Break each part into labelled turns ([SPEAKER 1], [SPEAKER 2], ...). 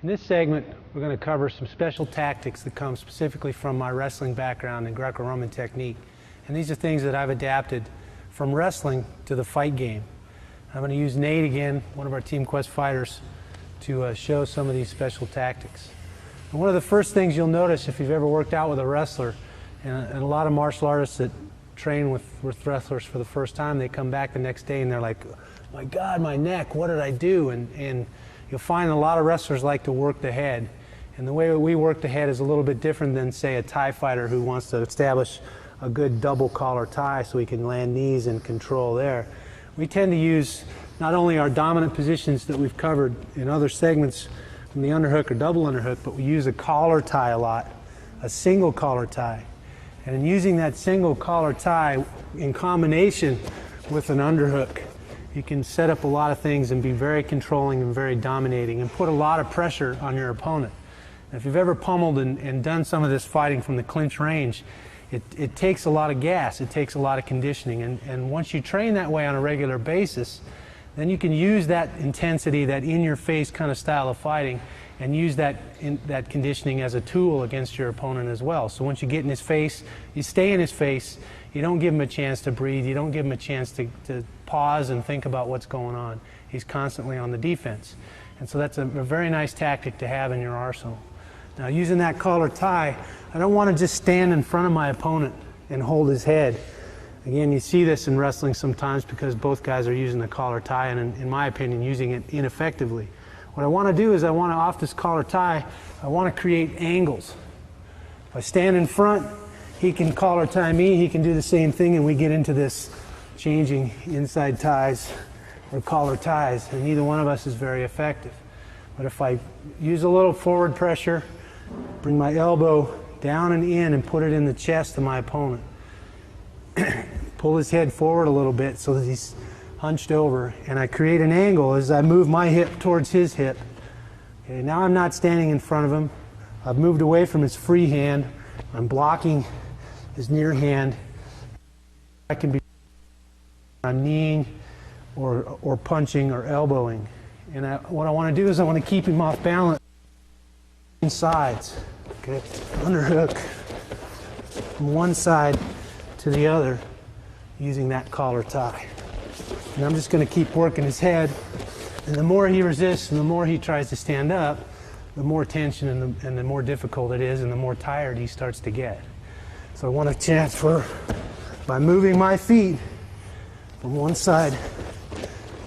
[SPEAKER 1] In this segment, we're going to cover some special tactics that come specifically from my wrestling background and Greco-Roman technique. And these are things that I've adapted from wrestling to the fight game. I'm going to use Nate again, one of our Team Quest fighters, to show some of these special tactics. And one of the first things you'll notice if you've ever worked out with a wrestler, and a lot of martial artists that train with wrestlers for the first time, they come back the next day and they're like, my God, my neck, what did I do? And you'll find a lot of wrestlers like to work the head. And the way we work the head is a little bit different than, say, a Thai fighter who wants to establish a good double collar tie so he can land knees and control there. We tend to use not only our dominant positions that we've covered in other segments from the underhook or double underhook, but we use a collar tie a lot, a single collar tie. And in using that single collar tie in combination with an underhook, you can set up a lot of things and be very controlling and very dominating and put a lot of pressure on your opponent. And if you've ever pummeled and done some of this fighting from the clinch range, it takes a lot of gas, it takes a lot of conditioning. And once you train that way on a regular basis, then you can use that intensity, that in-your-face kind of style of fighting, and use that conditioning as a tool against your opponent as well. So once you get in his face, you stay in his face, you don't give him a chance to breathe, you don't give him a chance to pause and think about what's going on. He's constantly on the defense. And so that's a very nice tactic to have in your arsenal. Now, using that collar tie, I don't want to just stand in front of my opponent and hold his head. Again, you see this in wrestling sometimes because both guys are using the collar tie and, in my opinion, using it ineffectively. What I want to do is off this collar tie, I want to create angles. If I stand in front, he can collar tie me, he can do the same thing, and we get into this changing inside ties or collar ties, and neither one of us is very effective. But if I use a little forward pressure, bring my elbow down and in and put it in the chest of my opponent, pull his head forward a little bit so that he's hunched over, and I create an angle as I move my hip towards his hip. Okay, now I'm not standing in front of him. I've moved away from his free hand. I'm blocking his near hand. I can be I'm kneeing or punching or elbowing. And what I want to do is I want to keep him off balance sides. Okay, underhook from one side to the other using that collar tie. And I'm just going to keep working his head, and the more he resists and the more he tries to stand up, the more tension and the more difficult it is and the more tired he starts to get. So I want a chance by moving my feet from one side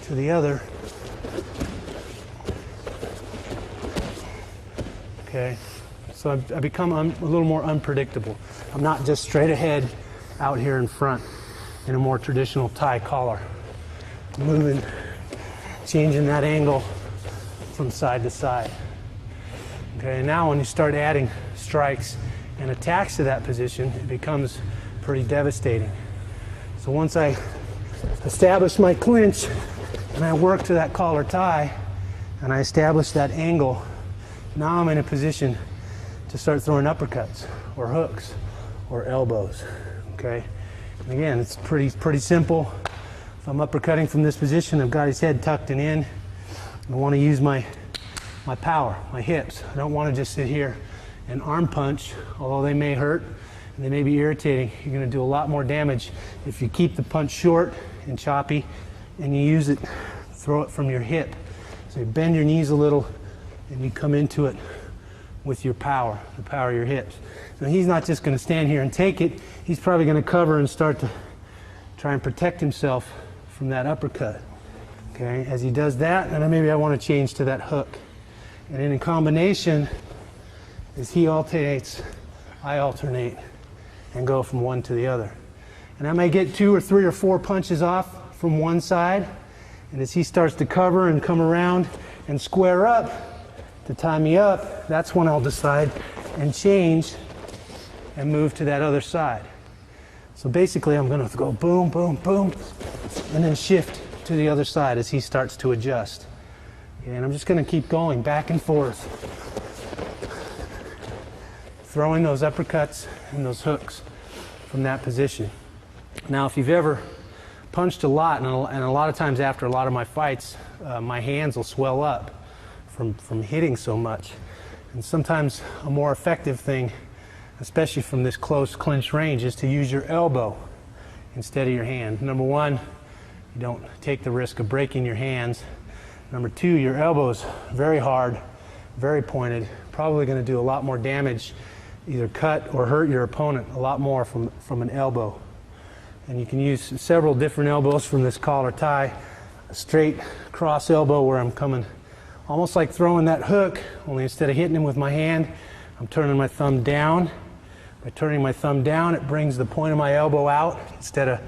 [SPEAKER 1] to the other. Okay, so I become a little more unpredictable. I'm not just straight ahead out here in front in a more traditional tie collar. Moving, changing that angle from side to side. Okay, and now when you start adding strikes and attacks to that position, it becomes pretty devastating. So once I establish my clinch and I work to that collar tie and I establish that angle, now I'm in a position to start throwing uppercuts or hooks or elbows. Okay, and again, it's pretty simple. If I'm uppercutting from this position, I've got his head tucked and in. I want to use my power, my hips. I don't want to just sit here and arm punch, although they may hurt and they may be irritating. You're going to do a lot more damage if you keep the punch short and choppy and you use it, throw it from your hip. So you bend your knees a little and you come into it with your power, the power of your hips. Now he's not just going to stand here and take it. He's probably going to cover and start to try and protect himself from that uppercut. Okay, as he does that, then maybe I want to change to that hook. And in combination, as he alternates, I alternate and go from one to the other. And I may get 2 or 3 or 4 punches off from one side, and as he starts to cover and come around and square up to tie me up, that's when I'll decide and change and move to that other side. So basically I'm going to go boom, boom, boom, and then shift to the other side as he starts to adjust. Okay, and I'm just going to keep going back and forth, throwing those uppercuts and those hooks from that position. Now, if you've ever punched a lot, and a lot of times after a lot of my fights, my hands will swell up from hitting so much. And sometimes a more effective thing, especially from this close clinch range, is to use your elbow instead of your hand. Number one, you don't take the risk of breaking your hands. Number two, your elbow's very hard, very pointed, probably going to do a lot more damage, either cut or hurt your opponent a lot more from an elbow. And you can use several different elbows from this collar tie. A straight cross elbow where I'm coming almost like throwing that hook, only instead of hitting him with my hand, I'm turning my thumb down. By turning my thumb down, it brings the point of my elbow out. Instead of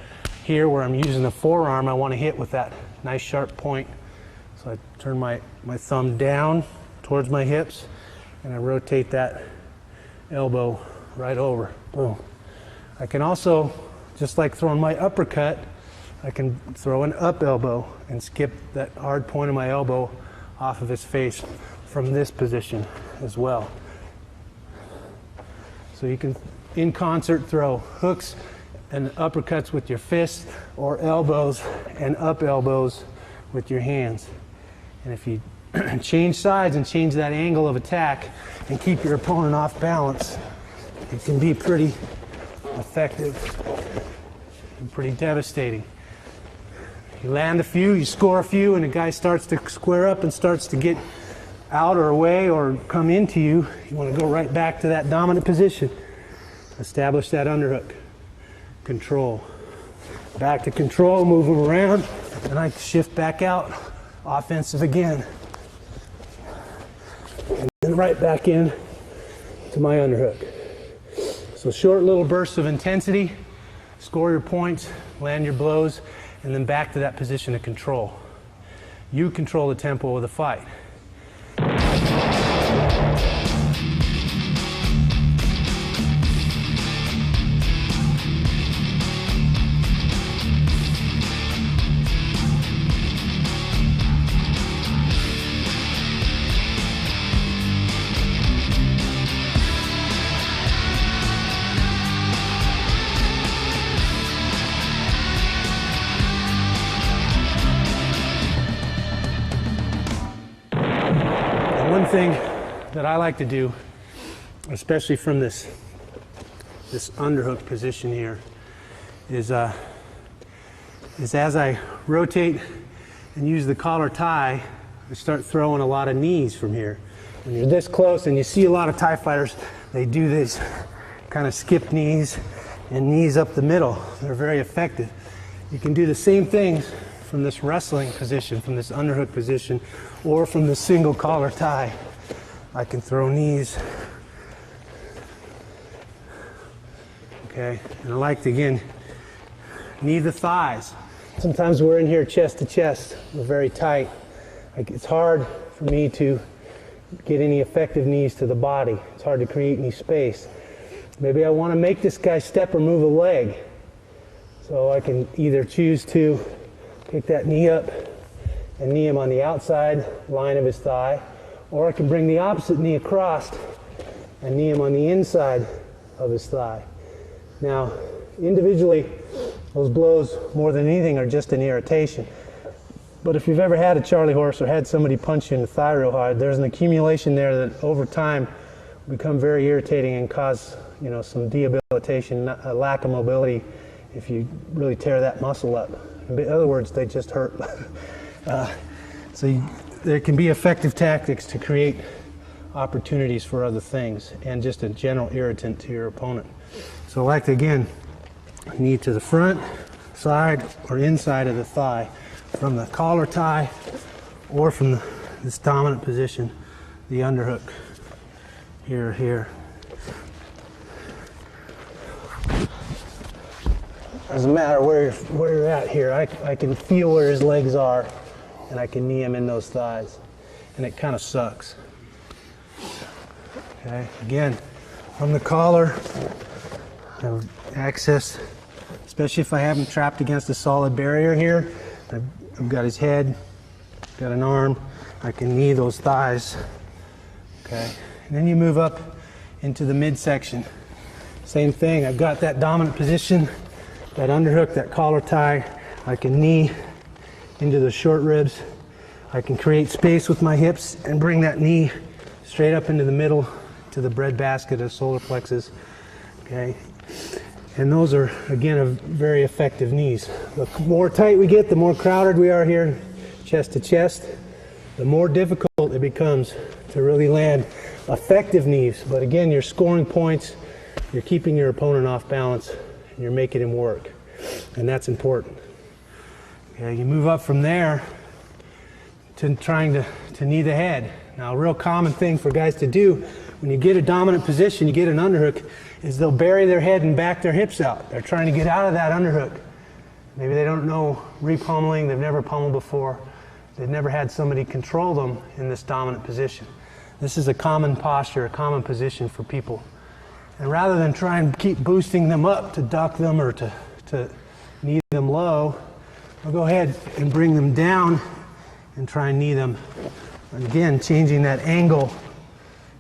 [SPEAKER 1] here where I'm using the forearm, I want to hit with that nice sharp point. So I turn my thumb down towards my hips, and I rotate that elbow right over. Boom. I can also, just like throwing my uppercut, I can throw an up elbow and skip that hard point of my elbow off of his face from this position as well. So you can, in concert, throw hooks and uppercuts with your fists, or elbows and up elbows with your hands. And if you change sides and change that angle of attack and keep your opponent off balance, it can be pretty effective and pretty devastating. You land a few, you score a few, and the guy starts to square up and starts to get out or away or come into you. You want to go right back to that dominant position. Establish that underhook. Control. Back to control, move him around, and I shift back out. Offensive again. And then right back in to my underhook. So short little bursts of intensity, score your points, land your blows, and then back to that position of control. You control the tempo of the fight. One thing that I like to do, especially from this underhook position here, is as I rotate and use the collar tie, I start throwing a lot of knees from here. When you're this close, and you see a lot of Thai fighters, they do this kind of skip knees and knees up the middle. They're very effective. You can do the same things from this wrestling position, from this underhook position, or from the single collar tie. I can throw knees. Okay, and I like to, again, knee the thighs. Sometimes we're in here chest to chest. We're very tight. It's hard for me to get any effective knees to the body. It's hard to create any space. Maybe I want to make this guy step or move a leg. So I can either choose to pick that knee up and knee him on the outside line of his thigh, or I can bring the opposite knee across and knee him on the inside of his thigh. Now, individually, those blows, more than anything, are just an irritation. But if you've ever had a Charlie horse or had somebody punch you in the thigh real hard, there's an accumulation there that over time become very irritating and cause, some debilitation, a lack of mobility if you really tear that muscle up. In other words, they just hurt. There can be effective tactics to create opportunities for other things and just a general irritant to your opponent. So I like to, again, knee to the front, side, or inside of the thigh from the collar tie or from this dominant position, the underhook, here. Doesn't matter where you're at here. I can feel where his legs are, and I can knee him in those thighs. And it kind of sucks. Okay, again, from the collar, I have access, especially if I have him trapped against a solid barrier here. I've got his head, got an arm, I can knee those thighs. Okay, and then you move up into the midsection. Same thing, I've got that dominant position, that underhook, that collar tie. I can knee into the short ribs I can create space with my hips and bring that knee straight up into the middle to the breadbasket of solar plexus. Okay, and those are, again, very effective knees. The more tight we get, the more crowded we are here, chest to chest, the more difficult it becomes to really land effective knees. But again, you're scoring points, you're keeping your opponent off balance, and you're making him work, and that's important. Okay, you move up from there to trying to knee the head. Now, a real common thing for guys to do when you get a dominant position, you get an underhook, is they'll bury their head and back their hips out. They're trying to get out of that underhook. Maybe they don't know repommeling, they've never pummeled before, they've never had somebody control them in this dominant position. This is a common posture, a common position for people. And rather than try and keep boosting them up to duck them or to knee them low, I'll go ahead and bring them down and try and knee them. And again, changing that angle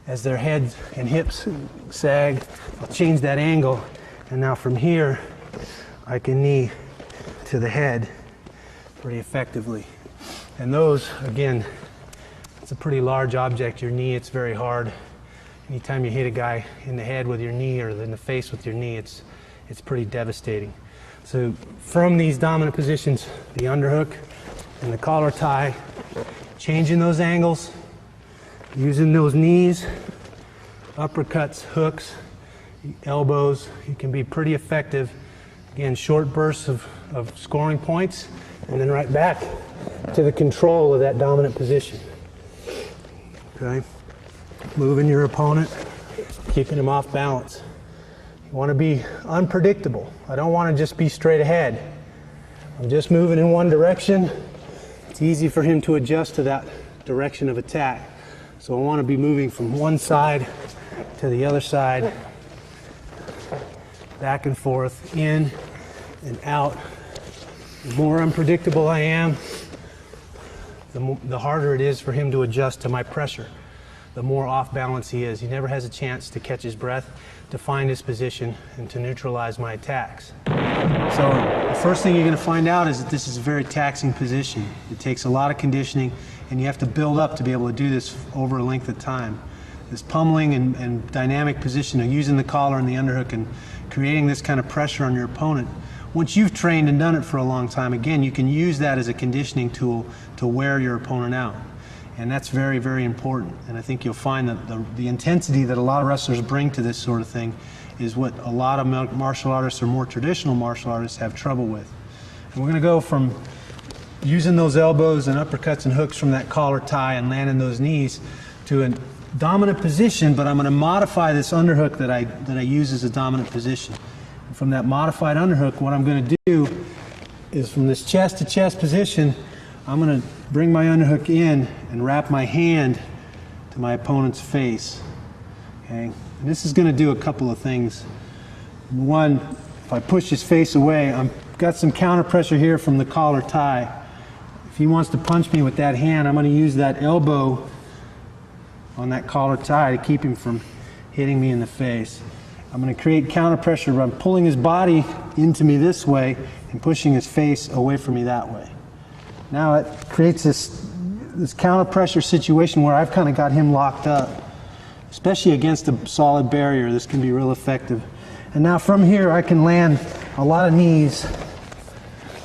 [SPEAKER 1] as their heads and hips sag. I'll change that angle, and now from here I can knee to the head pretty effectively. And those, again, it's a pretty large object, your knee, it's very hard. Anytime you hit a guy in the head with your knee or in the face with your knee, it's pretty devastating. So from these dominant positions, the underhook and the collar tie, changing those angles, using those knees, uppercuts, hooks, elbows, you can be pretty effective. Again, short bursts of scoring points, and then right back to the control of that dominant position. Okay, moving your opponent, keeping him off balance. You want to be unpredictable. I don't want to just be straight ahead. I'm just moving in one direction. It's easy for him to adjust to that direction of attack. So I want to be moving from one side to the other side, back and forth, in and out. The more unpredictable I am, the harder it is for him to adjust to my pressure. The more off balance he is. He never has a chance to catch his breath, to find his position, and to neutralize my attacks. So the first thing you're going to find out is that this is a very taxing position. It takes a lot of conditioning, and you have to build up to be able to do this over a length of time. This pummeling and dynamic position of using the collar and the underhook and creating this kind of pressure on your opponent. Once you've trained and done it for a long time, again, you can use that as a conditioning tool to wear your opponent out. And that's very, very important. And I think you'll find that the intensity that a lot of wrestlers bring to this sort of thing is what a lot of martial artists or more traditional martial artists have trouble with. And we're going to go from using those elbows and uppercuts and hooks from that collar tie and landing those knees to a dominant position, but I'm going to modify this underhook that I use as a dominant position. And from that modified underhook, what I'm going to do is from this chest to chest position, I'm going to bring my underhook in and wrap my hand to my opponent's face. Okay? And this is going to do a couple of things. One, if I push his face away, I've got some counter pressure here from the collar tie. If he wants to punch me with that hand, I'm going to use that elbow on that collar tie to keep him from hitting me in the face. I'm going to create counter pressure by pulling his body into me this way and pushing his face away from me that way. Now it creates this counter pressure situation where I've kind of got him locked up, especially against a solid barrier. This can be real effective. And now from here I can land a lot of knees.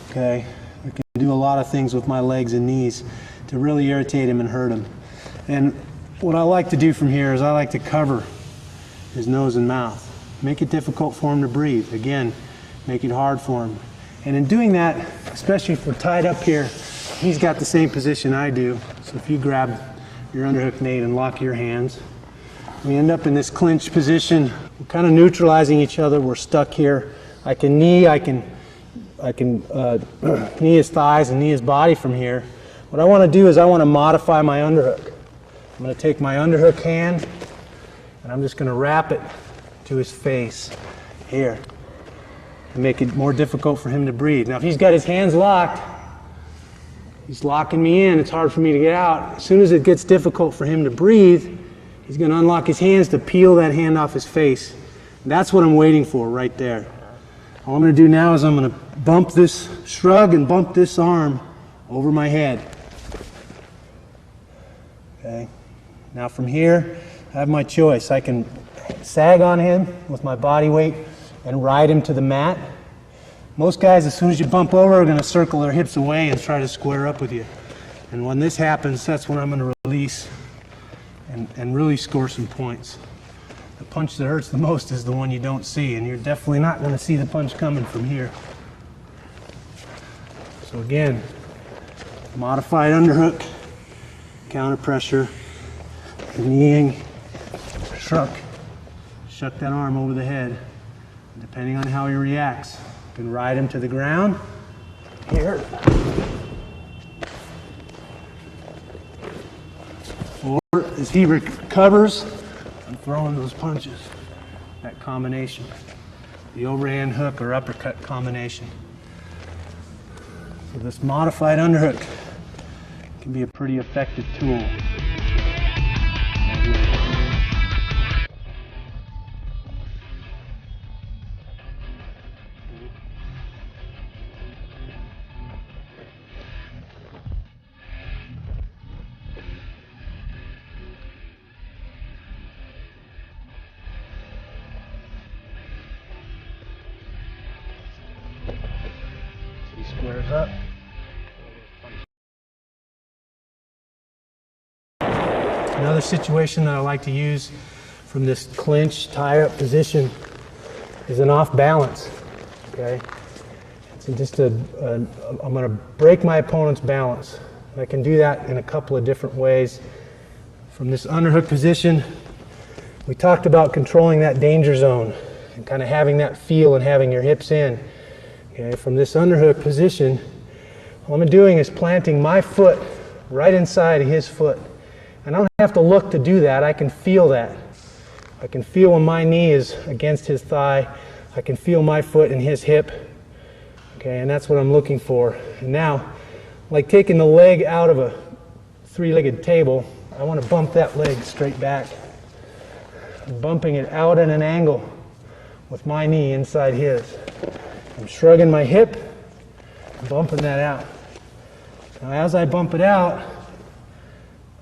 [SPEAKER 1] Okay, I can do a lot of things with my legs and knees to really irritate him and hurt him. And what I like to do from here is I like to cover his nose and mouth. Make it difficult for him to breathe. Again, make it hard for him. And in doing that, especially if we're tied up here, he's got the same position I do. So if you grab your underhook, Nate, and lock your hands, we end up in this clinch position. We're kind of neutralizing each other. We're stuck here. I can knee his thighs and knee his body from here. What I want to do is I want to modify my underhook. I'm going to take my underhook hand and I'm just going to wrap it to his face here and make it more difficult for him to breathe. Now if he's got his hands locked, he's locking me in, it's hard for me to get out. As soon as it gets difficult for him to breathe, he's going to unlock his hands to peel that hand off his face. And that's what I'm waiting for right there. All I'm going to do now is I'm going to bump this, shrug and bump this arm over my head. Okay. Now from here, I have my choice. I can sag on him with my body weight and ride him to the mat. Most guys, as soon as you bump over, are going to circle their hips away and try to square up with you. And when this happens, that's when I'm going to release and really score some points. The punch that hurts the most is the one you don't see, and you're definitely not going to see the punch coming from here. So again, modified underhook, counter pressure, kneeing, shuck that arm over the head. Depending on how he reacts, you can ride him to the ground here, or as he recovers, I'm throwing those punches. That combination, the overhand hook or uppercut combination. So this modified underhook can be a pretty effective tool. Squares up. Another situation that I like to use from this clinch tie-up position is an off balance. Okay, so just I'm going to break my opponent's balance. I can do that in a couple of different ways. From this underhook position, we talked about controlling that danger zone and kind of having that feel and having your hips in. Okay, from this underhook position, all I'm doing is planting my foot right inside of his foot. And I don't have to look to do that. I can feel that. I can feel when my knee is against his thigh. I can feel my foot in his hip. Okay, and that's what I'm looking for. And now, like taking the leg out of a three-legged table, I want to bump that leg straight back. I'm bumping it out at an angle with my knee inside his. I'm shrugging my hip, bumping that out. Now as I bump it out,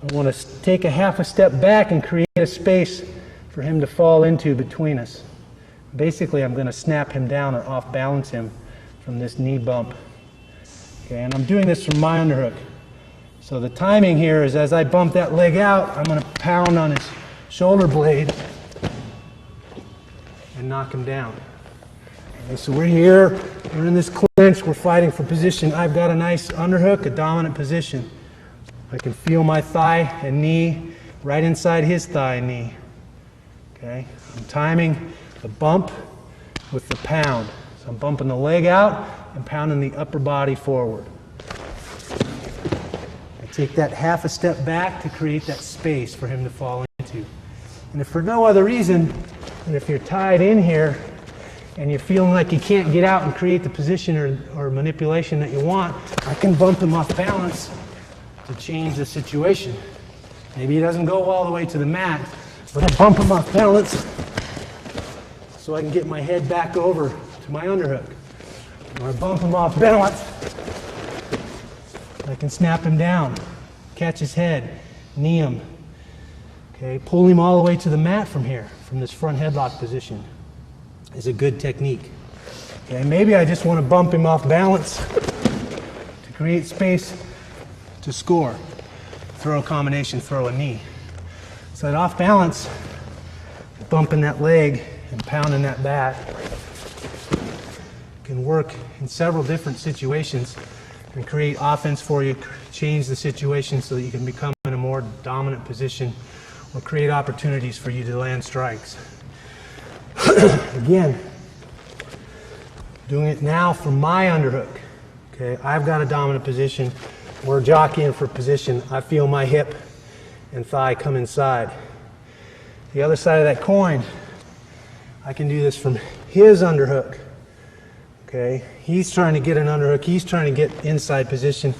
[SPEAKER 1] I want to take a half a step back and create a space for him to fall into between us. Basically, I'm going to snap him down or off balance him from this knee bump. Okay, and I'm doing this from my underhook. So the timing here is as I bump that leg out, I'm going to pound on his shoulder blade and knock him down. Okay, so we're here, we're in this clinch, we're fighting for position. I've got a nice underhook, a dominant position. I can feel my thigh and knee right inside his thigh and knee. Okay, I'm timing the bump with the pound. So I'm bumping the leg out and pounding the upper body forward. I take that half a step back to create that space for him to fall into. And if for no other reason, and if you're tied in here, and you're feeling like you can't get out and create the position or manipulation that you want, I can bump him off balance to change the situation. Maybe he doesn't go all the way to the mat, but I bump him off balance so I can get my head back over to my underhook. Or I bump him off balance, I can snap him down, catch his head, knee him. Okay, pull him all the way to the mat from here, from this front headlock position. Is a good technique. Okay, maybe I just want to bump him off balance to create space to score. Throw a combination, throw a knee. So that off balance, bumping that leg and pounding that bat can work in several different situations and create offense for you, change the situation so that you can become in a more dominant position or create opportunities for you to land strikes. Again, doing it now from my underhook. Okay, I've got a dominant position. We're jockeying for position. I feel my hip and thigh come inside. The other side of that coin, I can do this from his underhook. Okay, he's trying to get an underhook. He's trying to get inside position.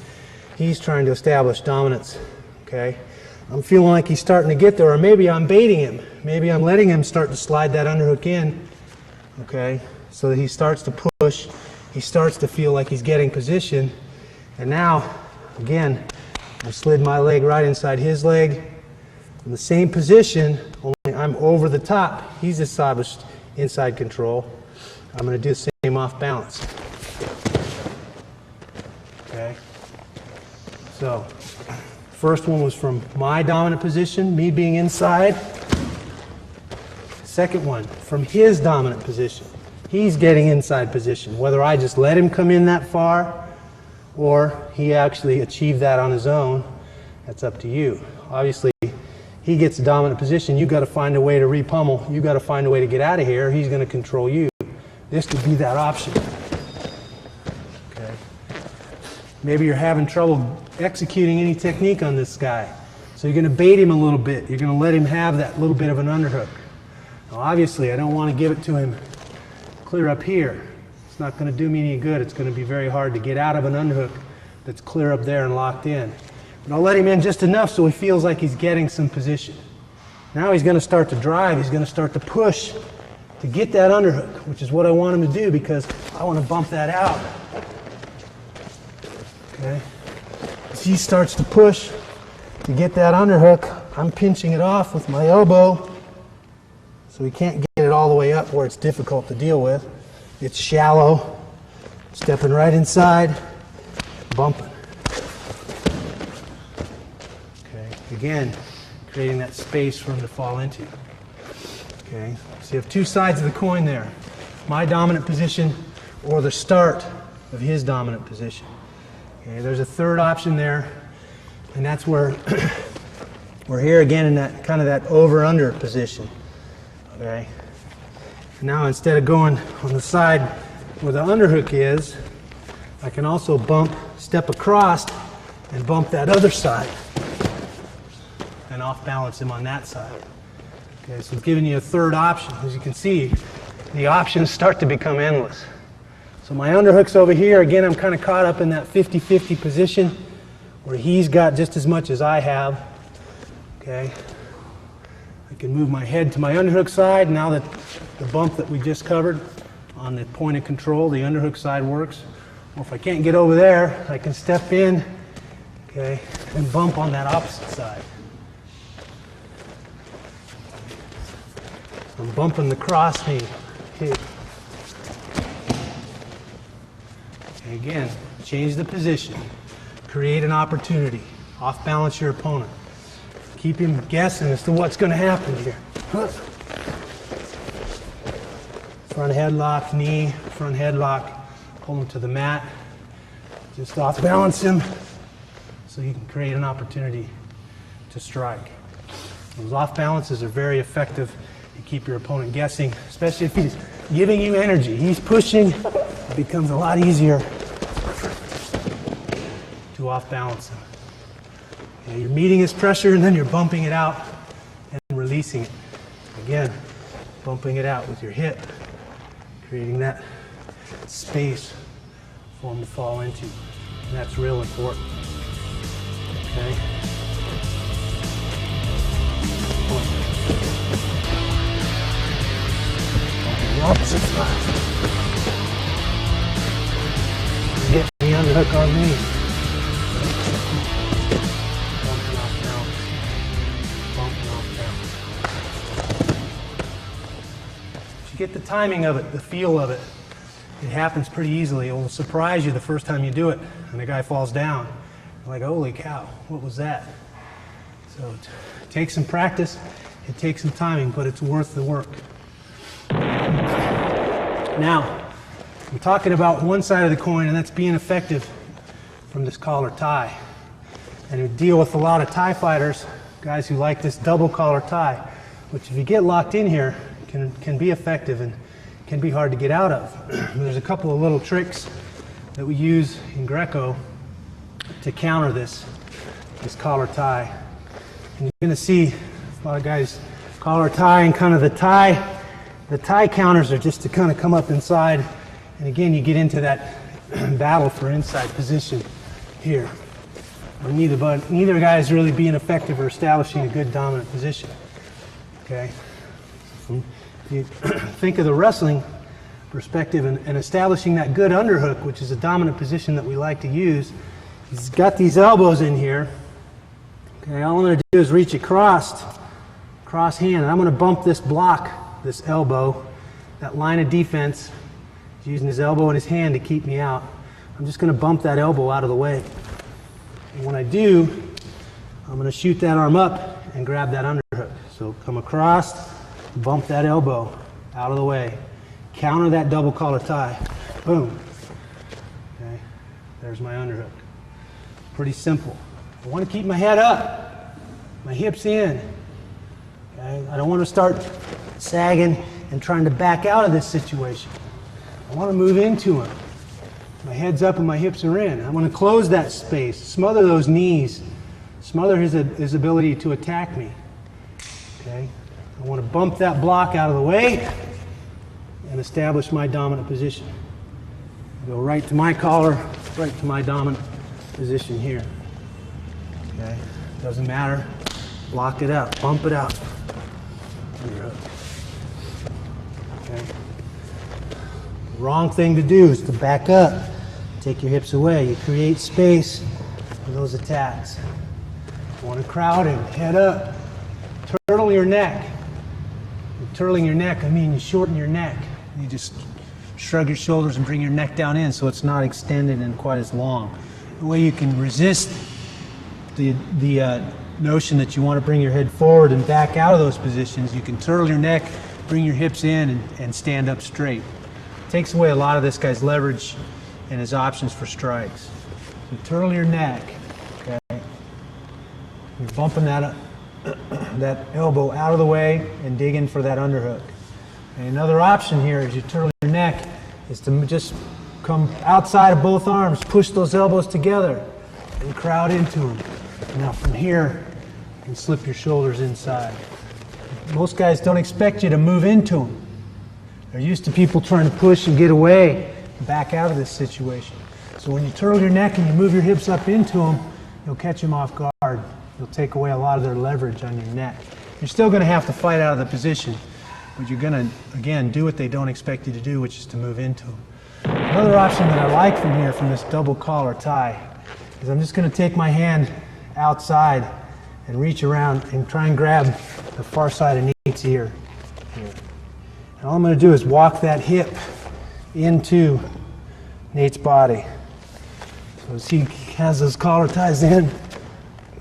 [SPEAKER 1] He's trying to establish dominance. Okay, I'm feeling like he's starting to get there, or maybe I'm baiting him. Maybe I'm letting him start to slide that underhook in, okay, so that he starts to push, he starts to feel like he's getting position, and now, again, I slid my leg right inside his leg, In the same position, only I'm over the top. He's established inside control. I'm going to do the same off balance. Okay. So, first one was from my dominant position, me being inside. Second one, from his dominant position. He's getting inside position. Whether I just let him come in that far or he actually achieved that on his own, that's up to you. Obviously, he gets the dominant position. You've got to find a way to repummel. You've got to find a way to get out of here. He's going to control you. This could be that option. Okay. Maybe you're having trouble executing any technique on this guy. So you're going to bait him a little bit. You're going to let him have that little bit of an underhook. Now, obviously, I don't want to give it to him clear up here. It's not going to do me any good. It's going to be very hard to get out of an underhook that's clear up there and locked in. But I'll let him in just enough so he feels like he's getting some position. Now he's going to start to drive. He's going to start to push to get that underhook, which is what I want him to do because I want to bump that out. Okay. As he starts to push to get that underhook, I'm pinching it off with my elbow so he can't get it all the way up where it's difficult to deal with. It's shallow, stepping right inside, bumping. Okay, again, creating that space for him to fall into. Okay, so you have two sides of the coin there. My dominant position or the start of his dominant position. Okay, there's a third option there, and that's where we're here again in that kind of that over-under position. Okay. Now instead of going on the side where the underhook is, I can also step across and bump that other side and off balance him on that side. Okay, so it's giving you a third option. As you can see, the options start to become endless. So my underhook's over here. Again, I'm kind of caught up in that 50-50 position where he's got just as much as I have. Okay. I can move my head to my underhook side. Now that the bump that we just covered on the point of control, the underhook side works. Or if I can't get over there, I can step in, okay, and bump on that opposite side. I'm bumping the cross knee. Okay. And again, change the position. Create an opportunity. Off balance your opponent. Keep him guessing as to what's going to happen here. Front headlock, knee, front headlock. Pull him to the mat. Just off balance him so you can create an opportunity to strike. Those off balances are very effective. You keep your opponent guessing, especially if he's giving you energy. He's pushing. It becomes a lot easier to off balance him. Okay, you're meeting his pressure and then you're bumping it out and releasing it. Again, bumping it out with your hip, creating that space for him to fall into. And that's real important. Okay? On the opposite side. Get the underhook on me. Bumping off balance. Bumping off balance. If you get the timing of it, the feel of it, it happens pretty easily. It will surprise you the first time you do it, and the guy falls down. You're like, holy cow, what was that? So it takes some practice, it takes some timing, but it's worth the work. Now, I'm talking about one side of the coin, and that's being effective from this collar tie. And we deal with a lot of tie fighters, guys who like this double collar tie, which if you get locked in here, can be effective and can be hard to get out of. There's a couple of little tricks that we use in Greco to counter this collar tie. And you're going to see a lot of guys collar tie, and kind of the tie counters are just to kind of come up inside. And again, you get into that battle for inside position here. Neither guy is really being effective or establishing a good dominant position. Okay. If you think of the wrestling perspective and establishing that good underhook, which is a dominant position that we like to use, he's got these elbows in here. Okay, all I'm going to do is reach across hand, and I'm going to bump this block, this elbow, that line of defense. He's using his elbow and his hand to keep me out. I'm just going to bump that elbow out of the way. And when I do, I'm going to shoot that arm up and grab that underhook. So come across, bump that elbow out of the way. Counter that double collar tie. Boom. Okay, there's my underhook. Pretty simple. I want to keep my head up, my hips in. Okay? I don't want to start sagging and trying to back out of this situation. I want to move into him. My head's up and my hips are in. I want to close that space, smother those knees, smother his ability to attack me. Okay? I want to bump that block out of the way and establish my dominant position. Go right to my collar, right to my dominant position here. Okay? Doesn't matter. Block it out, bump it out. Okay? The wrong thing to do is to back up. Take your hips away. You create space for those attacks. You want to crowd in, head up. Turtle your neck. With turtling your neck, I mean you shorten your neck. You just shrug your shoulders and bring your neck down in so it's not extended and quite as long. The way you can resist the notion that you want to bring your head forward and back out of those positions, you can turtle your neck, bring your hips in, and stand up straight. It takes away a lot of this guy's leverage and his options for strikes. So turtle your neck. Okay? You're bumping that elbow out of the way and dig in for that underhook. And another option here as you turtle your neck is to just come outside of both arms, push those elbows together, and crowd into them. Now from here, you can slip your shoulders inside. Most guys don't expect you to move into them. They're used to people trying to push and get away, and back out of this situation. So when you turtle your neck and you move your hips up into them, you'll catch them off guard. You'll take away a lot of their leverage on your neck. You're still going to have to fight out of the position, but you're going to, again, do what they don't expect you to do, which is to move into them. Another option that I like from here, from this double collar tie, is I'm just going to take my hand outside and reach around and try and grab the far side of Nate's ear. Here. And all I'm going to do is walk that hip into Nate's body. So as he has those collar ties in,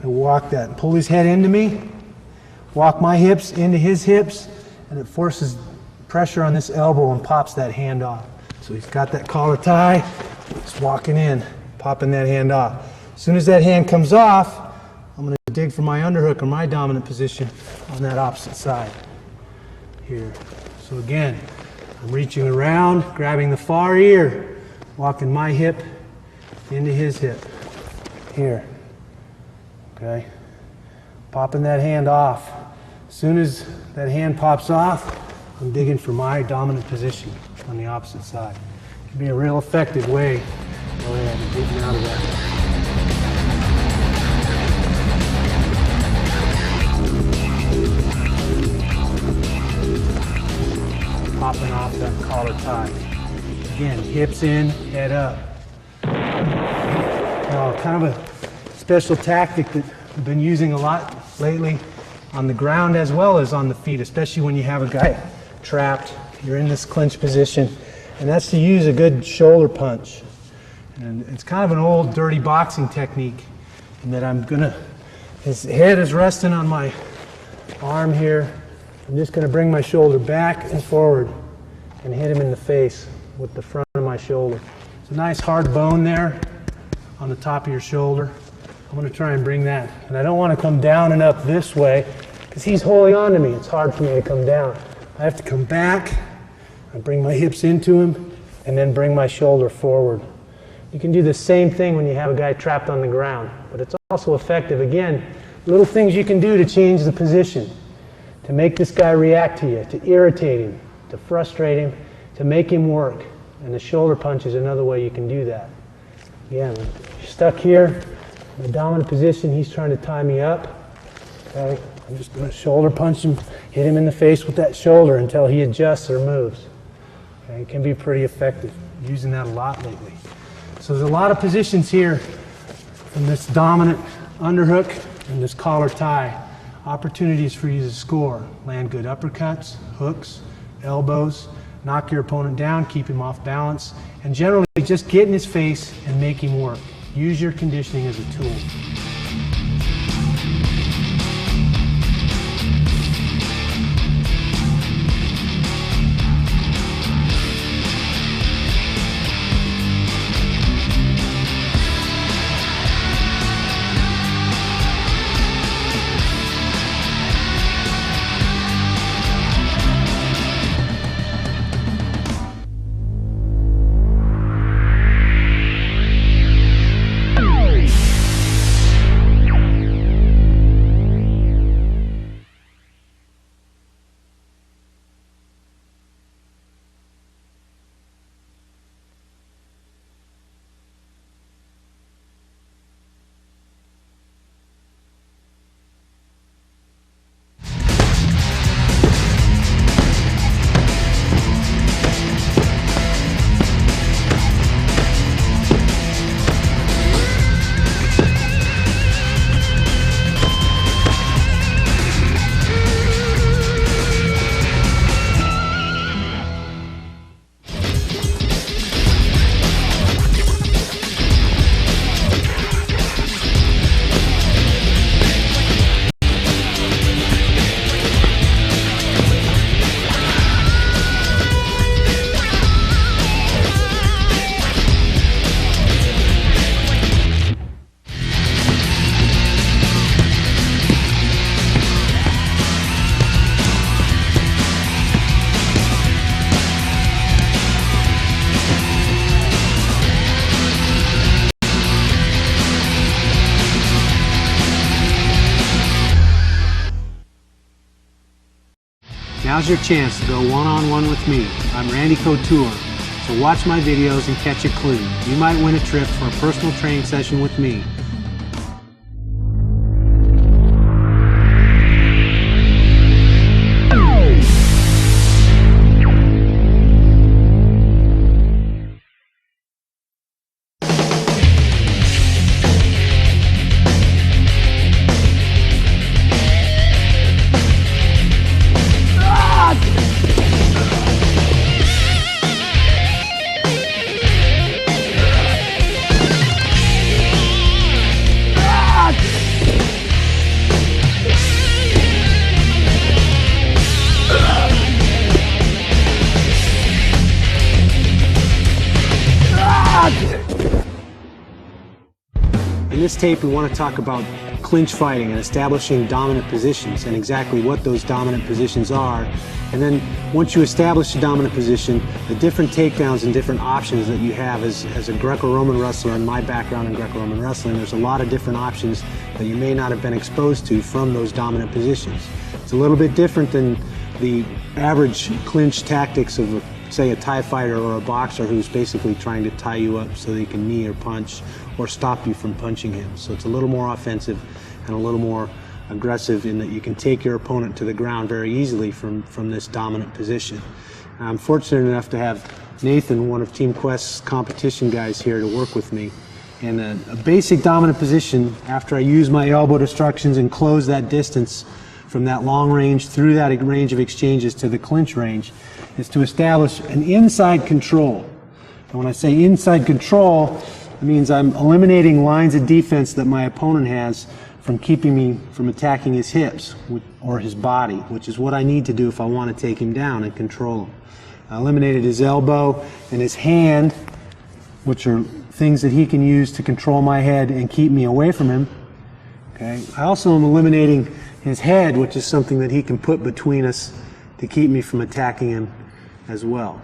[SPEAKER 1] I walk that and pull his head into me, walk my hips into his hips, and it forces pressure on this elbow and pops that hand off. So he's got that collar tie, just walking in, popping that hand off. As soon as that hand comes off, I'm going to dig for my underhook or my dominant position on that opposite side here. So again, I'm reaching around, grabbing the far ear, walking my hip into his hip here. Okay, popping that hand off. As soon as that hand pops off, I'm digging for my dominant position on the opposite side. It can be a real effective way to go ahead and getting out of that. Popping off that collar tie. Again, hips in, head up. Now, kind of a special tactic that I've been using a lot lately on the ground as well as on the feet, especially when you have a guy trapped, you're in this clinch position, and that's to use a good shoulder punch. And it's kind of an old dirty boxing technique in that his head is resting on my arm here. I'm just going to bring my shoulder back and forward and hit him in the face with the front of my shoulder. It's a nice hard bone there on the top of your shoulder. I'm going to try and bring that. And I don't want to come down and up this way because he's holding on to me. It's hard for me to come down. I have to come back and bring my hips into him and then bring my shoulder forward. You can do the same thing when you have a guy trapped on the ground, but it's also effective. Again, little things you can do to change the position, to make this guy react to you, to irritate him, to frustrate him, to make him work. And the shoulder punch is another way you can do that. Again, you're stuck here in the dominant position, he's trying to tie me up. Okay, I'm just going to shoulder punch him, hit him in the face with that shoulder until he adjusts or moves. Okay, it can be pretty effective. I'm using that a lot lately. So there's a lot of positions here from this dominant underhook in this collar tie, opportunities for you to score. Land good uppercuts, hooks, elbows, knock your opponent down, keep him off balance, and generally just get in his face and make him work. Use your conditioning as a tool. Now's your chance to go one-on-one with me. I'm Randy Couture, so watch my videos and catch a clue. You might win a trip for a personal training session with me. In this tape, we want to talk about clinch fighting and establishing dominant positions and exactly what those dominant positions are. And then once you establish a dominant position, the different takedowns and different options that you have as a Greco-Roman wrestler. In my background in Greco-Roman wrestling, there's a lot of different options that you may not have been exposed to from those dominant positions. It's a little bit different than the average clinch tactics of, say, a Thai fighter or a boxer who's basically trying to tie you up so they can knee or punch or stop you from punching him. So it's a little more offensive and a little more aggressive in that you can take your opponent to the ground very easily from this dominant position. I'm fortunate enough to have Nathan, one of Team Quest's competition guys, here to work with me. And a basic dominant position, after I use my elbow destructions and close that distance from that long range through that range of exchanges to the clinch range, is to establish an inside control. And when I say inside control, it means I'm eliminating lines of defense that my opponent has from keeping me from attacking his hips or his body, which is what I need to do if I want to take him down and control him. I eliminated his elbow and his hand, which are things that he can use to control my head and keep me away from him. Okay. I also am eliminating his head, which is something that he can put between us to keep me from attacking him as well.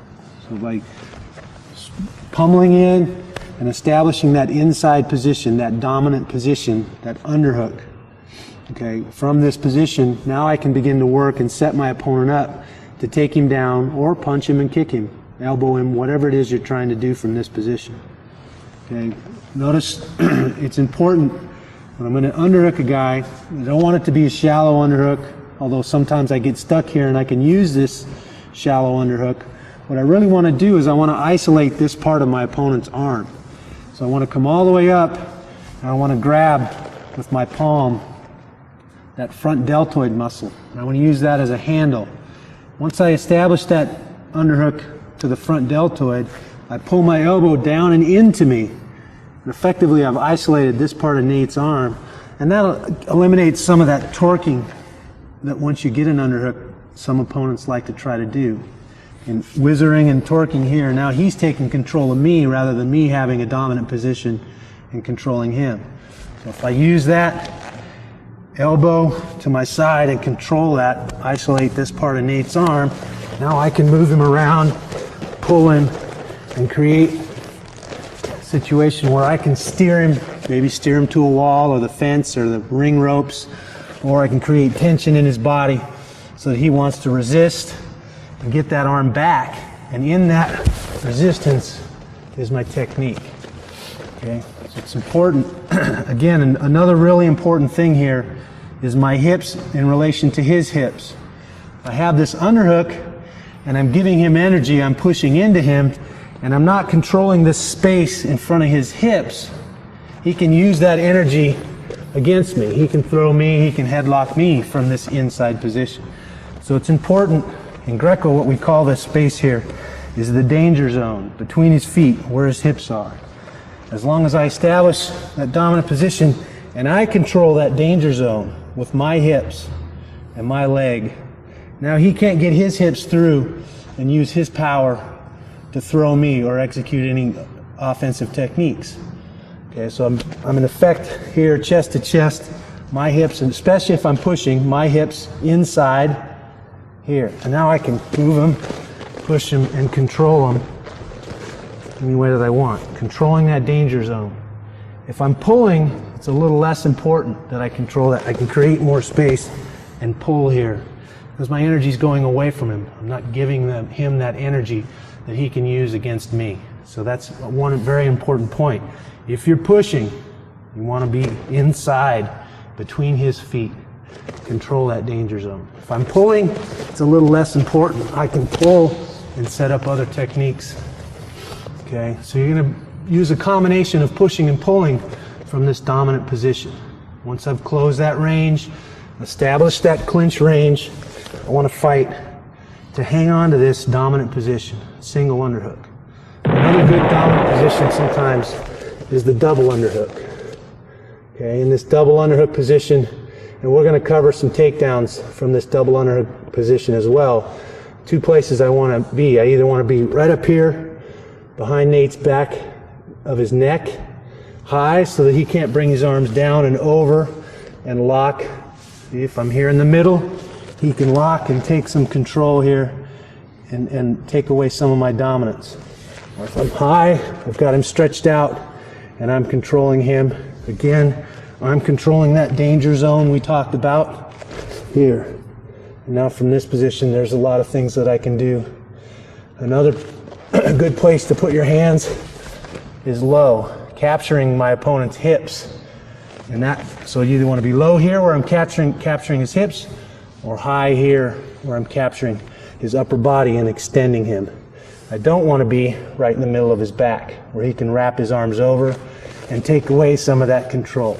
[SPEAKER 1] So by pummeling in and establishing that inside position, that dominant position, that underhook, okay, from this position, now I can begin to work and set my opponent up to take him down or punch him and kick him, elbow him, whatever it is you're trying to do from this position. Okay, notice it's important when I'm going to underhook a guy, I don't want it to be a shallow underhook, although sometimes I get stuck here and I can use this shallow underhook. What I really want to do is I want to isolate this part of my opponent's arm. So I want to come all the way up and I want to grab with my palm that front deltoid muscle. And I want to use that as a handle. Once I establish that underhook to the front deltoid, I pull my elbow down and into me. And effectively, I've isolated this part of Nate's arm, and that'll eliminate some of that torquing that once you get an underhook, some opponents like to try to do. And whizzering and torquing here, now he's taking control of me rather than me having a dominant position and controlling him. So if I use that elbow to my side and control that, isolate this part of Nate's arm, now I can move him around, pull him, and create a situation where I can steer him, maybe steer him to a wall or the fence or the ring ropes, or I can create tension in his body so that he wants to resist and get that arm back. And in that resistance is my technique. Okay, so it's important. Again, another really important thing here is my hips in relation to his hips. I have this underhook and I'm giving him energy, I'm pushing into him, and I'm not controlling this space in front of his hips. He can use that energy against me. He can throw me, he can headlock me from this inside position. So it's important, in Greco what we call this space here is the danger zone between his feet, where his hips are. As long as I establish that dominant position and I control that danger zone with my hips and my leg, now he can't get his hips through and use his power to throw me or execute any offensive techniques. Okay, so I'm in effect here, chest to chest, my hips, and especially if I'm pushing, my hips inside here. And now I can move them, push them, and control them any way that I want, controlling that danger zone. If I'm pulling, it's a little less important that I control that. I can create more space and pull here because my energy is going away from him. I'm not giving him that energy that he can use against me. So that's one very important point. If you're pushing, you want to be inside between his feet. Control that danger zone. If I'm pulling, it's a little less important. I can pull and set up other techniques. Okay, so you're going to use a combination of pushing and pulling from this dominant position. Once I've closed that range, established that clinch range, I want to fight to hang on to this dominant position, single underhook. Another good dominant position sometimes is the double underhook. Okay, in this double underhook position, and we're going to cover some takedowns from this double underhook position as well. Two places I want to be. I either want to be right up here behind Nate's back of his neck, high, so that he can't bring his arms down and over and lock. If I'm here in the middle, he can lock and take some control here and take away some of my dominance. Or if I'm high, I've got him stretched out and I'm controlling him. Again, I'm controlling that danger zone we talked about here. And now from this position, there's a lot of things that I can do. Another good place to put your hands is low, capturing my opponent's hips. And that, so you either want to be low here where I'm capturing his hips, or high here where I'm capturing his upper body and extending him. I don't want to be right in the middle of his back where he can wrap his arms over and take away some of that control.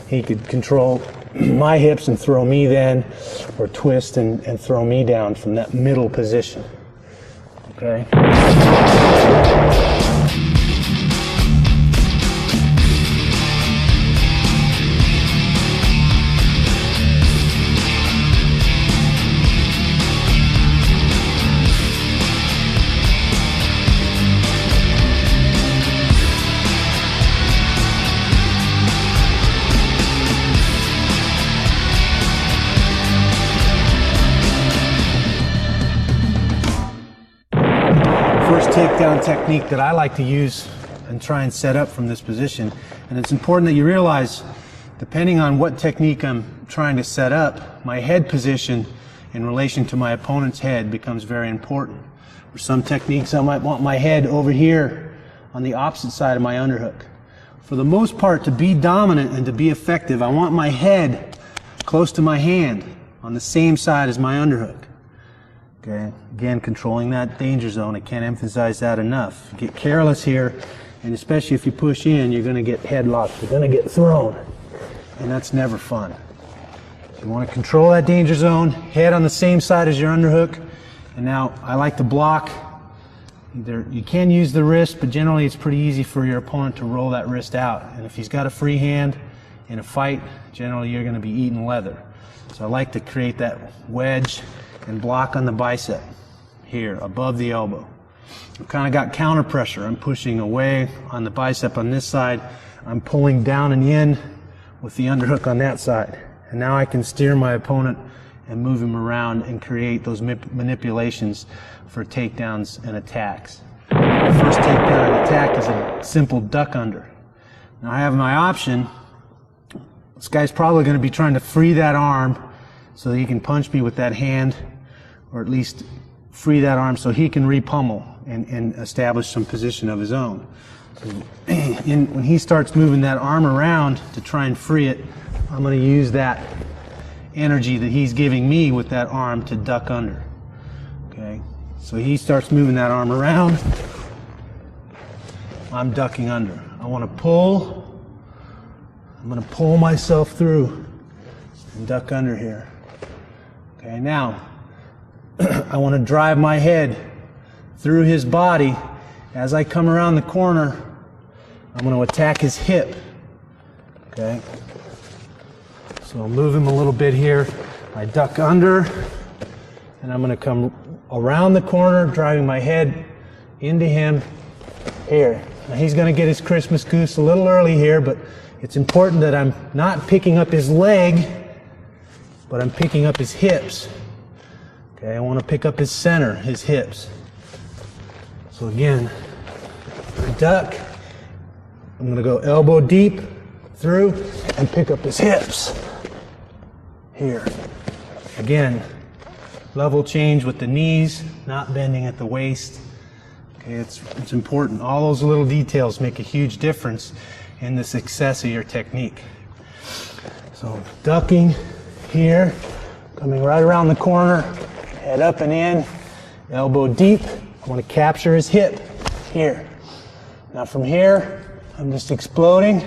[SPEAKER 1] He could control my hips and throw me then, or twist and throw me down from that middle position. Okay? Takedown technique that I like to use and try and set up from this position. And it's important that you realize, depending on what technique I'm trying to set up, my head position in relation to my opponent's head becomes very important. For some techniques, I might want my head over here on the opposite side of my underhook. For the most part, to be dominant and to be effective, I want my head close to my hand on the same side as my underhook. Okay, again, controlling that danger zone. I can't emphasize that enough. Get careless here, and especially if you push in, you're going to get headlocked. You're going to get thrown, and that's never fun. You want to control that danger zone, head on the same side as your underhook. And now I like to block. You can use the wrist, but generally it's pretty easy for your opponent to roll that wrist out. And if he's got a free hand in a fight, generally you're going to be eating leather. So I like to create that wedge and block on the bicep here above the elbow. I've kind of got counter pressure. I'm pushing away on the bicep on this side. I'm pulling down and in with the underhook on that side. And now I can steer my opponent and move him around and create those manipulations for takedowns and attacks. The first takedown and attack is a simple duck under. Now I have my option. This guy's probably going to be trying to free that arm so that he can punch me with that hand, or at least free that arm so he can re-pummel and establish some position of his own. So when he starts moving that arm around to try and free it, I'm going to use that energy that he's giving me with that arm to duck under. Okay, so he starts moving that arm around. I'm ducking under. I want to pull. I'm going to pull myself through and duck under here. Okay, now I want to drive my head through his body. As I come around the corner, I'm going to attack his hip. Okay, so I'll move him a little bit here. I duck under, and I'm going to come around the corner, driving my head into him here. Now he's going to get his Christmas goose a little early here, but it's important that I'm not picking up his leg, but I'm picking up his hips. Okay, I want to pick up his center, his hips. So again, I duck. I'm going to go elbow deep through and pick up his hips here. Again, level change with the knees, not bending at the waist. Okay, it's important. All those little details make a huge difference in the success of your technique. So ducking here, coming right around the corner, head up and in, elbow deep. I want to capture his hip here. Now from here, I'm just exploding.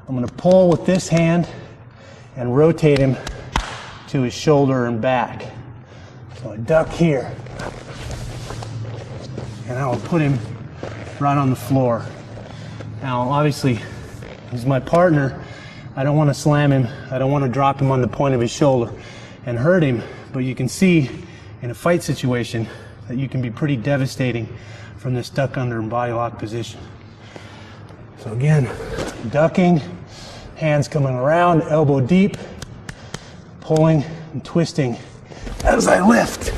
[SPEAKER 1] I'm going to pull with this hand and rotate him to his shoulder and back. So I duck here, and I will put him right on the floor. Now obviously, he's my partner. I don't want to slam him. I don't want to drop him on the point of his shoulder and hurt him, but you can see in a fight situation that you can be pretty devastating from this duck under and body lock position. So again, ducking, hands coming around, elbow deep, pulling and twisting as I lift.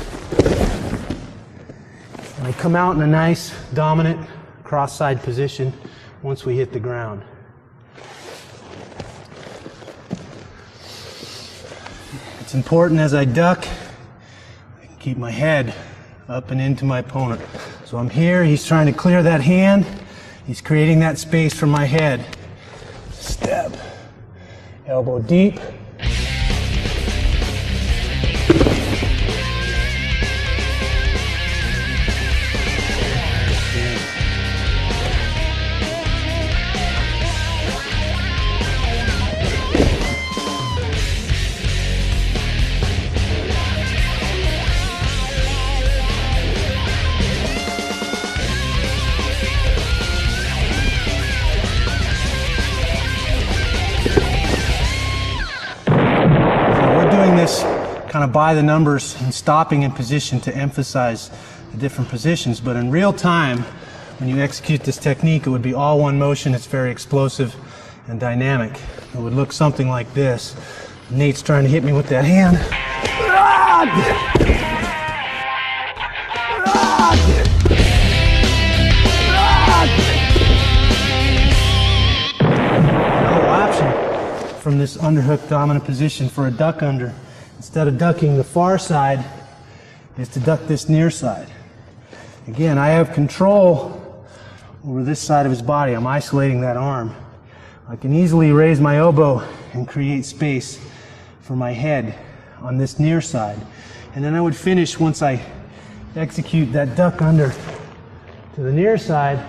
[SPEAKER 1] And I come out in a nice, dominant, cross-side position once we hit the ground. It's important as I duck, I can keep my head up and into my opponent. So I'm here, he's trying to clear that hand. He's creating that space for my head. Step, elbow deep. Kind of by the numbers and stopping in position to emphasize the different positions, but in real time when you execute this technique it would be all one motion. It's very explosive and dynamic. It would look something like this. Nate's trying to hit me with that hand. No option from this underhook dominant position for a duck under. Instead of ducking the far side, is to duck this near side. Again, I have control over this side of his body. I'm isolating that arm. I can easily raise my elbow and create space for my head on this near side. And then I would finish, once I execute that duck under to the near side,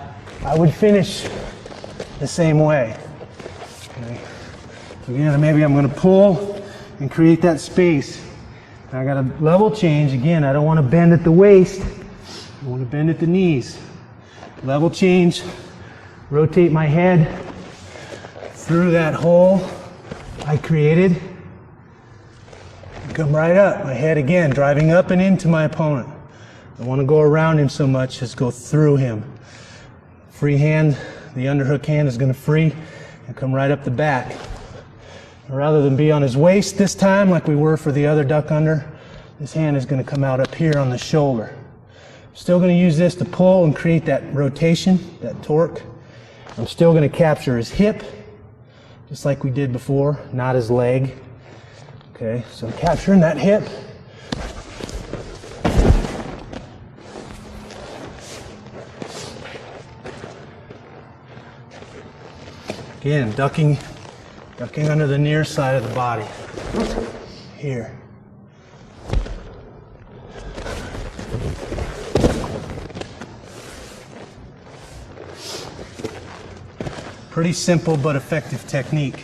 [SPEAKER 1] I would finish the same way. Okay. So again, maybe I'm going to pull and create that space. Now I got a level change. Again, I don't want to bend at the waist. I want to bend at the knees. Level change, rotate my head through that hole I created. Come right up, my head again, driving up and into my opponent. I don't want to go around him so much as go through him. Free hand, the underhook hand is going to free and come right up the back. Rather than be on his waist this time like we were for the other duck under, this hand is going to come out up here on the shoulder. Still going to use this to pull and create that rotation, that torque. I'm still going to capture his hip, just like we did before, not his leg. Okay, so I'm capturing that hip. Again, ducking under the near side of the body. Here. Pretty simple but effective technique.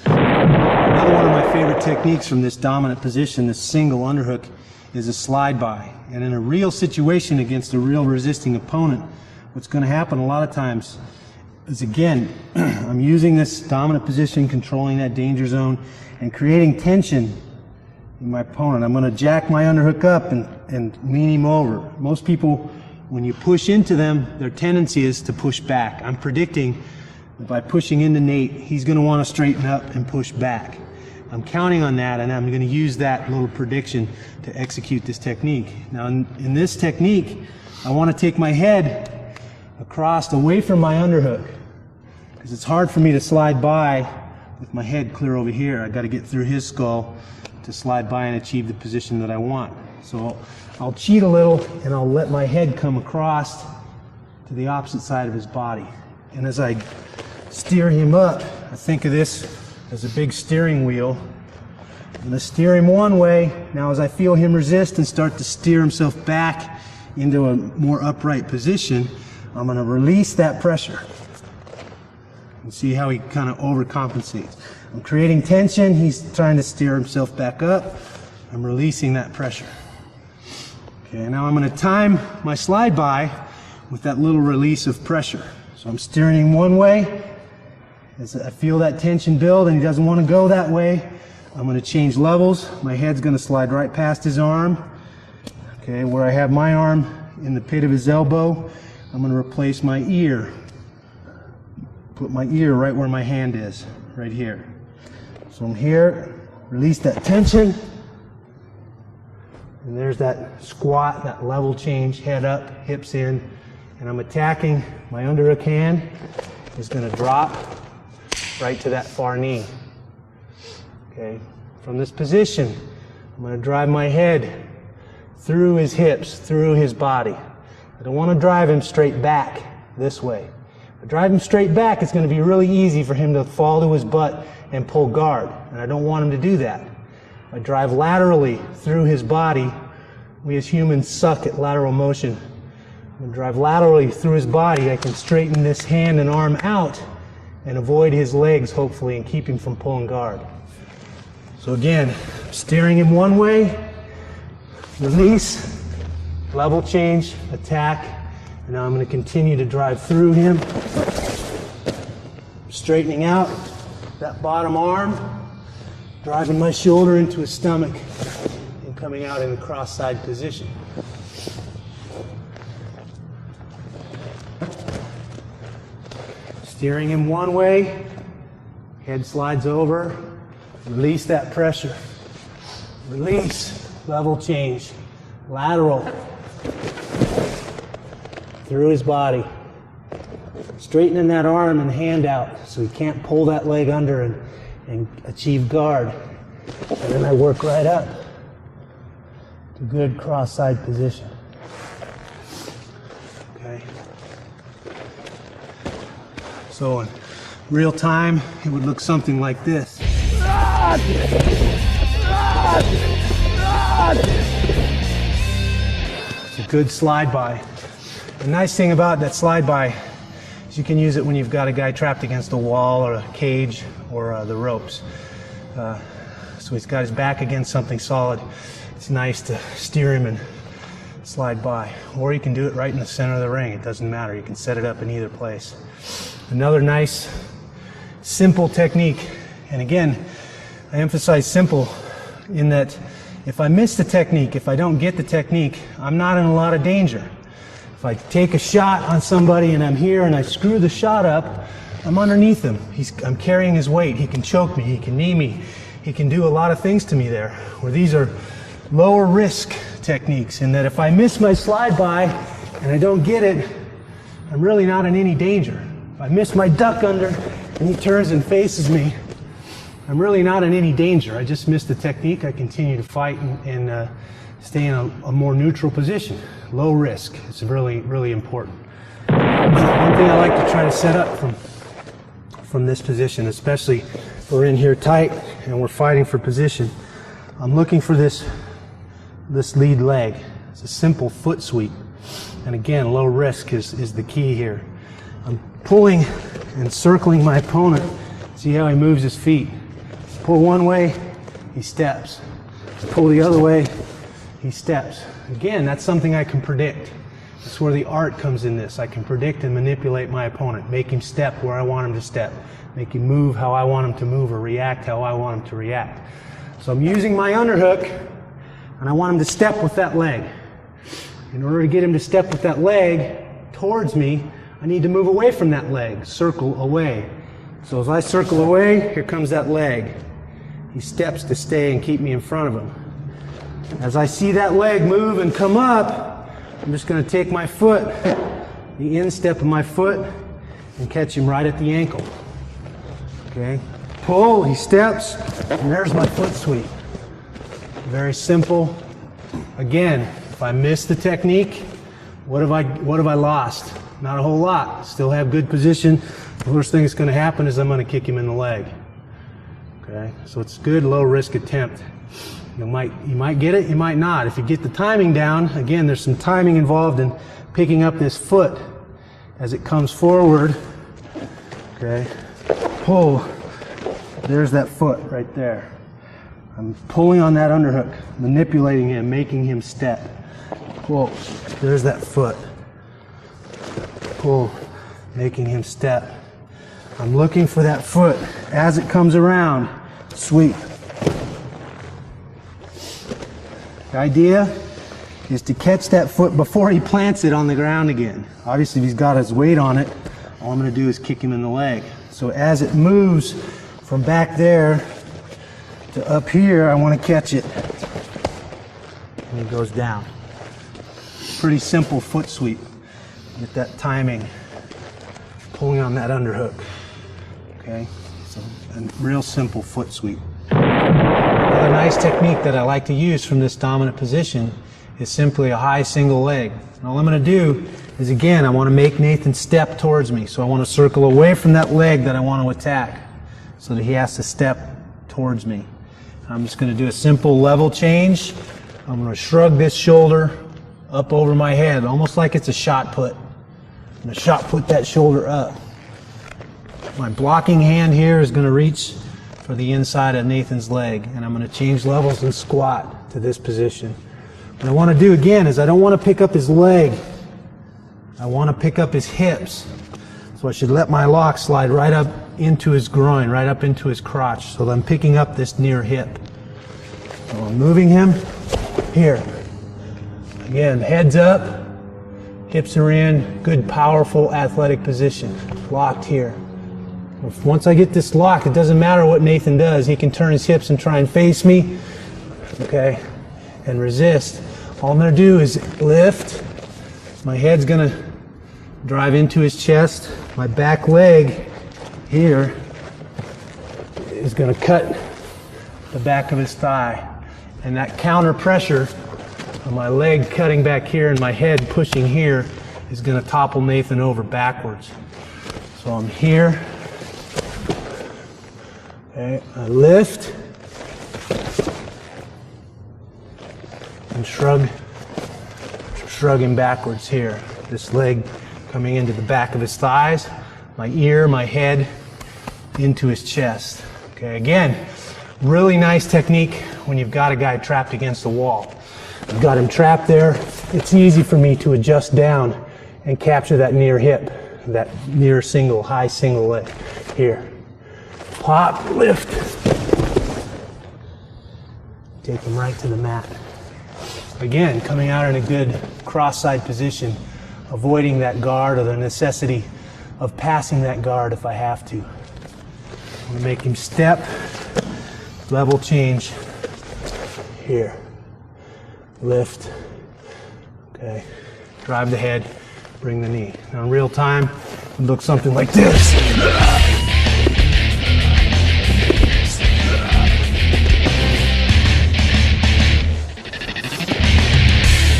[SPEAKER 1] Another one of my favorite techniques from this dominant position, this single underhook, is a slide by. And in a real situation against a real resisting opponent, what's going to happen a lot of times is, again, I'm using this dominant position, controlling that danger zone, and creating tension in my opponent. I'm going to jack my underhook up and lean him over. Most people, when you push into them, their tendency is to push back. I'm predicting that by pushing into Nate, he's going to want to straighten up and push back. I'm counting on that, and I'm going to use that little prediction to execute this technique. Now, in this technique, I want to take my head across away from my underhook, because it's hard for me to slide by with my head clear over here. I got to get through his skull to slide by and achieve the position that I want. So I'll cheat a little and I'll let my head come across to the opposite side of his body. And as I steer him up, I think of this as a big steering wheel. I'm going to steer him one way. Now as I feel him resist and start to steer himself back into a more upright position, I'm going to release that pressure. And see how he kind of overcompensates. I'm creating tension. He's trying to steer himself back up. I'm releasing that pressure. Okay, now I'm going to time my slide by with that little release of pressure. So I'm steering him one way. As I feel that tension build and he doesn't want to go that way, I'm going to change levels. My head's going to slide right past his arm. Okay, where I have my arm in the pit of his elbow, I'm going to replace my ear. Put my ear right where my hand is, right here. So I'm here, release that tension, and there's that squat, that level change, head up, hips in, and I'm attacking. My underhook hand is going to drop right to that far knee. Okay, from this position, I'm going to drive my head through his hips, through his body. I don't want to drive him straight back this way. If I drive him straight back, it's going to be really easy for him to fall to his butt and pull guard, and I don't want him to do that. If I drive laterally through his body, we as humans suck at lateral motion. When I drive laterally through his body, I can straighten this hand and arm out and avoid his legs, hopefully, and keep him from pulling guard. So again, steering him one way, release, level change, attack, and now I'm going to continue to drive through him, straightening out that bottom arm, driving my shoulder into his stomach, and coming out in a cross-side position. Steering him one way, head slides over, release that pressure, release, level change, lateral, through his body, straightening that arm and hand out so he can't pull that leg under and achieve guard. And then I work right up to good cross-side position. Okay. So in real time, it would look something like this. It's a good slide by. The nice thing about that slide by is you can use it when you've got a guy trapped against a wall or a cage or the ropes. so he's got his back against something solid. It's nice to steer him and slide by. Or you can do it right in the center of the ring. It doesn't matter. You can set it up in either place. Another nice, simple technique. And again, I emphasize simple in that if I miss the technique, if I don't get the technique, I'm not in a lot of danger. If I take a shot on somebody and I'm here and I screw the shot up, I'm underneath him. I'm carrying his weight. He can choke me. He can knee me. He can do a lot of things to me there. Where these are lower risk techniques in that if I miss my slide by and I don't get it, I'm really not in any danger. If I miss my duck under and he turns and faces me, I'm really not in any danger. I just missed the technique. I continue to fight and stay in a more neutral position. Low risk. It's really, really important. One thing I like to try to set up from this position, especially if we're in here tight and we're fighting for position, I'm looking for this lead leg. It's a simple foot sweep. And again, low risk is the key here. I'm pulling and circling my opponent. See how he moves his feet. Pull one way, he steps. Pull the other way, he steps. Again, that's something I can predict. That's where the art comes in this. I can predict and manipulate my opponent, make him step where I want him to step, make him move how I want him to move, or react how I want him to react. So I'm using my underhook, and I want him to step with that leg. In order to get him to step with that leg towards me, I need to move away from that leg, circle away. So as I circle away, here comes that leg. He steps to stay and keep me in front of him. As I see that leg move and come up, I'm just going to take my foot, the instep of my foot, and catch him right at the ankle. Okay? Pull, he steps, and there's my foot sweep. Very simple. Again, if I miss the technique, what have I lost? Not a whole lot. Still have good position. The worst thing that's going to happen is I'm going to kick him in the leg. Okay? So it's a good low risk attempt. You might get it, you might not. If you get the timing down, again, there's some timing involved in picking up this foot as it comes forward. Okay? Pull. There's that foot right there. I'm pulling on that underhook, manipulating him, making him step. Pull. There's that foot. Pull, making him step. I'm looking for that foot as it comes around. Sweep. The idea is to catch that foot before he plants it on the ground again. Obviously, if he's got his weight on it, all I'm going to do is kick him in the leg. So as it moves from back there to up here, I want to catch it. And it goes down. Pretty simple foot sweep. Get that timing, pulling on that underhook. Okay, so a real simple foot sweep. Another nice technique that I like to use from this dominant position is simply a high single leg. And all I'm going to do is, again, I want to make Nathan step towards me. So I want to circle away from that leg that I want to attack so that he has to step towards me. I'm just going to do a simple level change. I'm going to shrug this shoulder up over my head, almost like it's a shot put. I'm going to shot put that shoulder up. My blocking hand here is going to reach for the inside of Nathan's leg, and I'm going to change levels and squat to this position. What I want to do again is I don't want to pick up his leg. I want to pick up his hips. So I should let my lock slide right up into his groin, right up into his crotch, so that I'm picking up this near hip. So I'm moving him here. Again, heads up, hips are in, good, powerful, athletic position. Locked here. Once I get this locked, it doesn't matter what Nathan does. He can turn his hips and try and face me, okay, and resist. All I'm going to do is lift. My head's going to drive into his chest. My back leg here is going to cut the back of his thigh. And that counter pressure of my leg cutting back here and my head pushing here is going to topple Nathan over backwards. So I'm here. Okay, I lift and shrug him backwards here. This leg coming into the back of his thighs, my ear, my head, into his chest. Okay, again, Really nice technique when you've got a guy trapped against the wall. I've got him trapped there. It's easy for me to adjust down and capture that near hip, that near single, high single leg. Here. Pop, lift. Take him right to the mat. Again, coming out in a good cross-side position, avoiding that guard or the necessity of passing that guard if I have to. I'm going to make him step, level change, here, lift, okay, drive the head, bring the knee. Now in real time, it would look something like this.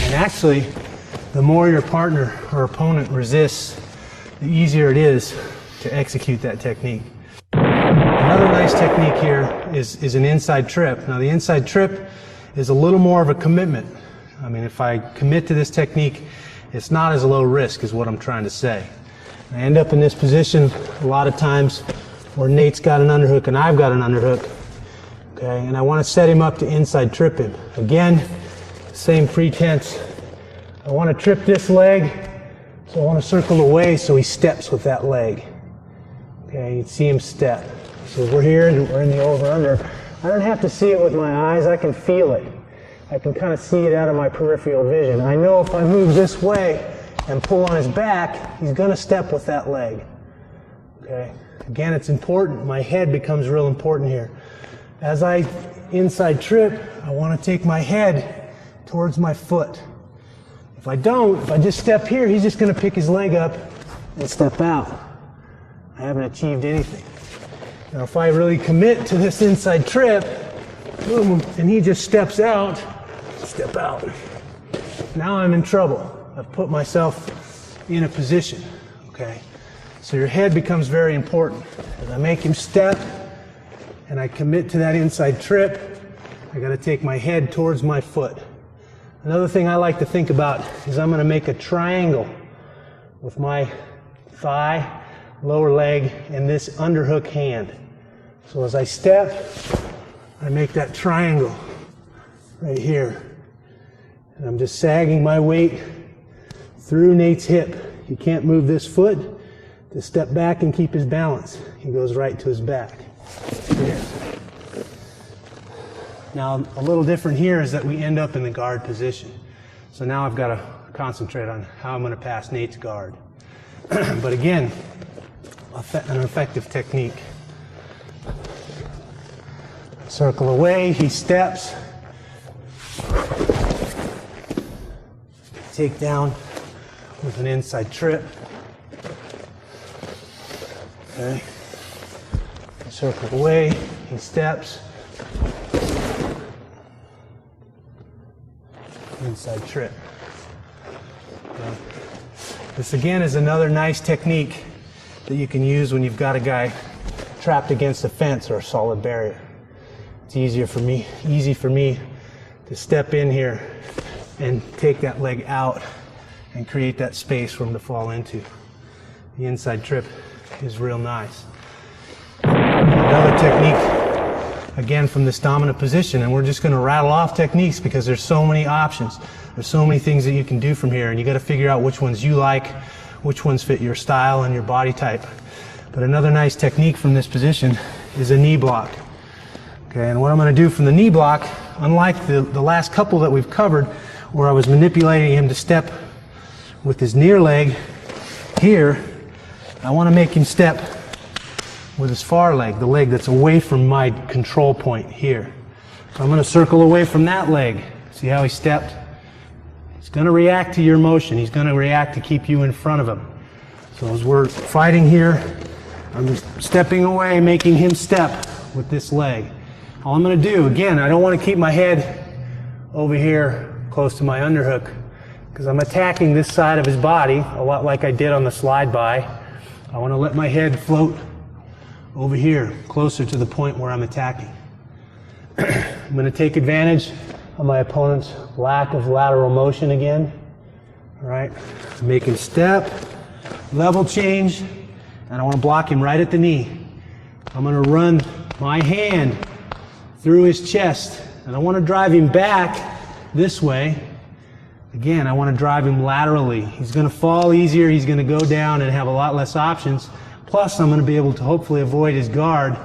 [SPEAKER 1] And actually, the more your partner or opponent resists, the easier it is to execute that technique. Another nice technique here is an inside trip. Now the inside trip is a little more of a commitment. I mean, if I commit to this technique, it's not as low risk is what I'm trying to say. I end up in this position a lot of times where Nate's got an underhook and I've got an underhook. Okay, and I want to set him up to inside trip him. Again, same pretense. I want to trip this leg, so I want to circle away so he steps with that leg. Okay, you see him step. So we're here and we're in the over-under. I don't have to see it with my eyes, I can feel it. I can kind of see it out of my peripheral vision. I know if I move this way and pull on his back, he's going to step with that leg. Okay, again, it's important. My head becomes real important here. As I inside trip, I want to take my head towards my foot. If I don't, if I just step here, he's just going to pick his leg up and step out. I haven't achieved anything. Now if I really commit to this inside trip, boom, and he just steps out, step out. Now I'm in trouble. I've put myself in a position, okay? So your head becomes very important. As I make him step and I commit to that inside trip, I gotta take my head towards my foot. Another thing I like to think about is I'm gonna make a triangle with my thigh, lower leg, and this underhook hand. So as I step, I make that triangle right here. And I'm just sagging my weight through Nate's hip. He can't move this foot to step back and keep his balance. He goes right to his back. Here. Now, a little different here is that we end up in the guard position. So now I've got to concentrate on how I'm going to pass Nate's guard. But again, an effective technique. Circle away, he steps. Take down with an inside trip. Okay. Circle away, he steps. Inside trip. Okay. This again is another nice technique that you can use when you've got a guy trapped against a fence or a solid barrier. It's easy for me to step in here and take that leg out and create that space for him to fall into. The inside trip is real nice. Another technique, again from this dominant position, and we're just going to rattle off techniques because there's so many options. There's so many things that you can do from here, and you got to figure out which ones you like, which ones fit your style and your body type. But another nice technique from this position is a knee block. Okay, and what I'm going to do from the knee block, unlike the last couple that we've covered, where I was manipulating him to step with his near leg, here, I want to make him step with his far leg, the leg that's away from my control point here. So I'm going to circle away from that leg. See how he stepped? He's going to react to your motion. He's going to react to keep you in front of him. So as we're fighting here, I'm just stepping away, making him step with this leg. All I'm going to do, again, I don't want to keep my head over here close to my underhook because I'm attacking this side of his body, a lot like I did on the slide by. I want to let my head float over here, closer to the point where I'm attacking. I'm going to take advantage of my opponent's lack of lateral motion again. All right, make him step, level change, and I want to block him right at the knee. I'm going to run my hand through his chest. And I want to drive him back this way. Again, I want to drive him laterally. He's going to fall easier, he's going to go down and have a lot less options. Plus, I'm going to be able to hopefully avoid his guard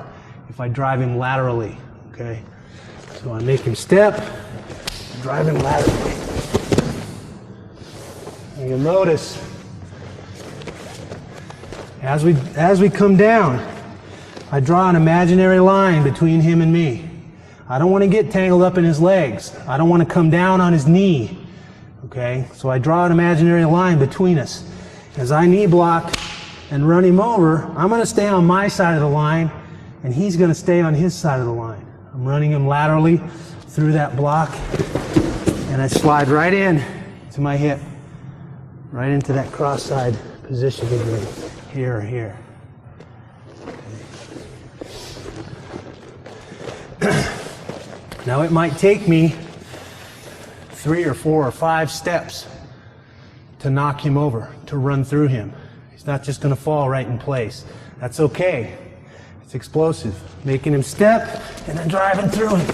[SPEAKER 1] if I drive him laterally. Okay? So I make him step, drive him laterally. And you'll notice, as we come down, I draw an imaginary line between him and me. I don't want to get tangled up in his legs. I don't want to come down on his knee. Okay? So I draw an imaginary line between us. As I knee block and run him over, I'm going to stay on my side of the line, and he's going to stay on his side of the line. I'm running him laterally through that block, and I slide right in to my hip, right into that cross-side position here or here. Now it might take me 3 or 4 or 5 steps to knock him over, to run through him. He's not just going to fall right in place. That's okay. It's explosive. Making him step and then driving through him.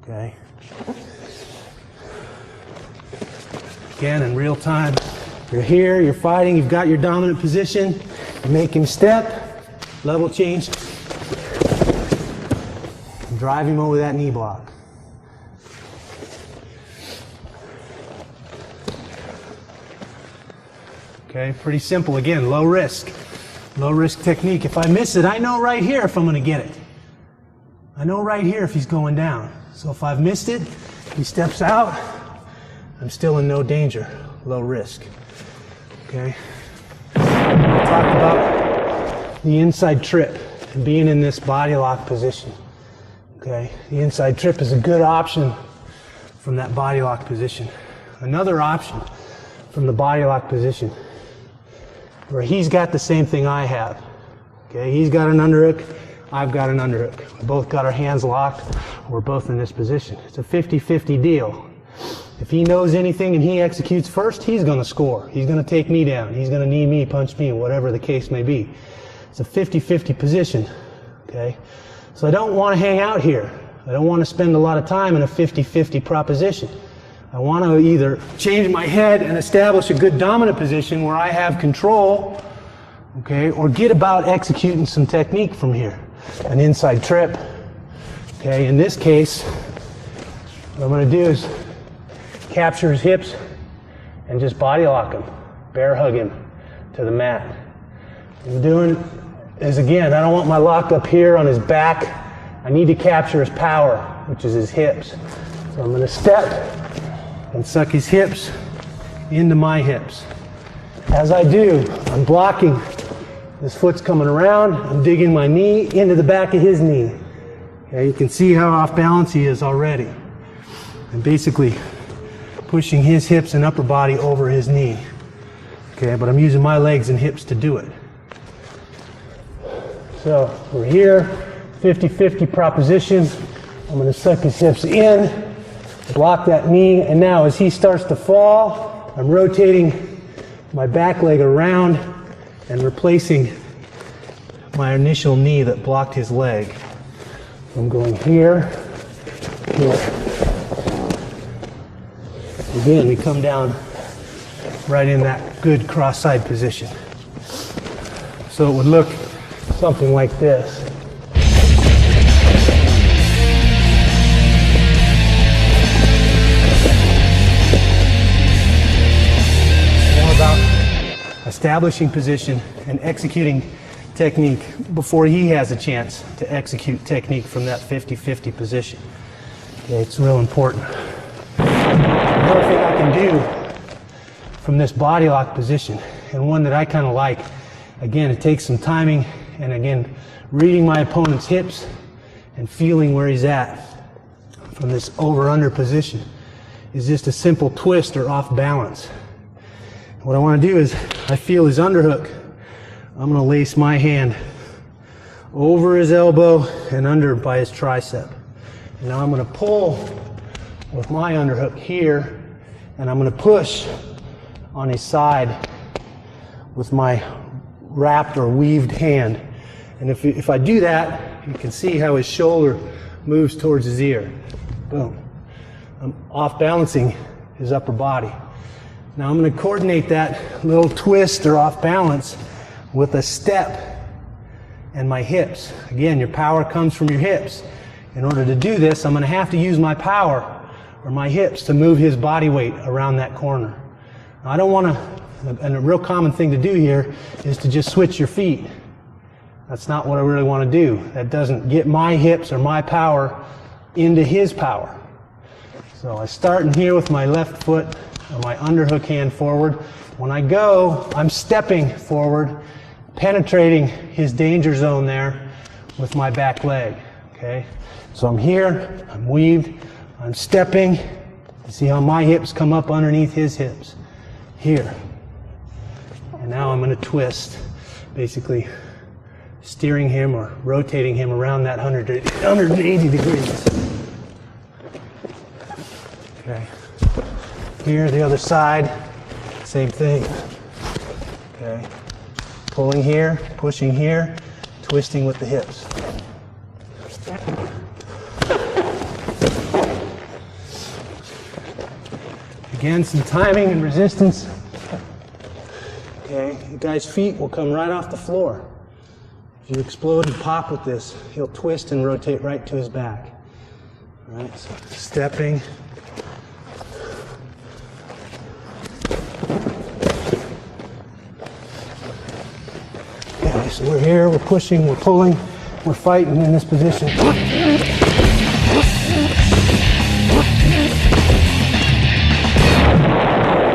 [SPEAKER 1] Okay. Again, in real time, you're here, you're fighting, you've got your dominant position. You make him step, level change, and drive him over that knee block. Okay, pretty simple. Again, low risk technique. If I miss it, I know right here if I'm going to get it. I know right here if he's going down. So if I've missed it, he steps out, I'm still in no danger. Low risk. Okay. We'll talk about the inside trip and being in this body lock position. Okay. The inside trip is a good option from that body lock position. Another option from the body lock position, where he's got the same thing I have. Okay, he's got an underhook, I've got an underhook. We both got our hands locked, we're both in this position. It's a 50-50 deal. If he knows anything and he executes first, he's going to score. He's going to take me down. He's going to knee me, punch me, whatever the case may be. It's a 50-50 position. Okay, so I don't want to hang out here. I don't want to spend a lot of time in a 50-50 proposition. I want to either change my head and establish a good dominant position where I have control, okay, or get about executing some technique from here. An inside trip. Okay, in this case, what I'm going to do is capture his hips and just body lock him, bear hug him to the mat. What I'm doing is, again, I don't want my lock up here on his back. I need to capture his power, which is his hips. So I'm going to step and suck his hips into my hips. As I do, I'm blocking. His foot's coming around. I'm digging my knee into the back of his knee. Okay, you can see how off balance he is already. I'm basically pushing his hips and upper body over his knee. Okay, but I'm using my legs and hips to do it. So we're here, 50-50 proposition. I'm going to suck his hips in, block that knee, and now as he starts to fall, I'm rotating my back leg around and replacing my initial knee that blocked his leg. I'm going here, here. Again, we come down right in that good cross-side position. So it would look something like this. Establishing position and executing technique before he has a chance to execute technique from that 50-50 position. Okay, it's real important. Another thing I can do from this body lock position, and one that I kind of like, again, it takes some timing, and again, reading my opponent's hips and feeling where he's at from this over-under position, is just a simple twist or off balance. What I want to do is, I feel his underhook. I'm going to lace my hand over his elbow and under by his tricep. And now I'm going to pull with my underhook here, and I'm going to push on his side with my wrapped or weaved hand. And if I do that, you can see how his shoulder moves towards his ear. Boom. I'm off balancing his upper body. Now I'm going to coordinate that little twist or off balance with a step and my hips. Again, your power comes from your hips. In order to do this, I'm going to have to use my power or my hips to move his body weight around that corner. Now, I don't want to, and a real common thing to do here is to just switch your feet. That's not what I really want to do. That doesn't get my hips or my power into his power. So I start in here with my left foot or my underhook hand forward. When I go, I'm stepping forward, penetrating his danger zone there with my back leg. Okay? So I'm here, I'm weaved, I'm stepping. You see how my hips come up underneath his hips. Here. And now I'm going to twist, basically steering him or rotating him around that 180 degrees. Okay. Here, the other side, same thing. Okay. Pulling here, pushing here, twisting with the hips. Again, some timing and resistance. Okay, the guy's feet will come right off the floor. If you explode and pop with this, he'll twist and rotate right to his back. All right, so stepping. Okay, so we're here, we're pushing, we're pulling, we're fighting in this position.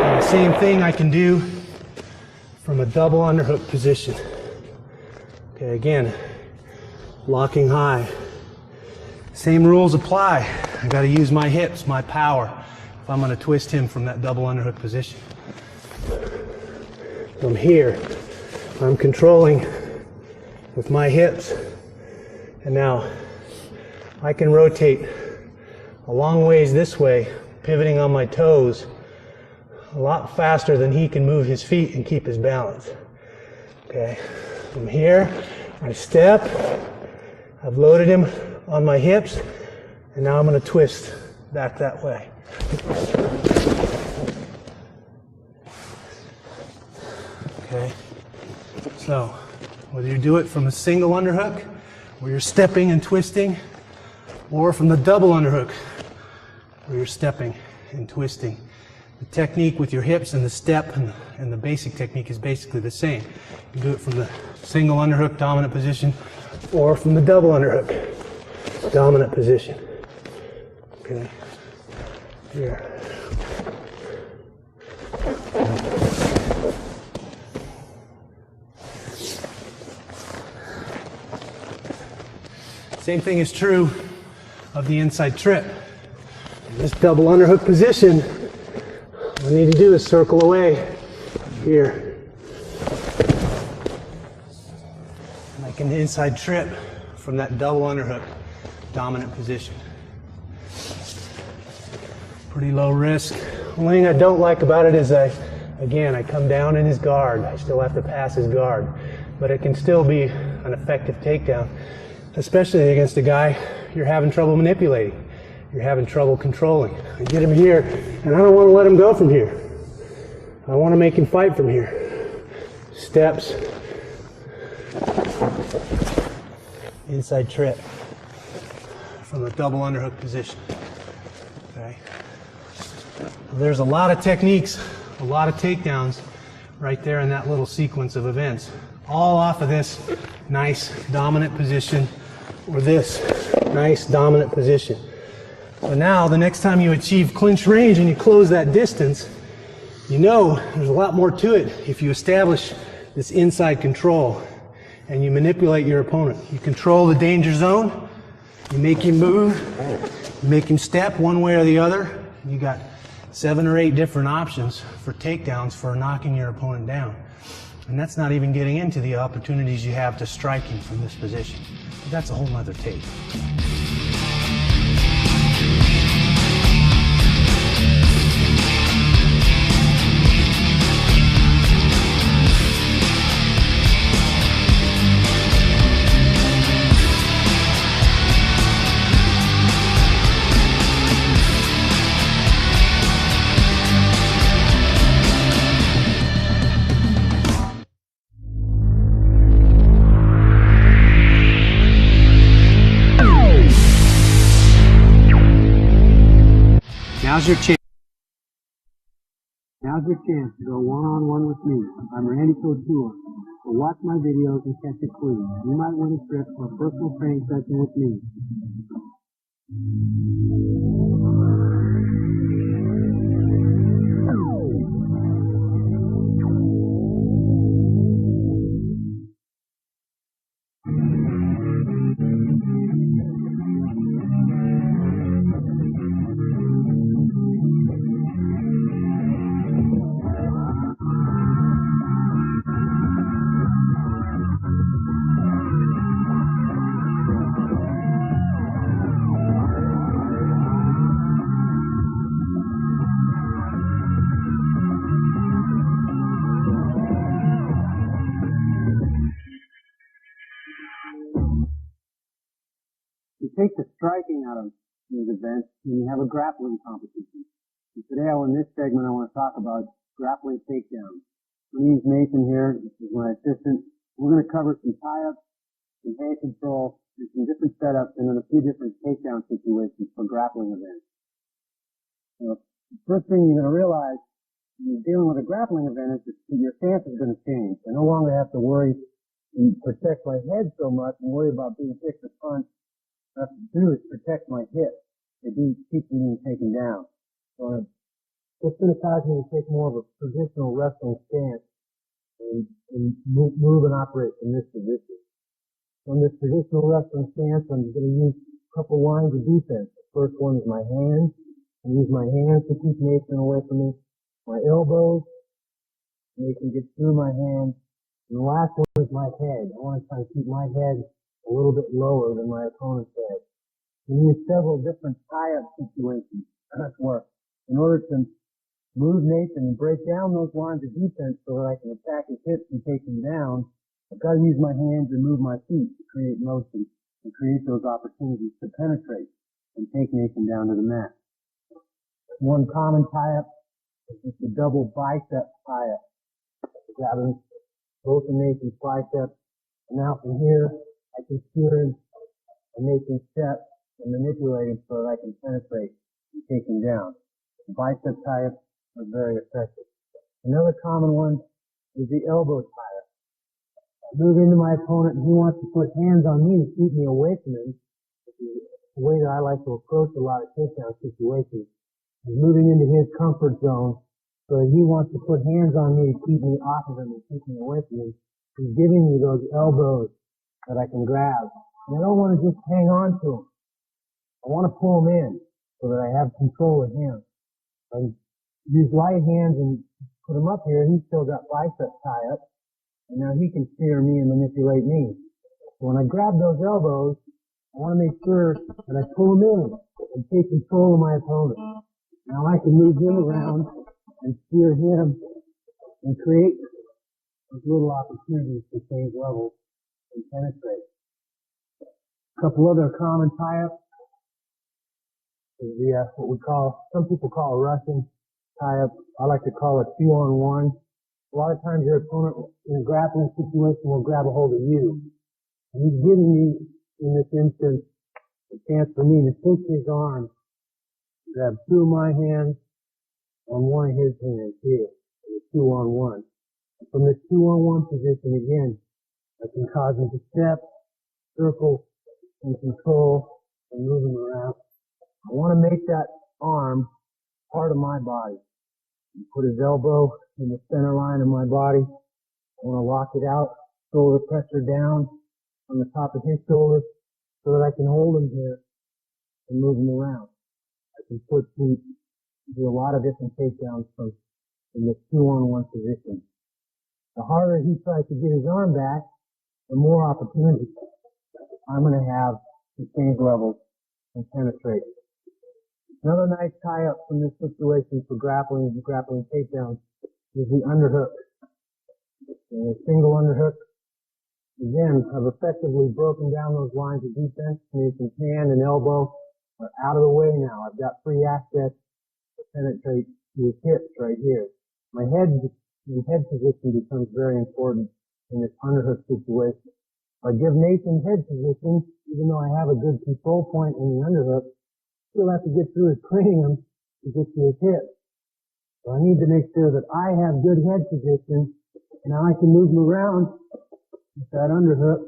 [SPEAKER 1] And the same thing I can do from a double underhook position. Okay, again, locking high. Same rules apply. I got to use my hips, my power, if I'm going to twist him from that double underhook position. From here, I'm controlling with my hips, and now I can rotate a long ways this way, pivoting on my toes, a lot faster than he can move his feet and keep his balance. Okay. From here, I step, I've loaded him on my hips, and now I'm going to twist back that way. Okay, so whether you do it from a single underhook, where you're stepping and twisting, or from the double underhook, where you're stepping and twisting, the technique with your hips and the step and the basic technique is basically the same. You can do it from the single underhook dominant position or from the double underhook dominant position. Okay. Here. Same thing is true of the inside trip. In this double underhook position, all I need to do is circle away here. Like an inside trip from that double underhook dominant position. Pretty low risk. The only thing I don't like about it is I come down in his guard. I still have to pass his guard. But it can still be an effective takedown, especially against a guy you're having trouble manipulating. You're having trouble controlling. I get him here, and I don't want to let him go from here. I want to make him fight from here. Steps. Inside trip. From the double underhook position. Okay. There's a lot of techniques, a lot of takedowns right there in that little sequence of events. All off of this nice dominant position or this nice dominant position. So now, the next time you achieve clinch range and you close that distance, you know there's a lot more to it if you establish this inside control and you manipulate your opponent. You control the danger zone, you make him move, you make him step one way or the other. You got 7 or 8 different options for takedowns for knocking your opponent down. And that's not even getting into the opportunities you have to strike him from this position. But that's a whole nother tape. Now's your chance. Now's your chance to go one-on-one with me. I'm Randy Couture. So watch my videos and catch a clue. You might win a trip for a personal training session with me. You take the striking out of these events and you have a grappling competition. And today in this segment I want to talk about grappling takedowns. My name's Nathan here, this is my assistant. We're going to cover some tie-ups, some hand control, and some different setups and then a few different takedown situations for grappling events. Now, the first thing you're going to realize when you're dealing with a grappling event is that your stance is going to change. I no longer have to worry and protect my head so much and worry about being kicked or punched. What I have to do is protect my hips. They do keep me being taken down. So it's going to cause me to take more of a traditional wrestling stance and move and operate from this position. From this traditional wrestling stance, I'm going to use a couple lines of defense. The first one is my hands. I use my hands to keep Nathan away from me. My elbows, Nathan gets through my hands. And the last one is my head. I want to try to keep my head a little bit lower than my opponent's head. We use several different tie-up situations. That's where, in order to move Nathan and break down those lines of defense so that I can attack his hips and take him down, I've got to use my hands and move my feet to create motion and create those opportunities to penetrate and take Nathan down to the mat. One common tie-up is just a double bicep tie-up. Grabbing both of Nathan's biceps, and now from here, I can steer him and make him step and manipulate him so that I can penetrate and take him down. The bicep tie-ups are very effective. Another common one is the elbow tie-up. I move into my opponent and he wants to put hands on me to keep me away from him, which is the way that I like to approach a lot of takedown situations. He's moving into his comfort zone so that he wants to put hands on me to keep me off of him and keep me away from him. He's giving me those elbows that I can grab. And I don't want to just hang on to him. I want to pull him in so that I have control of him. I use light hands and put him up here. He's still got bicep tie-up. And now he can steer me and manipulate me. So when I grab those elbows, I want to make sure that I pull him in and take control of my opponent. Now I can move him around and steer him and create those little opportunities to change levels and penetrate. A couple other common tie-ups is what we call, some people call a Russian tie-up. I like to call it 2-on-1. A lot of times your opponent in a grappling situation will grab a hold of you. And he's giving me, in this instance, a chance for me to take his arm, grab two of my hands on one of his hands here, in the 2-on-1. From this 2-on-1 position again, I can cause him to step, circle, and control, and move him around. I want to make that arm part of my body. Put his elbow in the center line of my body. I want to lock it out, shoulder pressure down on the top of his shoulder so that I can hold him here and move him around. I can do a lot of different takedowns from in this 2-on-1 position. The harder he tries to get his arm back, the more opportunities I'm going to have to change levels and penetrate. Another nice tie-up from this situation for grappling takedowns is the underhook. And a single underhook. Again, I've effectively broken down those lines of defense. Nathan's hand and elbow are out of the way now. I've got free access to penetrate to his hips right here. My head position becomes very important in this underhook situation. If I give Nathan head position, even though I have a good control point in the underhook, still have to get through his cranium
[SPEAKER 2] to get to his hip. So I need to make sure that I have good head position. Now I can move him around with that underhook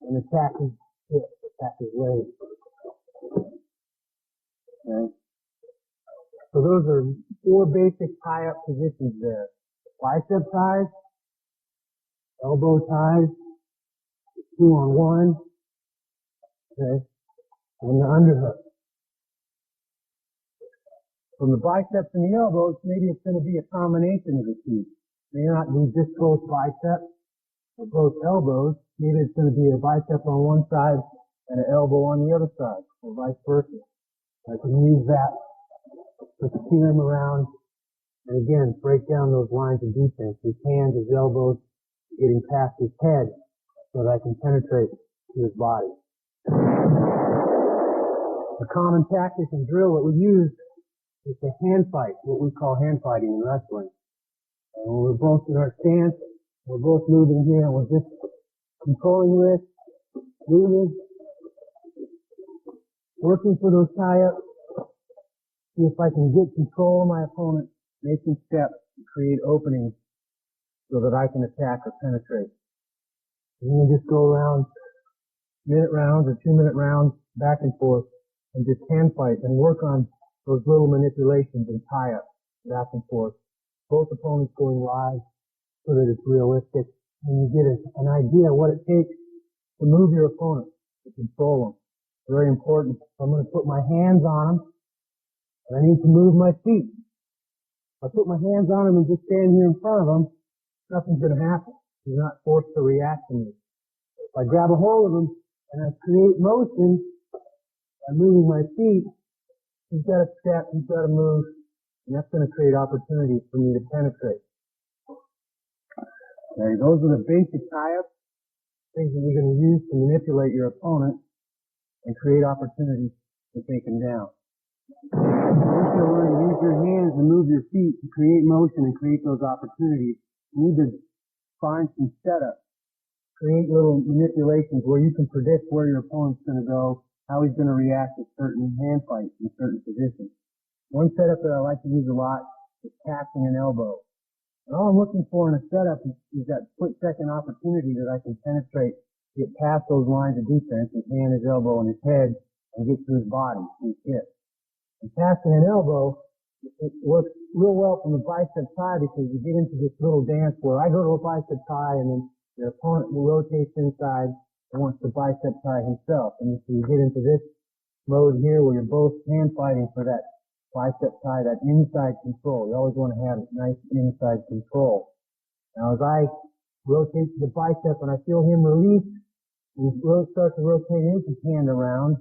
[SPEAKER 2] and attack his hip, attack his leg. Okay. So those are 4 basic tie-up positions there. Bicep ties, elbow ties, 2-on-1, okay, and the underhook. From the biceps and the elbows, maybe it's going to be a combination of the two. It may not be just both biceps or both elbows. Maybe it's going to be a bicep on one side and an elbow on the other side, or vice versa. I can use that to steer him around and again break down those lines of defense. His hands, his elbows, getting past his head so that I can penetrate to his body. A common tactic and drill that we use is the hand fight, what we call hand fighting in wrestling. And when we're both in our stance, we're both moving here, and we're just controlling wrist, moving, working for those tie-ups, see if I can get control of my opponent, making steps to create openings so that I can attack or penetrate. And then just go around minute rounds or 2-minute rounds back and forth and just hand fight and work on those little manipulations and tie-ups back and forth. Both opponents going live so that it's realistic and you get an idea of what it takes to move your opponent, to control them. Very important. I'm going to put my hands on them and I need to move my feet. If I put my hands on them and just stand here in front of them, nothing's going to happen. You're not forced to react to me. If I grab a hold of them and I create motion by moving my feet, he's got to step, he's got to move, and that's going to create opportunities for me to penetrate. Okay, those are the basic tie-ups, things that you're going to use to manipulate your opponent and create opportunities to take him down. Once you learn to use your hands and move your feet to create motion and create those opportunities, you need to find some setups. Create little manipulations where you can predict where your opponent's going to go, how he's going to react to certain hand fights in certain positions. One setup that I like to use a lot is passing an elbow. And all I'm looking for in a setup is that split-second opportunity that I can penetrate, get past those lines of defense, his hand, his elbow, and his head, and get to his body, his hip. And passing an elbow, it works real well from the bicep tie because you get into this little dance where I go to a bicep tie and then your opponent will rotate inside and wants to bicep tie himself. And so you get into this mode here where you're both hand fighting for that bicep tie, that inside control. You always want to have nice inside control. Now as I rotate to the bicep and I feel him release, and he starts to rotate his hand around,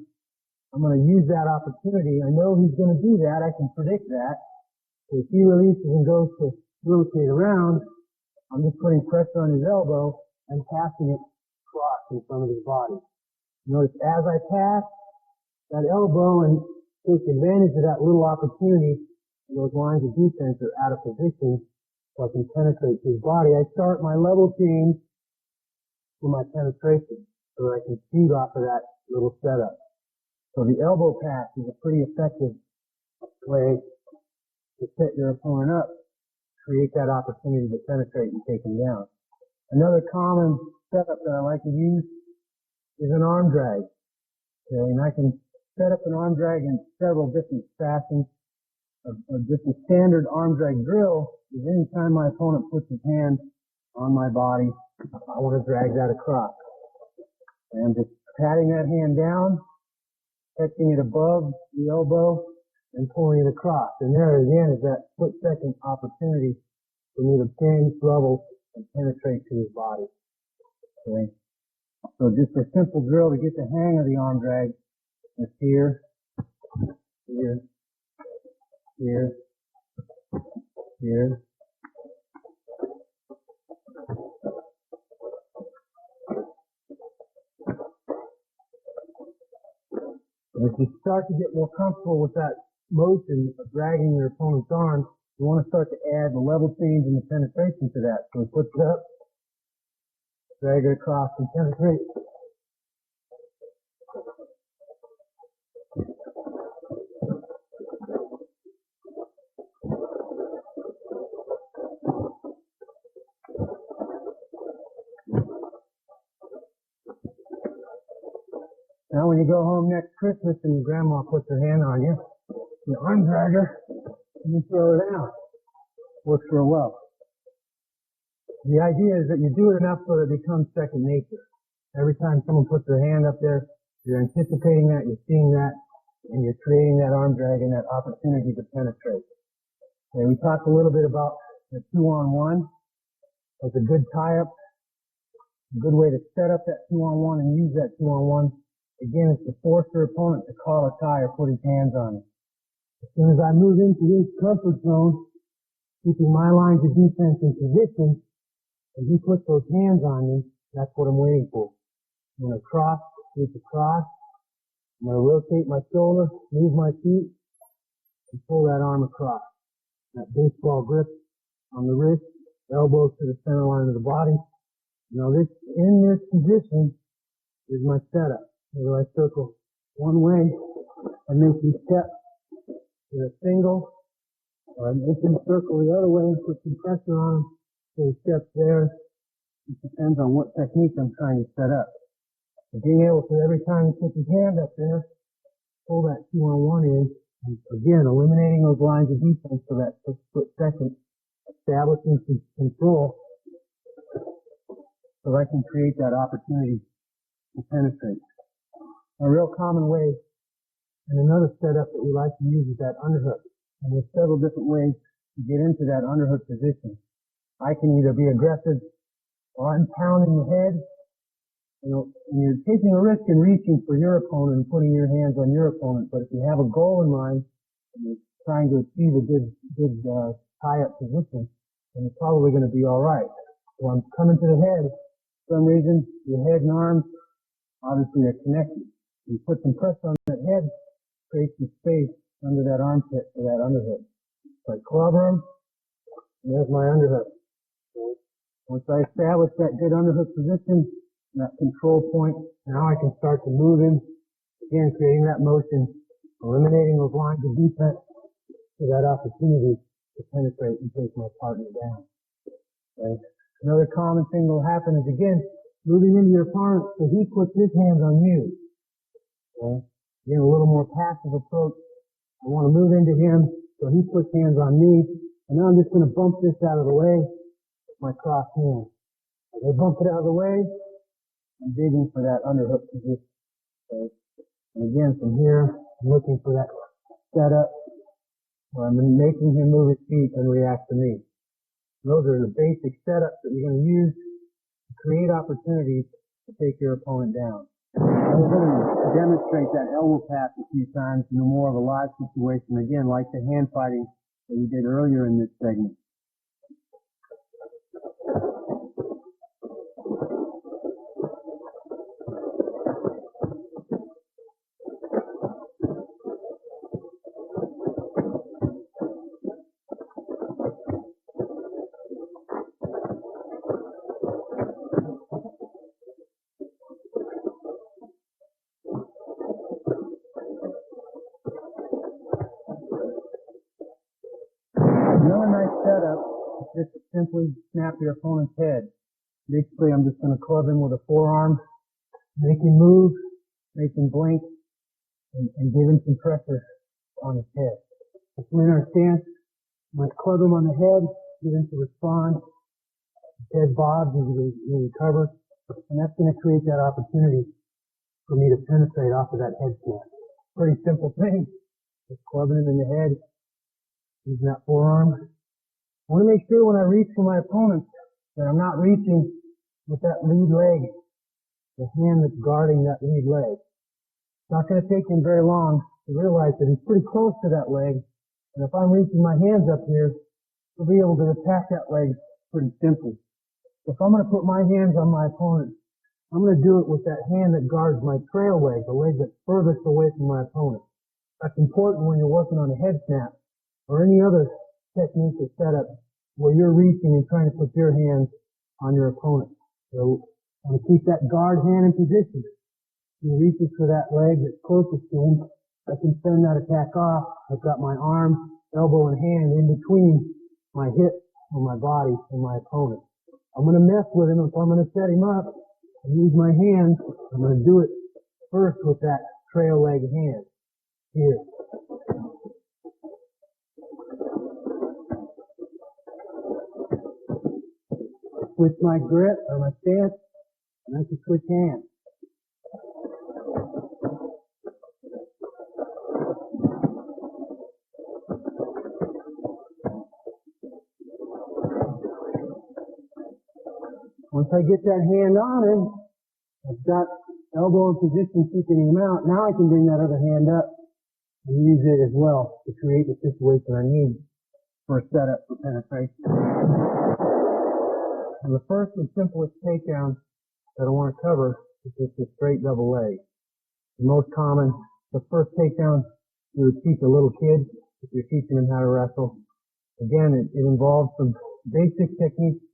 [SPEAKER 2] I'm going to use that opportunity. I know he's going to do that. I can predict that. So if he releases and goes to rotate around, I'm just putting pressure on his elbow and passing it across in front of his body. Notice as I pass that elbow and take advantage of that little opportunity, those lines of defense are out of position so I can penetrate his body. I start my level change for my penetration so that I can feed off of that little setup. So the elbow pass is a pretty effective way to set your opponent up, create that opportunity to penetrate and take him down. Another common setup that I like to use is an arm drag. Okay, and I can set up an arm drag in several different fashions. Just a standard arm drag drill is any time my opponent puts his hand on my body, I want to drag that across. And just patting that hand down, catching it above the elbow, and pulling it across. And there again is that split-second opportunity for me to change level and penetrate to his body. Okay. So just a simple drill to get the hang of the arm drag is here, here, here, here. And if you start to get more comfortable with that motion of dragging your opponent's arm, you want to start to add the level change and the penetration to that. So put it up, drag it across and penetrate. Now when you go home next Christmas and your grandma puts her hand on you, you arm drag her, and you throw her down. Works real well. The idea is that you do it enough so that it becomes second nature. Every time someone puts their hand up there, you're anticipating that, you're seeing that, and you're creating that arm drag and that opportunity to penetrate. Okay, we talked a little bit about the 2-on-1 as a good tie-up, a good way to set up that 2-on-1 and use that 2-on-1. Again, it's to force your opponent to call a tie or put his hands on you. As soon as I move into his comfort zone, keeping my lines of defense in position, and he puts those hands on me, that's what I'm waiting for. I'm going to cross, sweep across. I'm going to rotate my shoulder, move my feet, and pull that arm across. That baseball grip on the wrist, elbows to the center line of the body. Now in this position is my setup. Whether I circle one way, I make him step with a single, or I make him circle the other way and put some pressure on him so he steps there. It depends on what technique I'm trying to set up. But being able to, every time he puts his hand up there, pull that 2-on-1 in, and again, eliminating those lines of defense for that split second, establishing some control so I can create that opportunity to penetrate. A real common way, and another setup that we like to use is that underhook. And there's several different ways to get into that underhook position. I can either be aggressive or I'm pounding the head. You know, and you're taking a risk in reaching for your opponent and putting your hands on your opponent. But if you have a goal in mind and you're trying to achieve a good tie-up position, then you're probably going to be all right. So I'm coming to the head. For some reason, your head and arms obviously are connected. You put some pressure on that head, create some space under that armpit for that underhook. So I clobber him, and there's my underhook. Okay. Once I establish that good underhook position, that control point, now I can start to move him, again creating that motion, eliminating those lines of defense for that opportunity to penetrate and take my partner down. Okay. Another common thing that will happen is, again, moving into your opponent so he puts his hands on you. Okay. Again, a little more passive approach. I want to move into him so he puts hands on me, and now I'm just going to bump this out of the way with my cross hand. As I bump it out of the way, I'm digging for that underhook position. Okay. And again, from here, I'm looking for that setup where I'm making him move his feet and react to me. Those are the basic setups that you're going to use to create opportunities to take your opponent down. We're going to demonstrate that elbow pass a few times in a more of a live situation, again, like the hand fighting that we did earlier in this segment. Another nice setup is just to simply snap your opponent's head. Basically, I'm just going to club him with a forearm, make him move, make him blink, and give him some pressure on his head. If we're in our stance, I'm going to club him on the head, get him to respond. His head bobs as he recovers, and that's going to create that opportunity for me to penetrate off of that head snap. Pretty simple thing. Just clubbing him in the head. Using that forearm. I want to make sure when I reach for my opponent that I'm not reaching with that lead leg, the hand that's guarding that lead leg. It's not going to take him very long to realize that he's pretty close to that leg, and if I'm reaching my hands up here, he'll be able to attack that leg pretty simply. If I'm going to put my hands on my opponent, I'm going to do it with that hand that guards my trail leg, the leg that's furthest away from my opponent. That's important when you're working on a head snap or any other technique or setup where you're reaching and trying to put your hands on your opponent. So I'm going to keep that guard hand in position. He reaches for that leg that's closest to him. I can send that attack off. I've got my arm, elbow, and hand in between my hip and my body and my opponent. I'm going to mess with him if I'm going to set him up and use my hands. I'm going to do it first with that trail leg hand. Here. Switch my grip or my stance, and I can switch hands. Once I get that hand on him, I've got elbow in position keeping him out. Now I can bring that other hand up and use it as well to create the situation I need for a setup for penetration. And the first and simplest takedown that I want to cover is just a straight double leg. The most common, the first takedown you would teach a little kid if you're teaching him how to wrestle. Again, it involves some basic techniques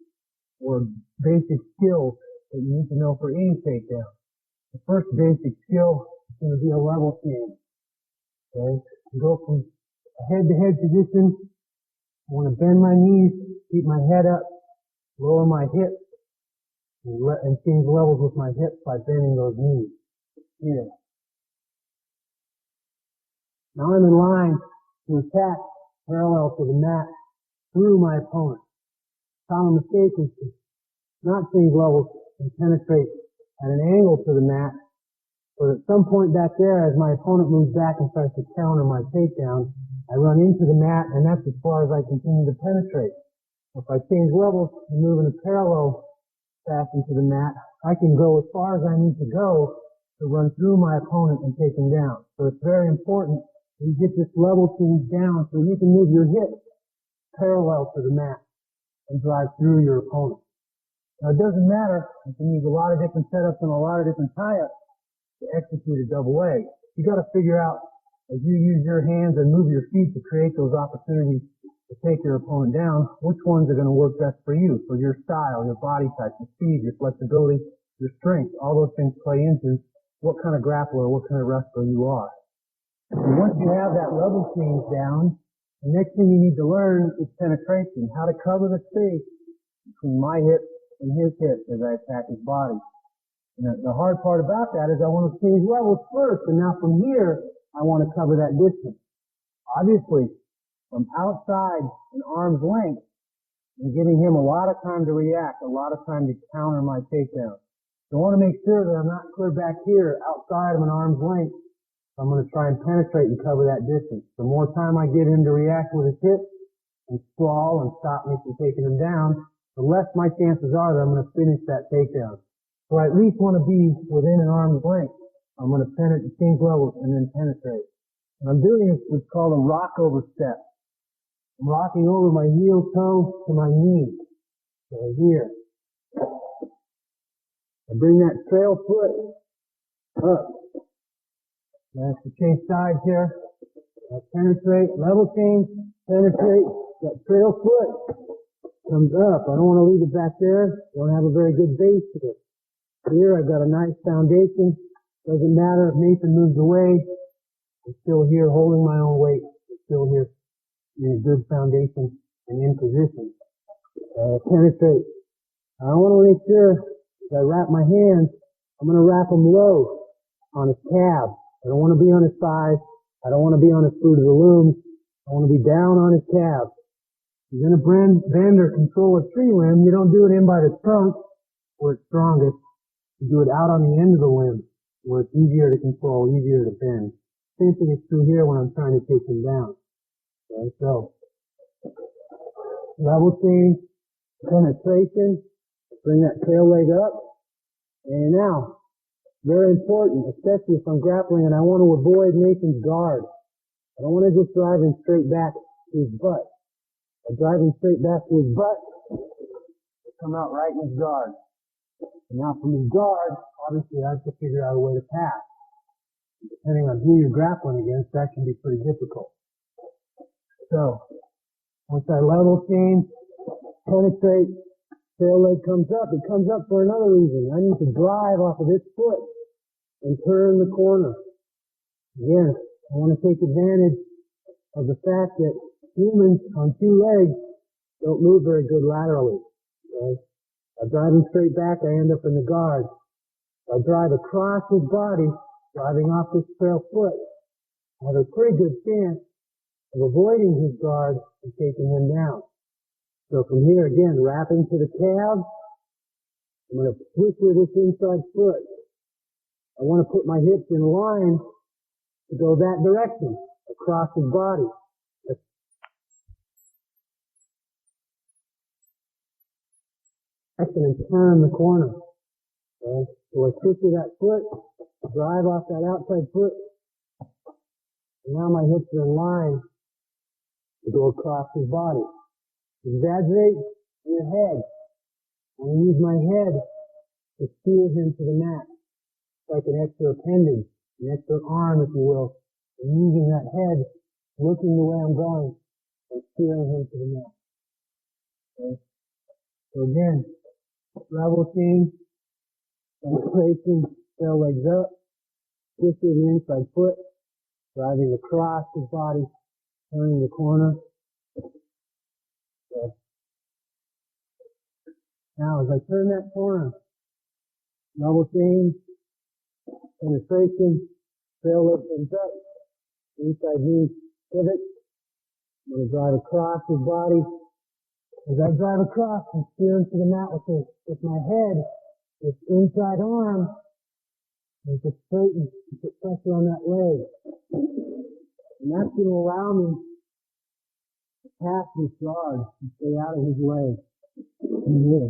[SPEAKER 2] or basic skills that you need to know for any takedown. The first basic skill is going to be a level change. Okay? Go from a head-to-head position. I want to bend my knees, keep my head up, lower my hips, and change levels with my hips by bending those knees. Here. Now I'm in line to attack parallel to the mat through my opponent. Common mistake is to not change levels and penetrate at an angle to the mat, but at some point back there, as my opponent moves back and tries to counter my takedown, I run into the mat, and that's as far as I continue to penetrate. If I change levels and move in a parallel fashion to the mat, I can go as far as I need to go to run through my opponent and take him down. So it's very important that you get this level change down so you can move your hips parallel to the mat and drive through your opponent. Now it doesn't matter, you can use a lot of different setups and a lot of different tie-ups to execute a double leg. You got to figure out, as you use your hands and move your feet to create those opportunities to take your opponent down, which ones are going to work best for you, for your style, your body type, your speed, your flexibility, your strength. All those things play into what kind of grappler, what kind of wrestler you are. And once you have that level change down, the next thing you need to learn is penetration, how to cover the space between my hips and his hips as I attack his body. And the hard part about that is I want to change levels first, and now from here, I want to cover that distance. Obviously, from outside an arm's length, I'm giving him a lot of time to react, a lot of time to counter my takedown. So I want to make sure that I'm not clear back here outside of an arm's length. I'm going to try and penetrate and cover that distance. The more time I get him to react with his hips and sprawl and stop me from taking him down, the less my chances are that I'm going to finish that takedown. So I at least want to be within an arm's length. I'm going to change levels and then penetrate. And I'm doing what's called a rock over step. I'm rocking over my heel toe to my knee. Right here. I bring that trail foot up. I have to change sides here. I penetrate, level change, penetrate, that trail foot comes up. I don't want to leave it back there. Don't have a very good base to it. Here I've got a nice foundation. Doesn't matter if Nathan moves away. I'm still here holding my own weight. I'm still here in a good foundation and in position. Penetrate. I want to make sure as I wrap my hands, I'm going to wrap them low on his calves. I don't want to be on his thighs. I don't want to be on his fruit of the loom. I want to be down on his calves. You're going to bend or control a tree limb. You don't do it in by the trunk where it's strongest. You do it out on the end of the limb where it's easier to control, easier to bend. Same thing is true here when I'm trying to take him down. Okay, so level change, penetration, bring that tail leg up, and now, very important, especially if I'm grappling and I want to avoid Nathan's guard. I don't want to just drive him straight back to his butt. I drive him straight back to his butt, come out right in his guard. And now from his guard, obviously I have to figure out a way to pass. Depending on who you're grappling against, that can be pretty difficult. So, once I level change, penetrate, tail leg comes up. It comes up for another reason. I need to drive off of this foot and turn the corner. Again, I want to take advantage of the fact that humans on two legs don't move very good laterally. Okay? I drive him straight back, I end up in the guard. I drive across his body, driving off this trail foot. I have a pretty good chance of avoiding his guard and taking him down. So from here, again, wrapping to the calves, I'm going to switch with this inside foot. I want to put my hips in line to go that direction, across his body. And turn the corner. Okay? So I switch with that foot, drive off that outside foot, and now my hips are in line to go across his body. Exaggerate your head. I'm going to use my head to steer him to the mat. It's like an extra appendage, an extra arm, if you will. I'm using that head, looking the way I'm going, and steering him to the mat. Okay? So again, level change, penetration, tail legs up, twisting the inside foot, driving across his body, turning the corner. Okay. Now, as I turn that corner, level change, penetration, tail legs up, inside knee pivot. I'm going to drive across his body. As I drive across, I'm steering to the mat with my head, this inside arm, and just straighten, put pressure on that leg. And that's going to allow me to pass this guard and stay out of his leg. And here.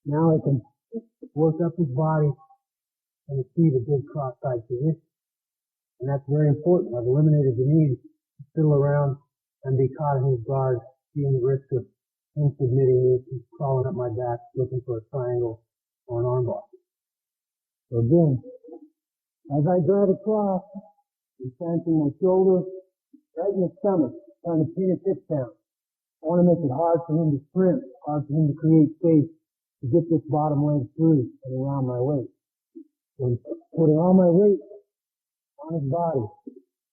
[SPEAKER 2] Now I can work up his body and achieve a good cross-side position. And that's very important. I've eliminated the need to fiddle around and be caught in his guard, being the risk of him submitting me, he's crawling up my back, looking for a triangle or an arm bar. So again, as I drive across, I'm planting my shoulder right in the stomach, trying to pin his hips down. I want to make it hard for him to sprint, hard for him to create space to get this bottom leg through and around my waist. So I'm putting all my weight on his body.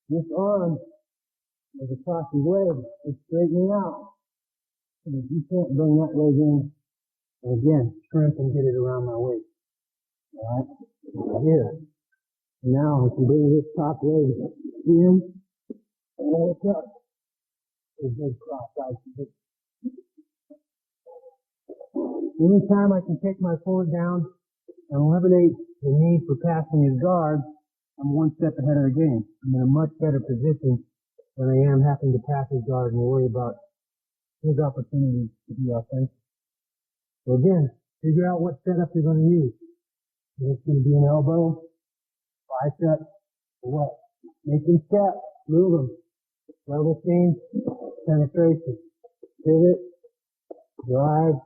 [SPEAKER 2] This arm is across his leg, it's straightening out. And if you can't bring that leg in, and again, shrimp and get it around my waist. Alright? Here. Now I can bring this top leg in and look up. A good cross-side position. Anytime I can take my opponent down and eliminate the need for passing his guard, I'm one step ahead of the game. I'm in a much better position than I am having to pass his guard and worry about his opportunity to be offensive. So again, figure out what setup you're going to use. Is it going to be an elbow, bicep, or what? Make them step, move them. Level change, penetration, pivot, drive.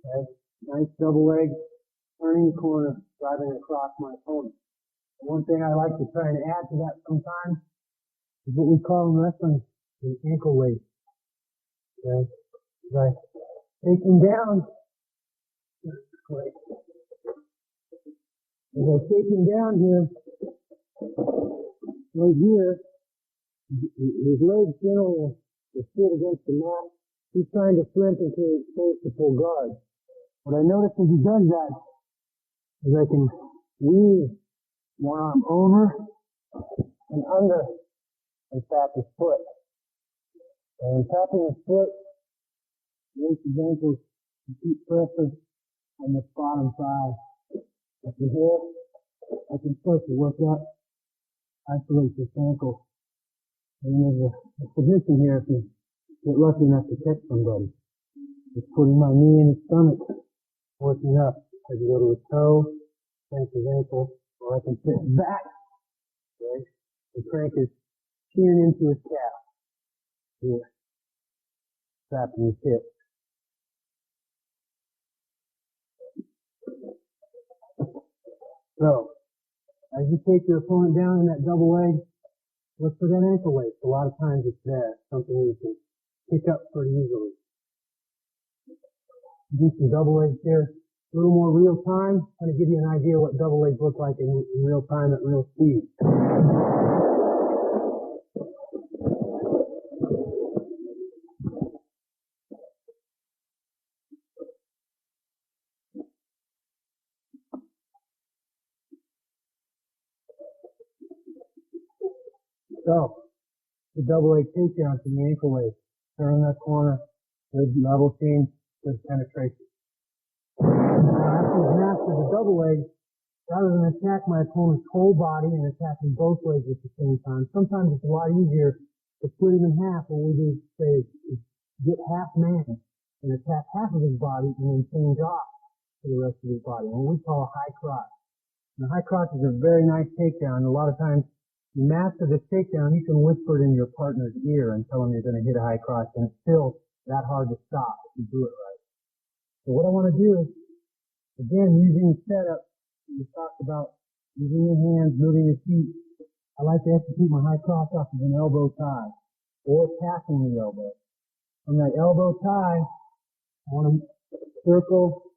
[SPEAKER 2] Okay. Nice double leg, turning the corner, driving across my opponent. One thing I like to try and add to that sometimes is what we call in wrestling an ankle weight. Okay? As I take him down, as I take him down here, right here, his legs generally are still against the mat. He's trying to sprint and create space to pull guard. What I notice as he does that is I can weave one arm over and under and tap his foot. And tapping his foot, raise his ankles, and keep pressure on the bottom side. After here, I can start to work up, isolate this ankle. And there's a position here if you get lucky enough to catch somebody. Just putting my knee in his stomach, working up. I can go to his toe, crank his ankle, or I can sit back, okay, and crank his chin into his calf. Here. Trapping his hip. So, as you take your opponent down in that double leg, look for that ankle weight. A lot of times it's there, something you can pick up pretty easily. Do some double legs here. A little more real time, kind of give you an idea what double legs look like in real time at real speed. So, the double leg takedown to the ankle leg. Turn that corner, good level change, good penetration. Now, after you've mastered the double leg, rather than attack my opponent's whole body and attacking both legs at the same time, sometimes it's a lot easier to split him in half. What we do, say, is get half man and attack half of his body and then change off to the rest of his body. And what we call a high crotch. And a high crotch is a very nice takedown. A lot of times, you master this takedown, you can whisper it in your partner's ear and tell him you're going to hit a high crotch, and it's still that hard to stop if you do it right. So what I want to do is, again, using the setup, we talked about using your hands, moving your feet. I like to execute my high cross off of an elbow tie or passing the elbow. From that elbow tie, I want to circle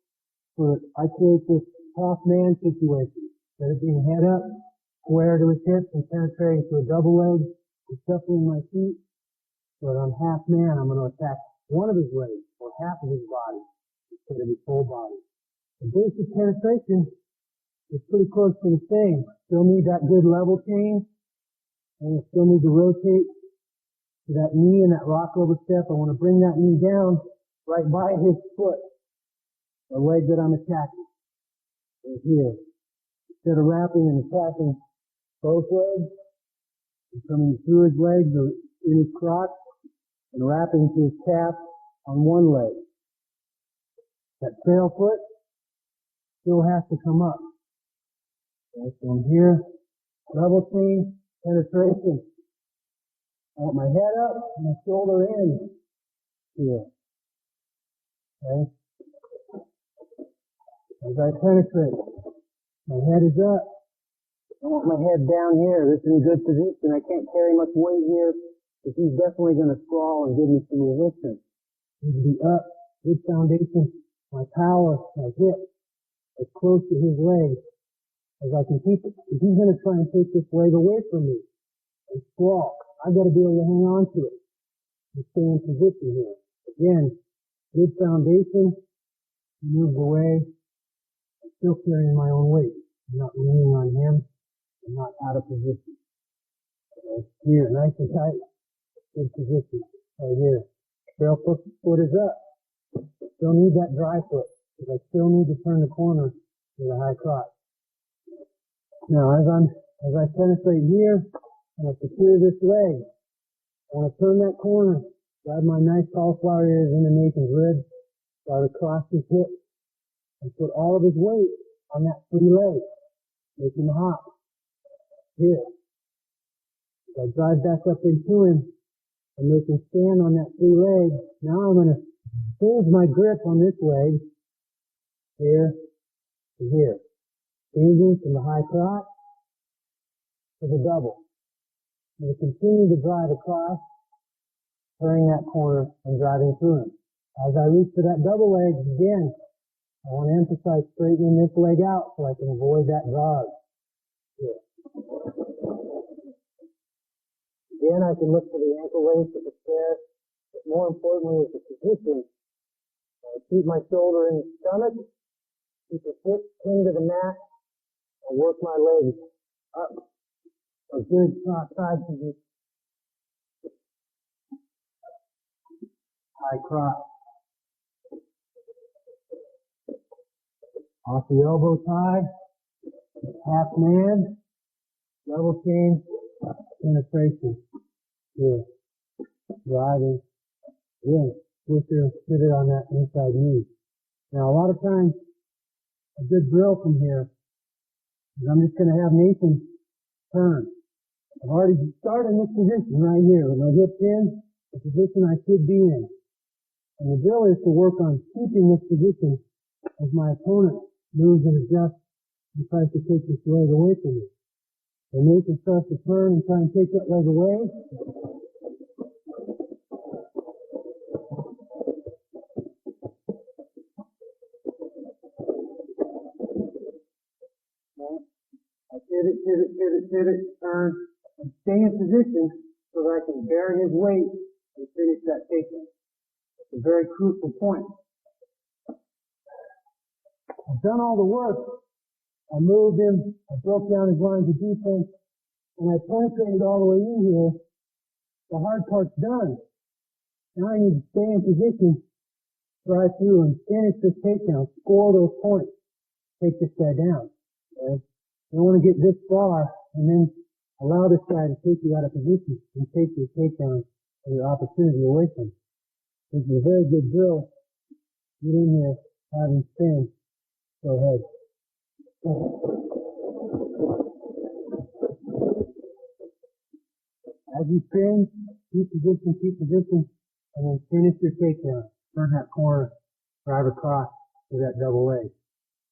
[SPEAKER 2] so that I create this half man situation. Instead of being head up, square to his hips and penetrating to a double leg, and shuffling my feet so that I'm half man. I'm going to attack one of his legs or half of his body instead of his whole body. The basic penetration is pretty close to the same. Still need that good level change, and I still need to rotate to that knee and that rock over step. I want to bring that knee down right by his foot, the leg that I'm attacking. Right here. Instead of wrapping and attacking both legs, I'm coming through his legs or in his crotch and wrapping to his calf on one leg. That trail foot still has to come up. Okay, so I'm here, level change, penetration. I want my head up and my shoulder in here. Okay? As I penetrate, my head is up. I want my head down here. This is in good position. I can't carry much weight here, but he's definitely going to sprawl and give me some resistance. Need to be up, good foundation. My power, my hip, as close to his leg as I can keep it. If he's going to try and take this leg away from me and sprawl, I've got to be able to hang on to it and stay in position here. Again, good foundation, move away. I'm still carrying my own weight. I'm not leaning on him. I'm not out of position. Okay. Here, nice and tight. Good position. Right here. Trail foot is up. Still need that dry foot, because I still need to turn the corner to the high crotch. Now, as I penetrate here, and I secure this leg, I want to turn that corner, drive my nice cauliflower ears into Nathan's ribs, drive across his hip, and put all of his weight on that free leg. Make him hop. Here. As I drive back up into him and make him stand on that free leg, now I'm going to change my grip on this leg, here to here. Changing from the high crotch to the double. I'm going to continue to drive across, turning that corner and driving through him. As I reach for that double leg, again, I want to emphasize straightening this leg out so I can avoid that guard. Here. Again, I can look for the ankle waist of the chair, but more importantly is the position. I keep my shoulder in the stomach, keep the hips pinned to the mat, and work my legs up. A good side position. High crotch. Off the elbow tie, half man, level change, penetration. Here. Driving. Again, twister and sit it on that inside knee. Now, a lot of times, a good drill from here is I'm just going to have Nathan turn. I've already started in this position right here with my hips in, the position I should be in. And the drill is to work on keeping this position as my opponent moves and adjusts and tries to take this leg away from me. So Nathan starts to turn and try and take that leg away. I pivot, turn, and stay in position so that I can bear his weight and finish that takedown. It's a very crucial point. I've done all the work. I moved him. I broke down his lines of defense. and I penetrated all the way in here, the hard part's done. Now I need to stay in position, drive through and finish this takedown, score those points, take this guy down. Okay? You don't want to get this far and then allow this guy to take you out of position and take your takedown or your opportunity away from you. This is a very good drill. Get in here, have him spin. Go ahead. As you spin, keep position, and then finish your takedown. Turn that corner, drive across to that double leg.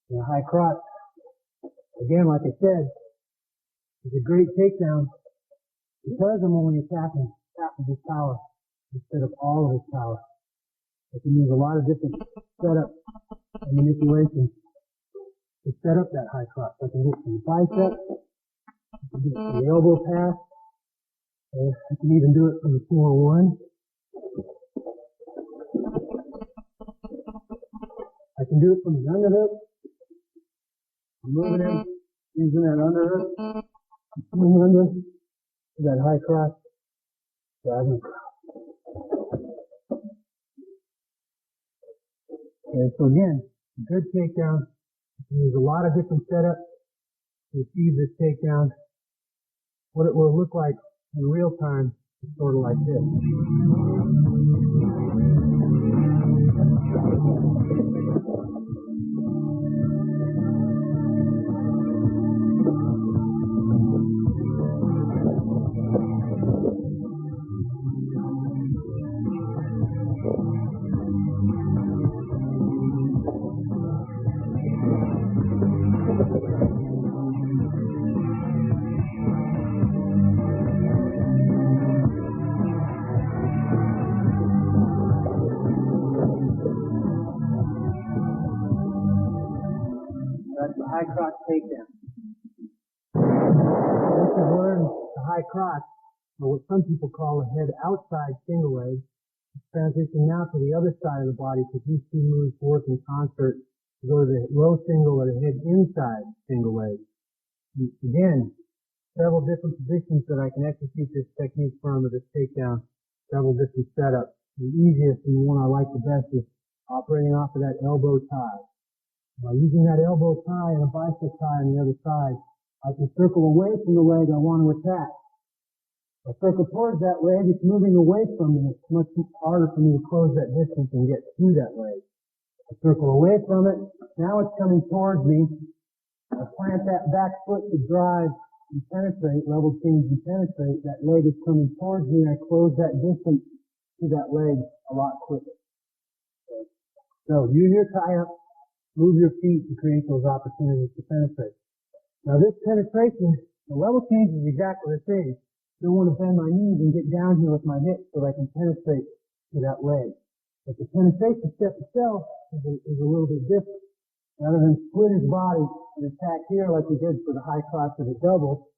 [SPEAKER 2] And a high crotch, again, like I said, is a great takedown because I'm only attacking half of his power instead of all of his power. I can use a lot of different setups and manipulations to set up that high crotch. I can get some biceps, I can get some elbow pass, and I can even do it from the 2-on-1. I can do it from the underhook. I'm moving in, using that underhook, swing under to that high cross, driving across. Okay, so again, good takedown. You can use a lot of different setups to achieve this takedown. What it will look like in real time is sort of like this. That's the high cross takedown. Once you've learned the high cross, or what some people call a head outside single leg, transition now to the other side of the body because these two moves work in concert to go to the low single or the head inside single leg. And again, several different positions that I can execute this technique from or this takedown, several different setups. The easiest and the one I like the best is operating off of that elbow tie. By using that elbow tie and a bicep tie on the other side, I can circle away from the leg I want to attack. If I circle towards that leg, it's moving away from me. It's much harder for me to close that distance and get to that leg. I circle away from it. Now it's coming towards me. I plant that back foot to drive and penetrate, level change and penetrate. That leg is coming towards me. I close that distance to that leg a lot quicker. So use your tie-up. Move your feet to create those opportunities to penetrate. Now this penetration, the level change is exactly the same. I don't want to bend my knees and get down here with my hips so I can penetrate to that leg. But the penetration step itself is a little bit different. Rather than split his body and attack here like we did for the high cross or the double,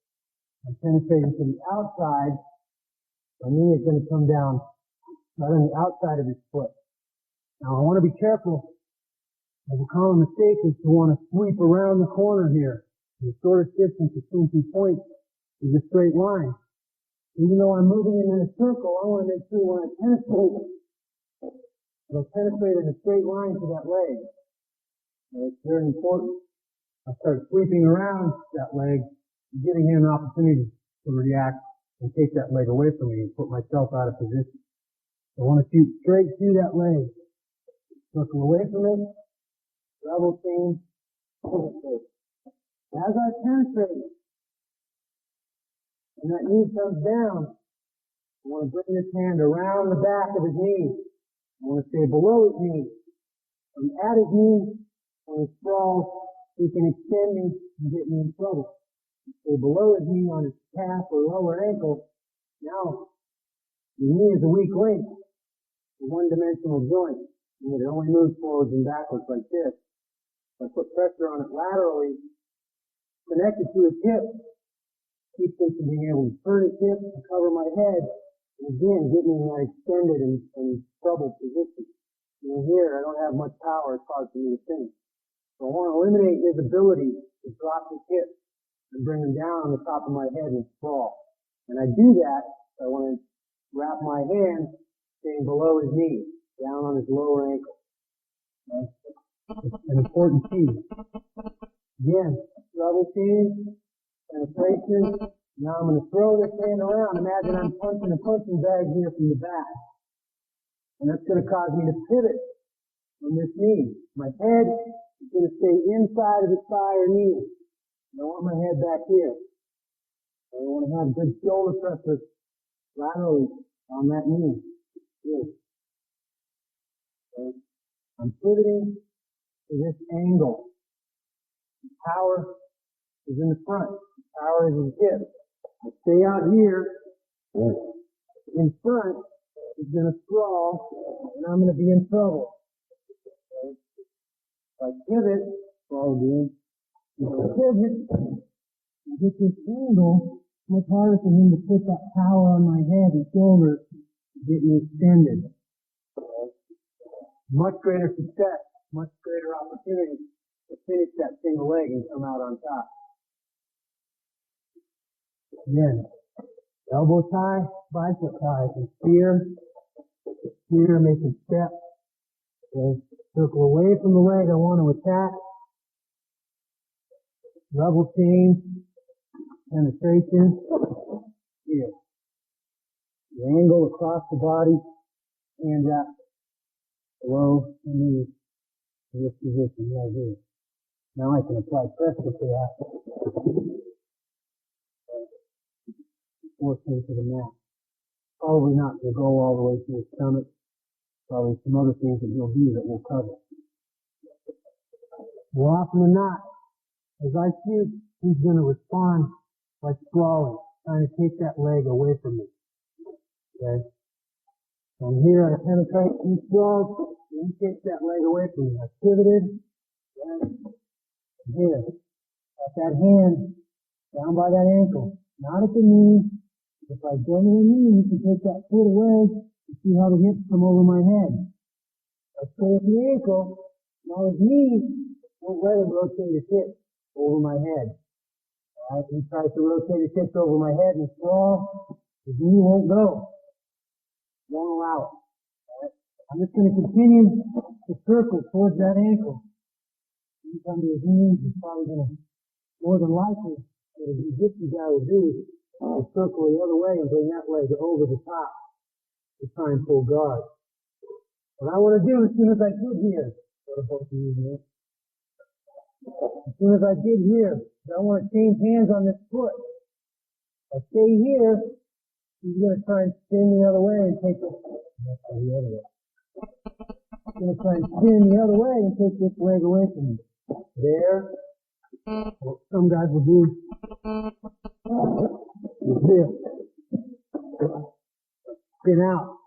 [SPEAKER 2] I'm penetrating to the outside. My knee is going to come down right on the outside of his foot. Now I want to be careful. A common mistake is to want to sweep around the corner here. The shortest distance between 2 points is a straight line. Even though I'm moving in a circle, I want to make sure when I penetrate, I'll penetrate in a straight line to that leg. And it's very important. I start sweeping around that leg, giving him an opportunity to react and take that leg away from me and put myself out of position. I want to shoot straight through that leg. Circle away from it. Level change, penetrate. As I penetrate, and that knee comes down, I want to bring this hand around the back of his knee. I want to stay below his knee. When at his knee, when he sprawls, he can extend me and get me in trouble. Stay below his knee on his calf or lower ankle. Now, the knee is a weak link, a one-dimensional joint. It only moves forwards and backwards like this. I put pressure on it laterally, connected to his hip, keeps him from being able to turn his hip and cover my head, and again, get me in that extended and troubled position. And here, I don't have much power as far as for me to finish. So I want to eliminate his ability to drop his hip and bring him down on the top of my head and sprawl. And I do that, so I want to wrap my hand staying below his knee, down on his lower ankle. Okay? It's an important piece. Again, double change, penetration. Now I'm going to throw this hand around. Imagine I'm punching a punching bag here from the back. And that's going to cause me to pivot from this knee. My head is going to stay inside of the thigh or knee. I want my head back here. I want to have good shoulder pressure laterally on that knee. Good. Okay. I'm pivoting to this angle. The power is in the front. The power is in the hip. I stay out here. In front is going to sprawl, and I'm going to be in trouble. Okay. If I pivot, sprawl again. If I pivot, and get this angle, it's much harder for him to put that power on my head and shoulders to get me extended. Okay. Much greater success, much greater opportunity to finish that single leg and come out on top. Again, elbow tie, bicep tie, and spear, make a step. Okay. Circle away from the leg I want to attack. Double change, penetration, here. The angle across the body, hands up, below the knee, in this position right here. Now I can apply pressure to that. Force him to the mat. Probably not going to go all the way to his stomach. Probably some other things that he'll do that we'll cover. More often than not, as I shoot, he's going to respond by sprawling, trying to take that leg away from me. Okay? So I'm here, I penetrate, he sprawls, and he takes that leg away from me. I pivoted, and here. Got that hand down by that ankle, not at the knee. If I go to the knee, you can take that foot away and see how the hips come over my head. I stay at the ankle, now his knee won't let him rotate his hips over my head. Alright, he tries to rotate his hips over my head and sprawl, his knee won't go. Won't allow it. Alright? I'm just going to continue to circle towards that ankle. When you come to his knees, he's probably going to, more than likely, what a jiu-jitsu guy will do is circle the other way and bring that leg over the top to try and pull guard. What I want to do as soon as I get here, as soon as I get here, I want to change hands on this foot. If I stay here, he's going to try and spin the other way and take this, the other way. He's going to try and spin the other way and take this leg away from me. There. What some guys will do is this. Spin out.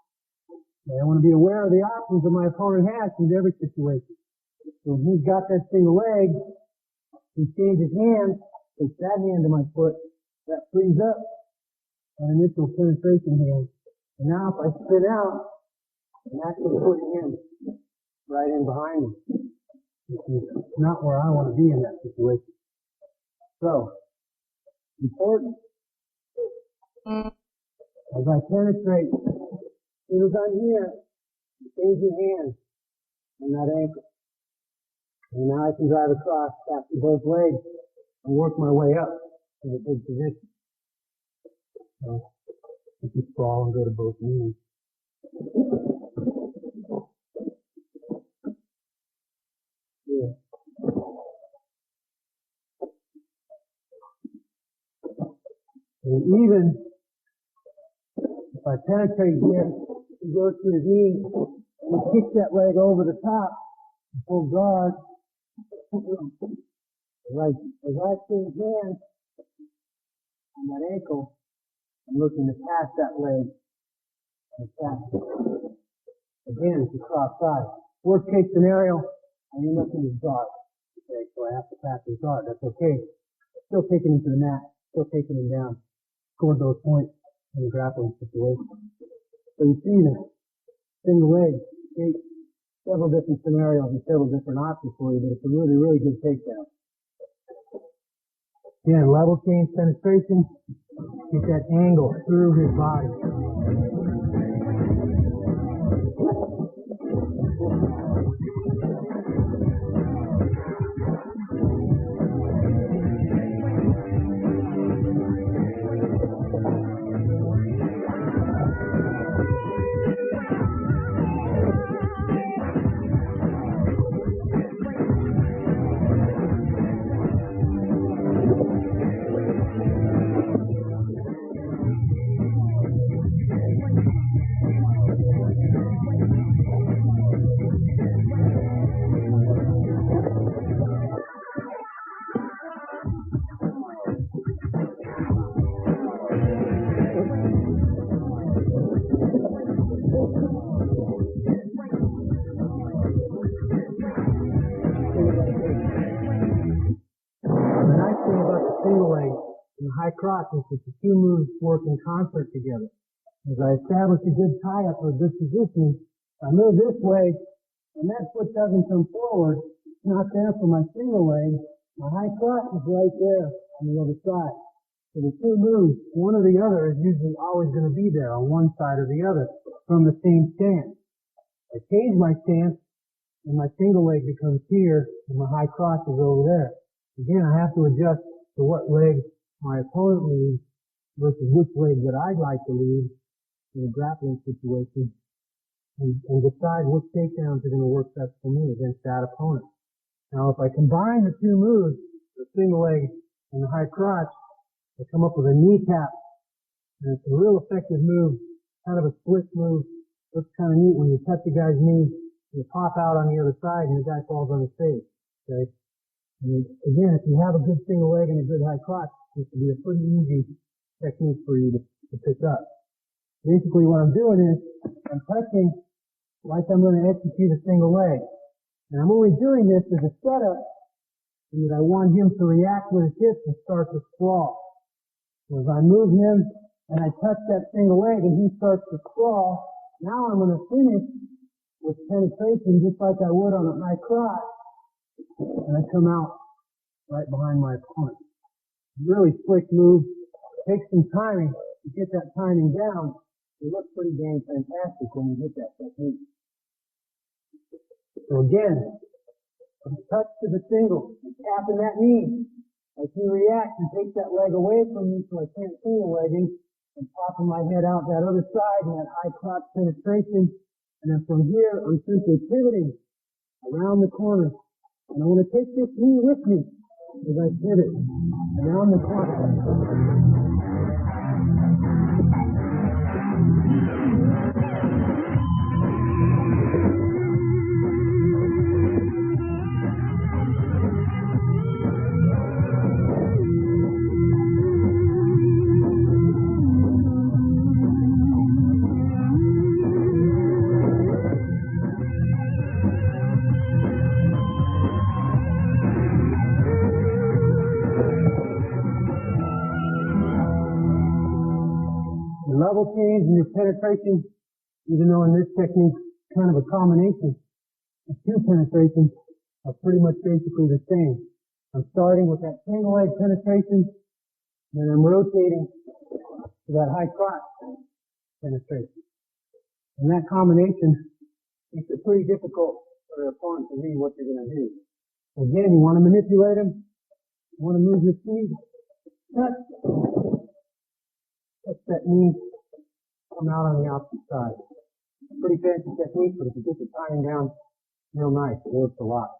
[SPEAKER 2] And I want to be aware of the options that my opponent has in every situation. So when he's got that single leg, he changes hands, takes that hand to my foot, that frees up an initial penetration hand. And now if I spin out, I'm actually putting him right in behind me. Which is not where I want to be in that situation. So, important. As I penetrate, as soon as I'm here, change your hands on that ankle. And now I can drive across, capture both legs, and work my way up to the big position. So, I can sprawl and go to both knees. Yeah. And even if I penetrate here, he goes to his knee, and he kicks that leg over the top, and pull guard. As I change hands on that ankle, I'm looking to pass that leg and attack it. Again, it's a cross side. Worst case scenario, I end up in his guard. Okay, so I have to pass his guard. That's okay. Still taking him to the mat, still taking him down. Scored those points in the grappling situation. So you see this single leg, several different scenarios and several different options for you, but it's a really, really good takedown. Again, level change penetration. Get that angle through his body. Single leg and high crotch is that the two moves work in concert together. As I establish a good tie-up or a good position, I move this way, and that foot doesn't come forward. It's not there for my single leg. My high crotch is right there on the other side. So the two moves, one or the other, is usually always going to be there on one side or the other from the same stance. I change my stance, and my single leg becomes here, and my high crotch is over there. Again, I have to adjust to what leg my opponent leads versus which leg that I'd like to lead in a grappling situation and decide which takedowns are going to work best for me against that opponent. Now, if I combine the two moves, the single leg and the high crotch, I come up with a knee tap. And it's a real effective move, kind of a split move. Looks kind of neat when you touch the guy's knee, you pop out on the other side and the guy falls on his face. Okay? And again, if you have a good single leg and a good high crotch, this will be a pretty easy technique for you to pick up. Basically what I'm doing is I'm touching like I'm going to execute a single leg. And I'm only doing this as a setup so that I want him to react with his hips and start to sprawl. So as I move him and I touch that single leg and he starts to sprawl, now I'm going to finish with penetration just like I would on a high crotch. And I come out right behind my opponent. Really slick move. Takes some timing to get that timing down. It looks pretty dang fantastic when you hit that technique. So again, from touch to the single, tapping that knee. As he reacts and takes that leg away from me so I can't single legging, and popping my head out that other side and that high crotch penetration. And then from here, I'm simply pivoting around the corner. And I want to take this knee with me as I pivot around the corner. Level change and your penetration, even though in this technique, kind of a combination of two penetrations, are pretty much basically the same. I'm starting with that single leg penetration, then I'm rotating to that high crotch penetration. And that combination makes it pretty difficult for the opponent to read what you're going to do. Again, you want to manipulate him, you want to move your feet, touch that knee, come out on the opposite side. Pretty fancy technique, but if you get the timing down real nice, it works a lot.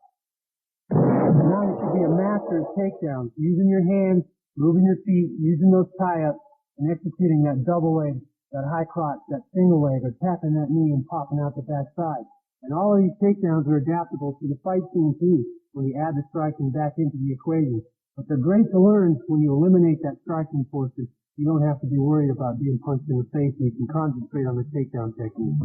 [SPEAKER 2] And now you should be a master of takedowns, using your hands, moving your feet, using those tie-ups, and executing that double leg, that high crotch, that single leg, or tapping that knee and popping out the back side. And all of these takedowns are adaptable to the fight scene too, when you add the striking back into the equation. But they're great to learn when you eliminate that striking portion. You don't have to be worried about being punched in the face, and you can concentrate on the takedown technique.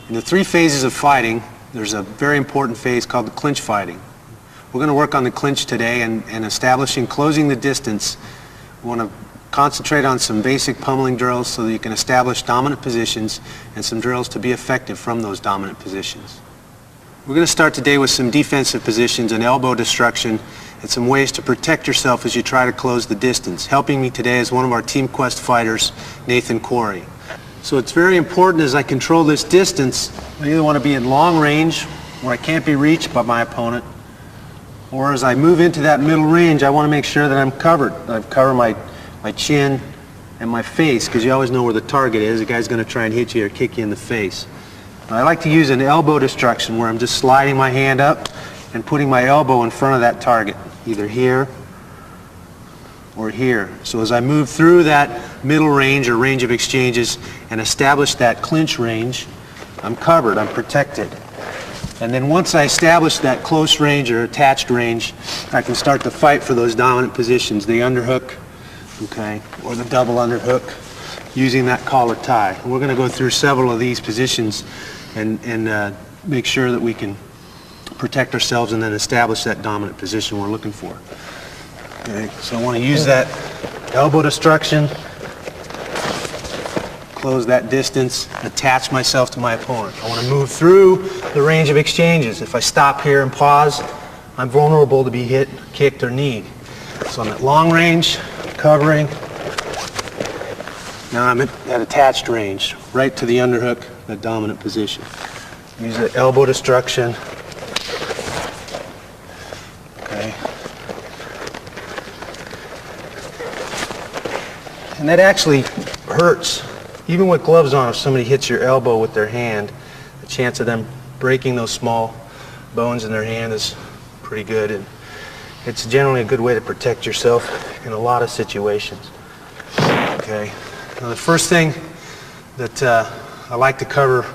[SPEAKER 1] In the 3 phases of fighting, there's a very important phase called the clinch fighting. We're going to work on the clinch today and closing the distance. We want to concentrate on some basic pummeling drills so that you can establish dominant positions and some drills to be effective from those dominant positions. We're going to start today with some defensive positions and elbow destruction and some ways to protect yourself as you try to close the distance. Helping me today is one of our Team Quest fighters, Nathan Corey. So it's very important as I control this distance, I either want to be in long range where I can't be reached by my opponent, or as I move into that middle range, I want to make sure that I'm covered. I've covered my chin and my face, because you always know where the target is. The guy's going to try and hit you or kick you in the face. I like to use an elbow destruction where I'm just sliding my hand up and putting my elbow in front of that target, either here or here. So as I move through that middle range or range of exchanges and establish that clinch range, I'm covered, I'm protected. And then once I establish that close range or attached range, I can start to fight for those dominant positions, the underhook, okay, or the double underhook, using that collar tie. And we're going to go through several of these positions and make sure that we can protect ourselves and then establish that dominant position we're looking for. Okay, so I want to use that elbow destruction, close that distance, attach myself to my opponent. I want to move through the range of exchanges. If I stop here and pause, I'm vulnerable to be hit, kicked, or kneed. So I'm at long range, covering. Now I'm at that attached range, right to the underhook, the dominant position. Use the elbow destruction. Okay. And that actually hurts. Even with gloves on, if somebody hits your elbow with their hand, the chance of them breaking those small bones in their hand is pretty good. And it's generally a good way to protect yourself in a lot of situations. Okay. Now the first thing that I like to cover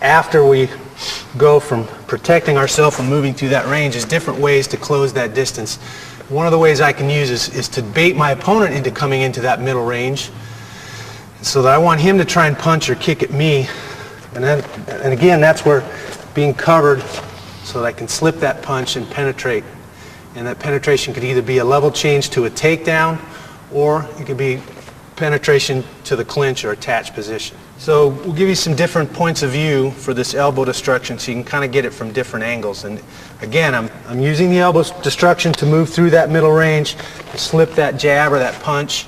[SPEAKER 1] after we go from protecting ourselves and moving through that range is different ways to close that distance. One of the ways I can use is to bait my opponent into coming into that middle range, so that I want him to try and punch or kick at me. And again, that's where being covered so that I can slip that punch and penetrate. And that penetration could either be a level change to a takedown, or it could be penetration to the clinch or attached position. So we'll give you some different points of view for this elbow destruction so you can kind of get it from different angles. And again, I'm using the elbow destruction to move through that middle range, to slip that jab or that punch,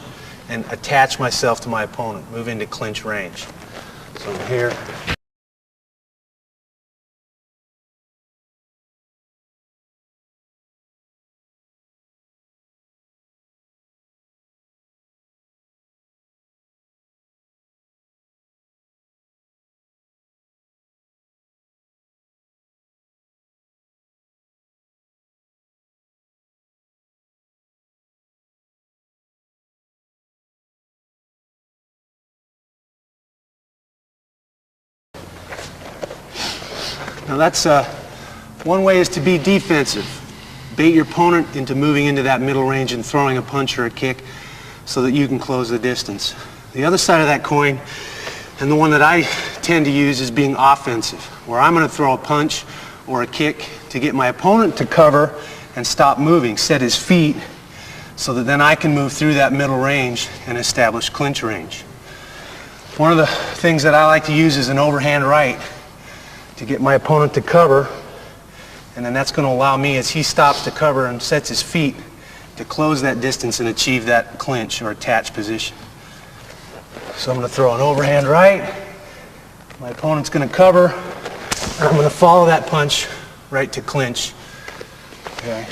[SPEAKER 1] and attach myself to my opponent, move into clinch range. So I'm here. Now that's one way is to be defensive. Bait your opponent into moving into that middle range and throwing a punch or a kick so that you can close the distance. The other side of that coin, and the one that I tend to use, is being offensive, where I'm going to throw a punch or a kick to get my opponent to cover and stop moving, set his feet, so that then I can move through that middle range and establish clinch range. One of the things that I like to use is an overhand right to get my opponent to cover, and then that's going to allow me, as he stops to cover and sets his feet, to close that distance and achieve that clinch or attached position. So I'm going to throw an overhand right, my opponent's going to cover, and I'm going to follow that punch right to clinch. Okay.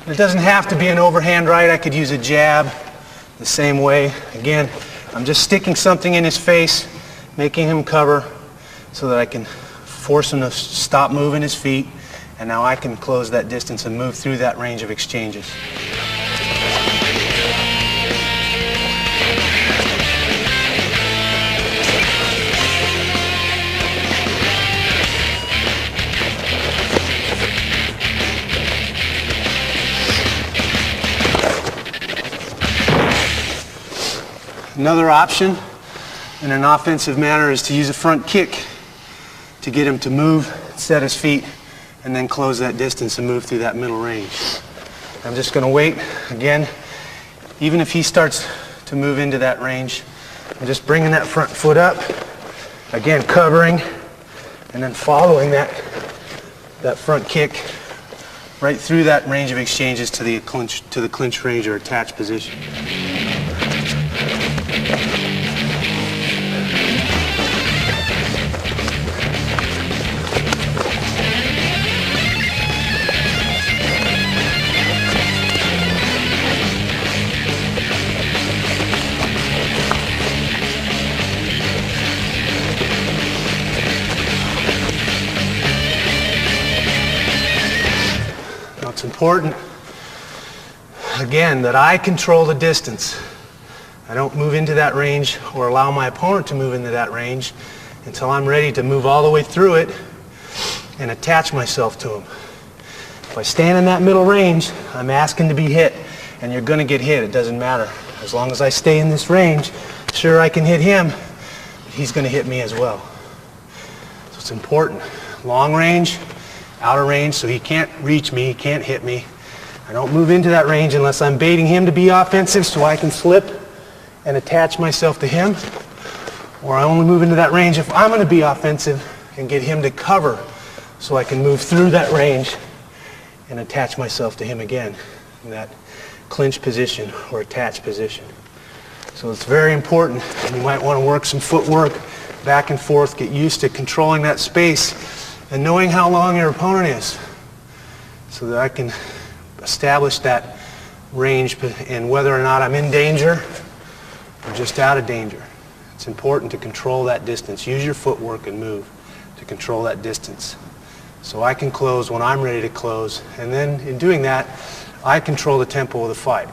[SPEAKER 1] It doesn't have to be an overhand right. I could use a jab the same way. Again, I'm just sticking something in his face, making him cover so that I can force him to stop moving his feet, and now I can close that distance and move through that range of exchanges. Another option in an offensive manner is to use a front kick to get him to move, set his feet, and then close that distance and move through that middle range. I'm just going to wait. Again, even if he starts to move into that range, I'm just bringing that front foot up, again covering, and then following that front kick right through that range of exchanges to the clinch range or attached position. It's important, again, that I control the distance. I don't move into that range or allow my opponent to move into that range until I'm ready to move all the way through it and attach myself to him. If I stand in that middle range, I'm asking to be hit, and you're going to get hit. It doesn't matter. As long as I stay in this range, sure, I can hit him, but he's going to hit me as well. So it's important. Long range, outer range, so he can't reach me, he can't hit me. I don't move into that range unless I'm baiting him to be offensive so I can slip and attach myself to him. Or I only move into that range if I'm going to be offensive and get him to cover so I can move through that range and attach myself to him again in that clinch position or attached position. So it's very important, and you might want to work some footwork back and forth, get used to controlling that space and knowing how long your opponent is so that I can establish that range and whether or not I'm in danger or just out of danger. It's important to control that distance. Use your footwork and move to control that distance so I can close when I'm ready to close, and then in doing that I control the tempo of the fight.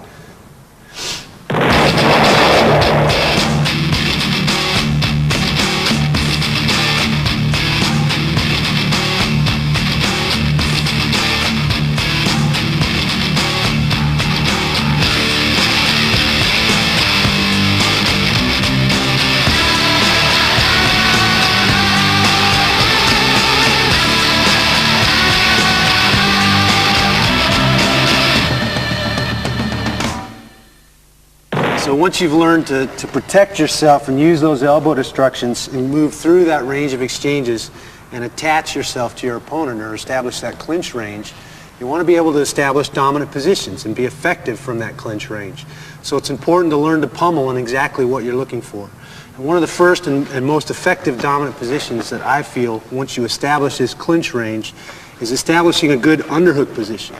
[SPEAKER 1] So once you've learned to protect yourself and use those elbow destructions and move through that range of exchanges and attach yourself to your opponent or establish that clinch range, you want to be able to establish dominant positions and be effective from that clinch range. So it's important to learn to pummel in exactly what you're looking for. And one of the first and most effective dominant positions that I feel once you establish this clinch range is establishing a good underhook position.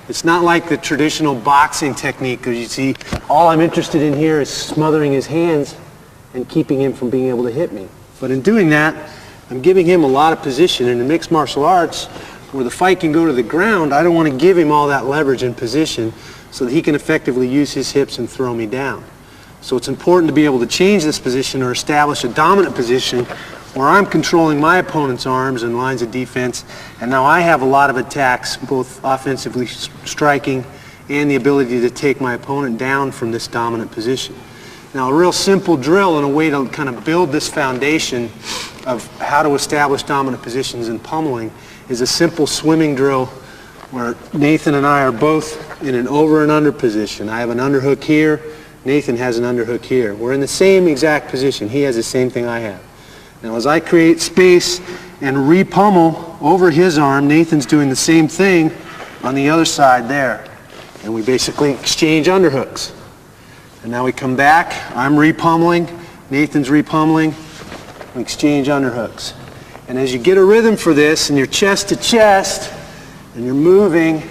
[SPEAKER 1] It's not like the traditional boxing technique, because you see, all I'm interested in here is smothering his hands and keeping him from being able to hit me. But in doing that, I'm giving him a lot of position. In the mixed martial arts, where the fight can go to the ground, I don't want to give him all that leverage and position so that he can effectively use his hips and throw me down. So it's important to be able to change this position or establish a dominant position where I'm controlling my opponent's arms and lines of defense, and now I have a lot of attacks, both offensively striking and the ability to take my opponent down from this dominant position. Now, a real simple drill and a way to kind of build this foundation of how to establish dominant positions in pummeling is a simple swimming drill where Nathan and I are both in an over and under position. I have an underhook here, Nathan has an underhook here. We're in the same exact position. He has the same thing I have. Now as I create space and re-pummel over his arm, Nathan's doing the same thing on the other side there. And we basically exchange underhooks. And now we come back, I'm re-pummeling, Nathan's re-pummeling, we exchange underhooks. And as you get a rhythm for this and you're chest to chest and you're moving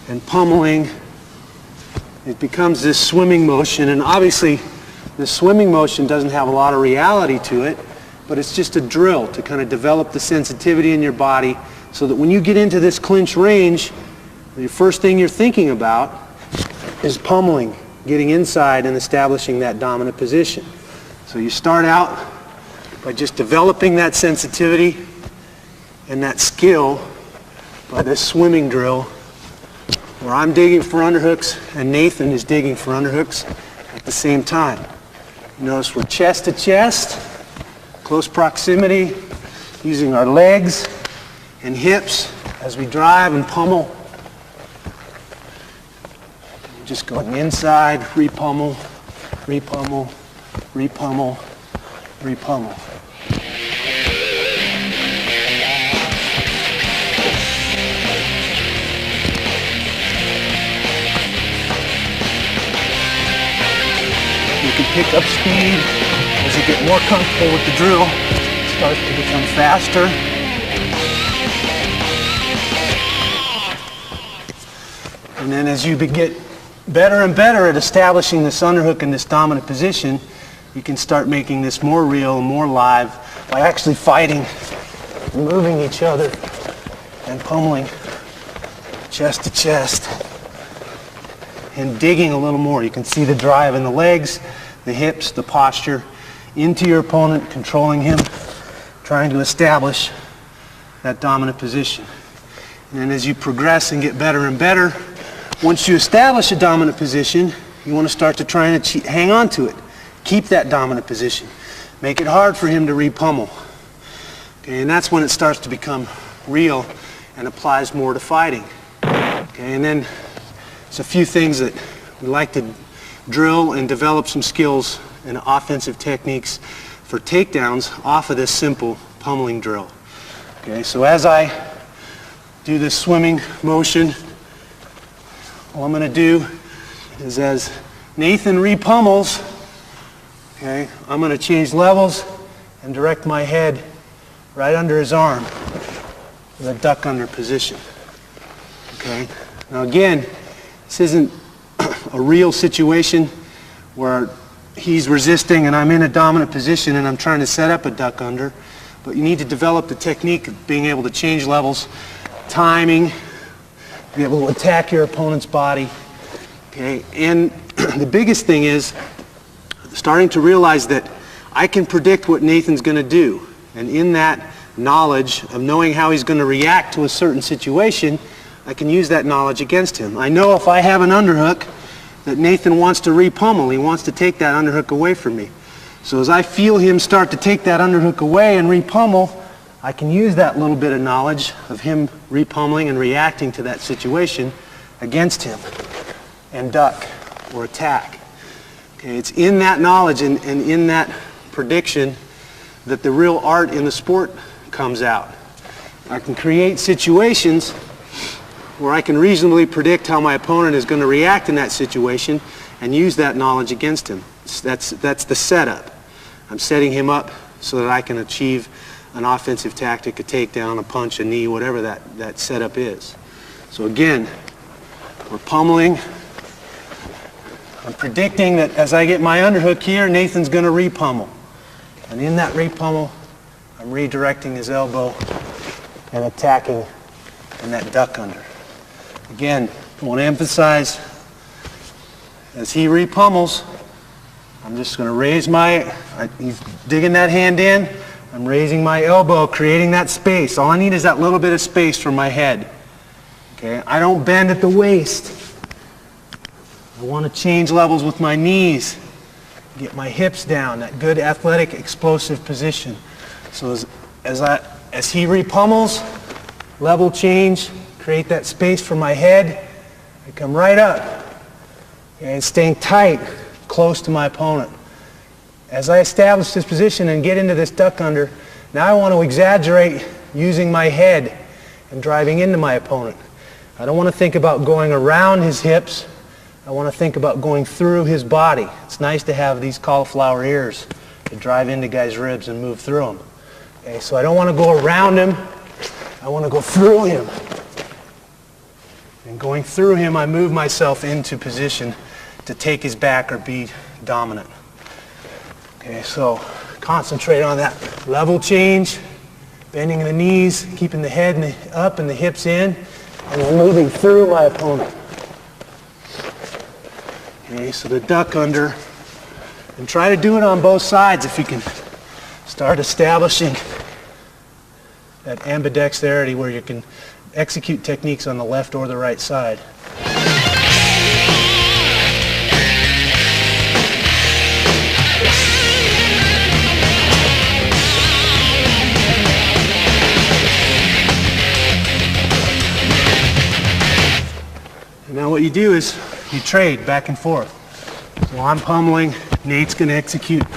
[SPEAKER 1] and pummeling, it becomes this swimming motion. And obviously this swimming motion doesn't have a lot of reality to it, but it's just a drill to kind of develop the sensitivity in your body so that when you get into this clinch range, the first thing you're thinking about is pummeling, getting inside and establishing that dominant position. So you start out by just developing that sensitivity and that skill by this swimming drill where I'm digging for underhooks and Nathan is digging for underhooks at the same time. Notice we're chest to chest, close proximity, using our legs and hips as we drive and pummel. Just going inside, repummel, repummel, repummel, repummel. You can pick up speed as you get more comfortable with the drill. It starts to become faster. And then as you get better and better at establishing this underhook in this dominant position, you can start making this more real and more live by actually fighting, moving each other, and pummeling chest to chest, and digging a little more. You can see the drive in the legs, the hips, the posture, into your opponent, controlling him, trying to establish that dominant position. And then as you progress and get better and better, once you establish a dominant position, you want to start to try and hang on to it. Keep that dominant position. Make it hard for him to repummel. Okay, and that's when it starts to become real and applies more to fighting. Okay, and then there's a few things that we like to drill and develop some skills and offensive techniques for takedowns off of this simple pummeling drill. Okay, so as I do this swimming motion, all I'm going to do is as Nathan repummels, okay, I'm going to change levels and direct my head right under his arm with a duck under position. Okay. Now again, this isn't a real situation where he's resisting and I'm in a dominant position and I'm trying to set up a duck under, but you need to develop the technique of being able to change levels, timing, be able to attack your opponent's body. Okay, and the biggest thing is starting to realize that I can predict what Nathan's going to do, and in that knowledge of knowing how he's going to react to a certain situation, I can use that knowledge against him. I know if I have an underhook that Nathan wants to repummel, he wants to take that underhook away from me. So as I feel him start to take that underhook away and repummel, I can use that little bit of knowledge of him repummeling and reacting to that situation against him and duck or attack. Okay, it's in that knowledge and in that prediction that the real art in the sport comes out. I can create situations where I can reasonably predict how my opponent is going to react in that situation and use that knowledge against him. That's the setup. I'm setting him up so that I can achieve an offensive tactic, a takedown, a punch, a knee, whatever that setup is. So again, we're pummeling. I'm predicting that as I get my underhook here, Nathan's going to repummel. And in that repummel, I'm redirecting his elbow and attacking in that duck under. Again, I want to emphasize, as he repummels, I'm just going to raise he's digging that hand in, I'm raising my elbow, creating that space. All I need is that little bit of space from my head. Okay, I don't bend at the waist. I want to change levels with my knees, get my hips down, that good athletic, explosive position. So as he repummels, level change, create that space for my head, I come right up, and staying tight, close to my opponent. As I establish this position and get into this duck under, now I want to exaggerate using my head and driving into my opponent. I don't want to think about going around his hips. I want to think about going through his body. It's nice to have these cauliflower ears to drive into guys' ribs and move through them. Okay, so I don't want to go around him. I want to go through him. And going through him, I move myself into position to take his back or be dominant. Okay, so concentrate on that level change, bending the knees, keeping the head up and the hips in, and then moving through my opponent. Okay, so the duck under, and try to do it on both sides if you can start establishing that ambidexterity where you can execute techniques on the left or the right side. what you do is you trade back and forth. So I'm pummeling, Nate's going to execute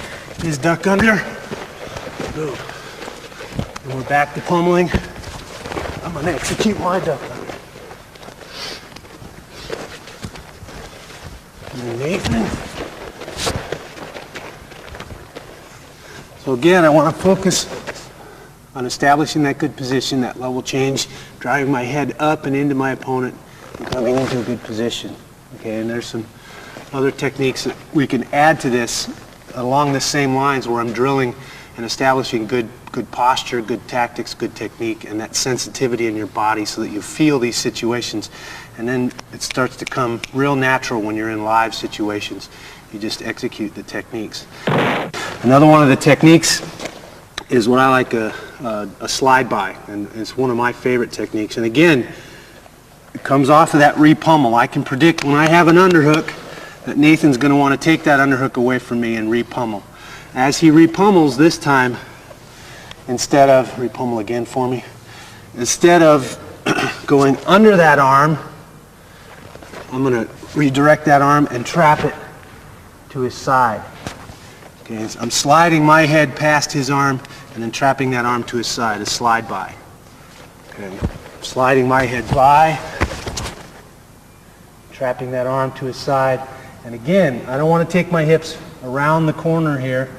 [SPEAKER 1] his duck under. Boom. And we're back to pummeling. I'm going to execute my duck under. And then Nathan. So again, I want to focus on establishing that good position, that level change, driving my head up and into my opponent, and coming into a good position. Okay, and there's some other techniques that we can add to this along the same lines where I'm drilling and establishing good posture, good tactics, good technique, and that sensitivity in your body so that you feel these situations. And then it starts to come real natural when you're in live situations. You just execute the techniques. Another one of the techniques is what I like a slide by, and it's one of my favorite techniques. And again, it comes off of that re-pummel. I can predict when I have an underhook that Nathan's going to want to take that underhook away from me and re-pummel. As he re-pummels this time, instead of, re-pummel again for me, instead of going under that arm, I'm going to redirect that arm and trap it to his side. Okay, so I'm sliding my head past his arm and then trapping that arm to his side, a slide by. Okay, sliding my head by, trapping that arm to his side. And again, I don't want to take my hips around the corner here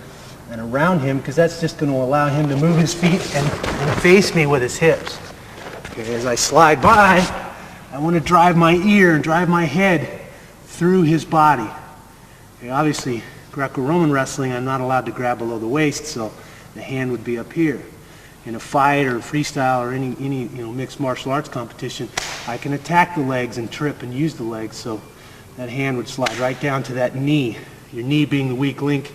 [SPEAKER 1] and around him because that's just going to allow him to move his feet and face me with his hips. Okay, as I slide by, I want to drive my ear and drive my head through his body. Okay, obviously, Greco-Roman wrestling, I'm not allowed to grab below the waist, so the hand would be up here. In a fight or freestyle or any mixed martial arts competition, I can attack the legs and trip and use the legs, so that hand would slide right down to that knee. Your knee being the weak link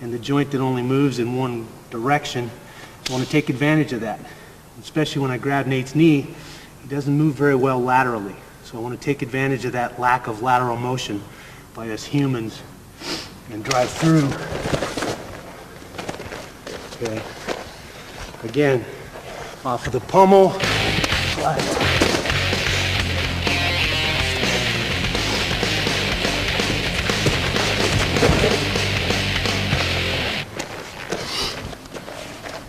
[SPEAKER 1] and the joint that only moves in one direction. I want to take advantage of that. Especially when I grab Nate's knee, he doesn't move very well laterally. So I want to take advantage of that lack of lateral motion by us humans and drive through. Okay. Again, off of the pummel, slide.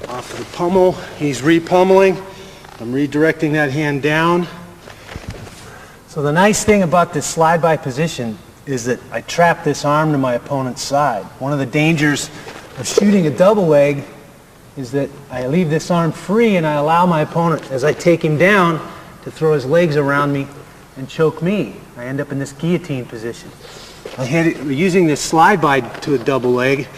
[SPEAKER 1] Off of the pummel, he's re-pummeling. I'm redirecting that hand down. So the nice thing about this slide-by position is that I trap this arm to my opponent's side. One of the dangers of shooting a double leg is that I leave this arm free and I allow my opponent, as I take him down, to throw his legs around me and choke me. I end up in this guillotine position. Using this slide-by to a double leg,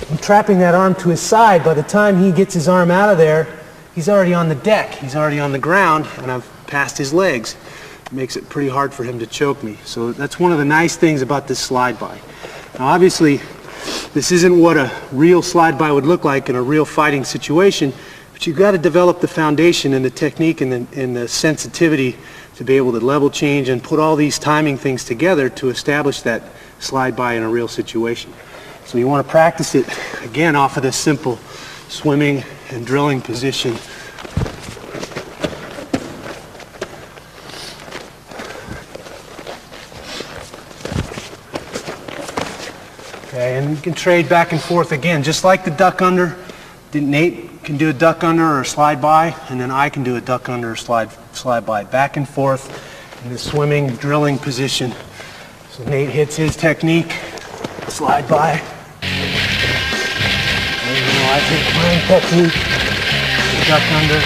[SPEAKER 1] I'm trapping that arm to his side. By the time he gets his arm out of there, he's already on the deck, he's already on the ground, and I've passed his legs. It makes it pretty hard for him to choke me. So that's one of the nice things about this slide-by. Now obviously, this isn't what a real slide-by would look like in a real fighting situation, but you've got to develop the foundation and the technique and the sensitivity to be able to level change and put all these timing things together to establish that slide-by in a real situation. So you want to practice it, again, off of this simple swimming and drilling position. Okay, and you can trade back and forth again, just like the duck under. Nate can do a duck under or a slide by, and then I can do a duck under or slide by, back and forth in the swimming, drilling position. So Nate hits his technique, slide by. And I take my technique, the duck under.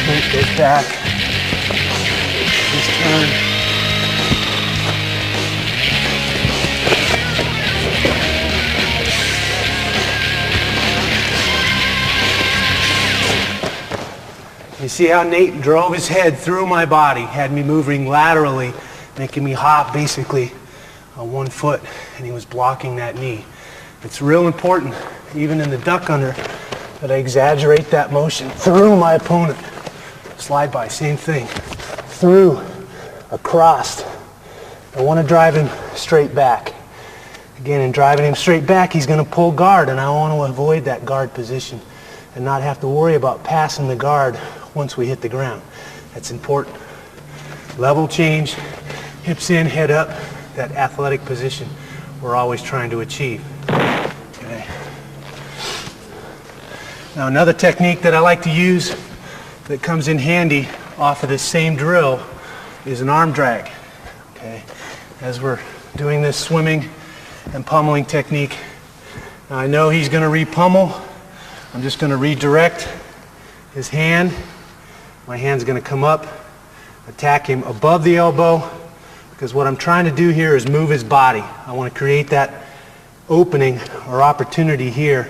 [SPEAKER 1] Nate goes back, his turn. You see how Nate drove his head through my body, had me moving laterally, making me hop basically on one foot, and he was blocking that knee. It's real important, even in the duck under, that I exaggerate that motion through my opponent. Slide by, same thing. Through, across. I want to drive him straight back. Again, in driving him straight back, he's going to pull guard, and I want to avoid that guard position and not have to worry about passing the guard once we hit the ground. That's important. level change, hips in, head up, that athletic position we're always trying to achieve. Okay. Now another technique that I like to use that comes in handy off of this same drill is an arm drag. Okay. As we're doing this swimming and pummeling technique, now I know he's going to re-pummel. I'm just going to redirect his hand. My hand's going to come up, attack him above the elbow, because what I'm trying to do here is move his body. I want to create that opening or opportunity here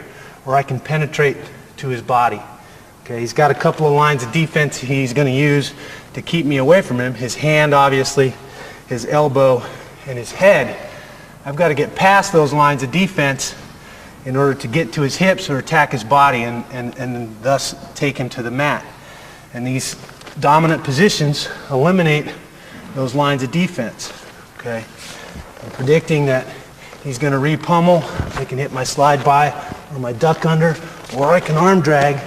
[SPEAKER 1] where I can penetrate to his body. Okay, he's got a couple of lines of defense he's going to use to keep me away from him. His hand, obviously, his elbow, and his head. I've got to get past those lines of defense in order to get to his hips or attack his body and thus take him to the mat. And these dominant positions eliminate those lines of defense. Okay, I'm predicting that he's going to re-pummel. I can hit my slide by or my duck under, or I can arm drag.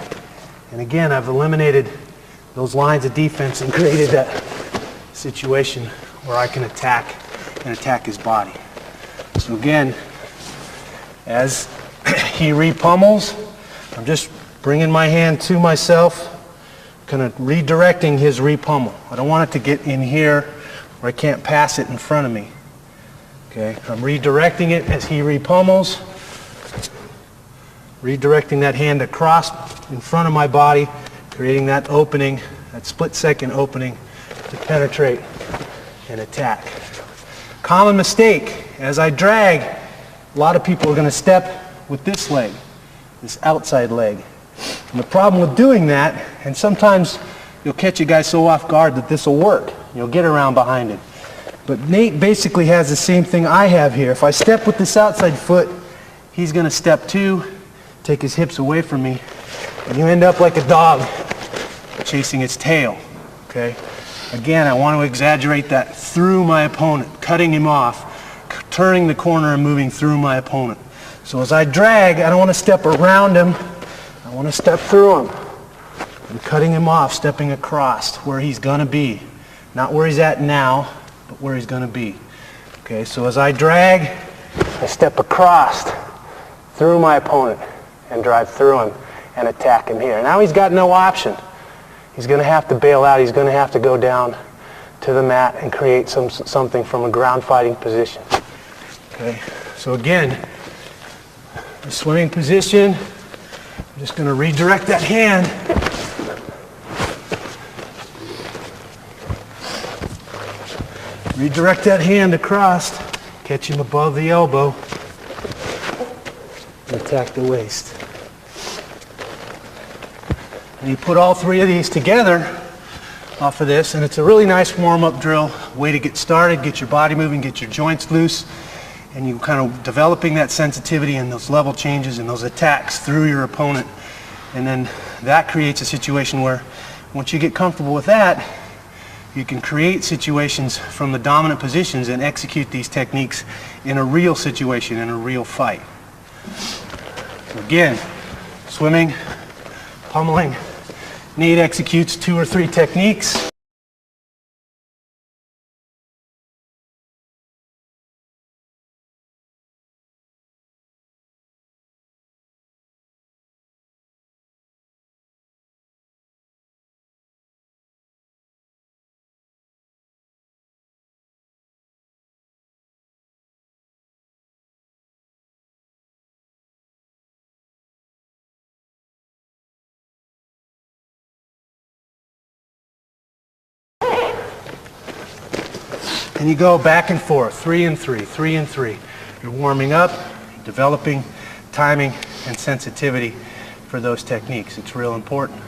[SPEAKER 1] And again, I've eliminated those lines of defense and created that situation where I can attack and attack his body. So again, as he re-pummels, I'm just bringing my hand to myself, kind of redirecting his re-pummel. I don't want it to get in here where I can't pass it in front of me. Okay, I'm redirecting it as he re-pummels, redirecting that hand across in front of my body, creating that opening, that split-second opening to penetrate and attack. Common mistake, as I drag, a lot of people are going to step with this leg, this outside leg. And the problem with doing that, and sometimes you'll catch a guy so off guard that this will work. You'll get around behind him. But Nate basically has the same thing I have here. If I step with this outside foot, he's going to step too, take his hips away from me, and you end up like a dog chasing its tail. Okay? Again, I want to exaggerate that through my opponent, cutting him off, turning the corner and moving through my opponent. So as I drag, I don't want to step around him, I want to step through him. I'm cutting him off, stepping across where he's going to be. Not where he's at now, but where he's going to be. Okay, so as I drag, I step across through my opponent and drive through him and attack him here. Now he's got no option. He's going to have to bail out. He's going to have to go down to the mat and create something from a ground fighting position. Okay, so again, the swimming position, I'm just going to redirect that hand. Redirect that hand across, catch him above the elbow, and attack the waist. And you put all three of these together off of this, and it's a really nice warm-up drill, way to get started, get your body moving, get your joints loose, and you kind of developing that sensitivity and those level changes and those attacks through your opponent. And then that creates a situation where once you get comfortable with that, you can create situations from the dominant positions and execute these techniques in a real situation, in a real fight. So again, swimming, pummeling, Nate executes 2 or 3 techniques. And you go back and forth, 3 and 3, 3 and 3. You're warming up, developing timing and sensitivity for those techniques. It's real important.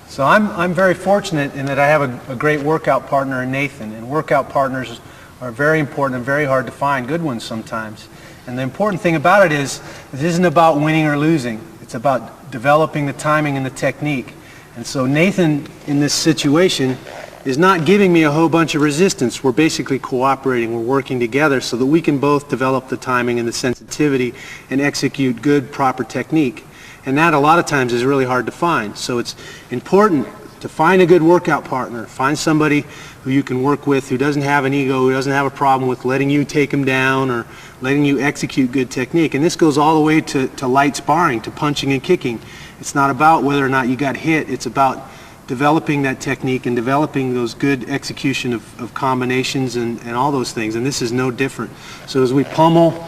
[SPEAKER 1] So I'm very fortunate in that I have a great workout partner in Nathan. And workout partners are very important and very hard to find, good ones sometimes. And the important thing about it is, it isn't about winning or losing. It's about developing the timing and the technique. And so Nathan, in this situation, is not giving me a whole bunch of resistance. We're basically cooperating, we're working together so that we can both develop the timing and the sensitivity and execute good, proper technique. And that a lot of times is really hard to find. So it's important to find a good workout partner. Find somebody who you can work with, who doesn't have an ego, who doesn't have a problem with letting you take them down or letting you execute good technique. And this goes all the way to light sparring, to punching and kicking. It's not about whether or not you got hit. It's about developing that technique and developing those good execution of combinations and all those things. And this is no different. So as we pummel,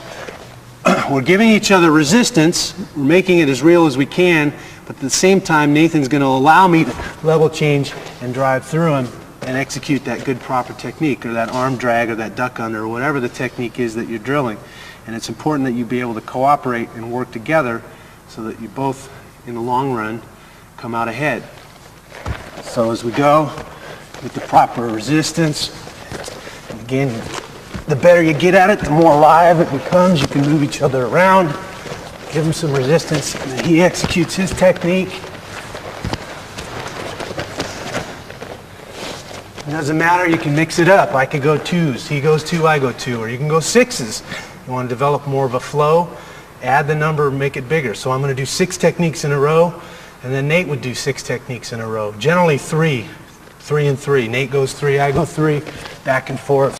[SPEAKER 1] we're giving each other resistance, we're making it as real as we can, but at the same time Nathan's going to allow me to level change and drive through him and execute that good proper technique, or that arm drag, or that duck under, or whatever the technique is that you're drilling. And it's important that you be able to cooperate and work together so that you both, in the long run, come out ahead. So as we go with the proper resistance, and again, the better you get at it, the more alive it becomes. You can move each other around, give him some resistance, and then he executes his technique. It doesn't matter, you can mix it up. I could go 2s, he goes 2, I go 2, or you can go 6s. You want to develop more of a flow, add the number, make it bigger. So I'm going to do 6 techniques in a row, and then Nate would do 6 techniques in a row. Generally 3 and 3. Nate goes 3, I go 3, back and forth.